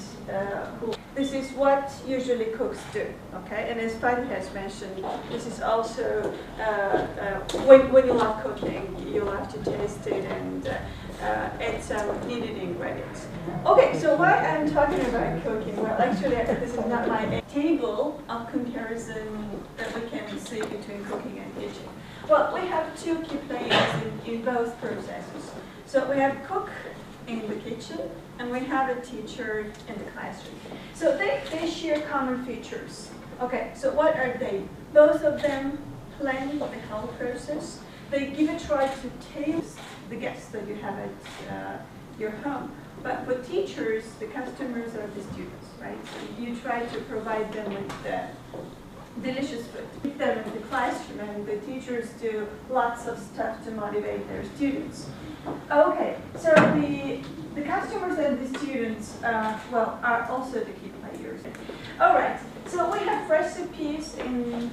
This is what usually cooks do. Okay. And as Fatih has mentioned, this is also when you love cooking, you love to taste it and add some needed ingredients. Okay. So why I'm talking about cooking? Well, actually, this is not my table of comparison that we can see between cooking and kitchen. Well, we have two key players in both processes. So we have cook in the kitchen, and we have a teacher in the classroom. So they share common features. Okay, so what are they? Both of them plan the whole process. They give a try to taste the guests that you have at your home. But for teachers, the customers are the students, right? So you try to provide them with delicious food. Keep them in the classroom, and the teachers do lots of stuff to motivate their students. Okay, so the customers and the students, well, are also the key players. All right, so we have recipes in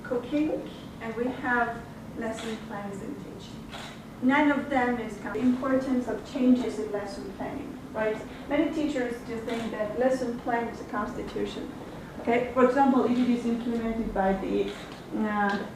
cooking, and we have lesson plans in teaching. None of them is the importance of changes in lesson planning, right? Many teachers do think that lesson plan is a constitution. Okay, for example, if it is implemented by the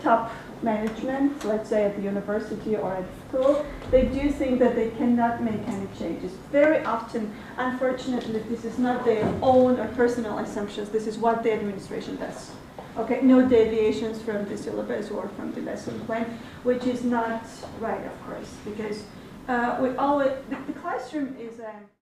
top management, let's say at the university or at school, they do think that they cannot make any changes. Very often, unfortunately, this is not their own or personal assumptions. This is what the administration does. Okay, no deviations from the syllabus or from the lesson plan, which is not right, of course, because the classroom is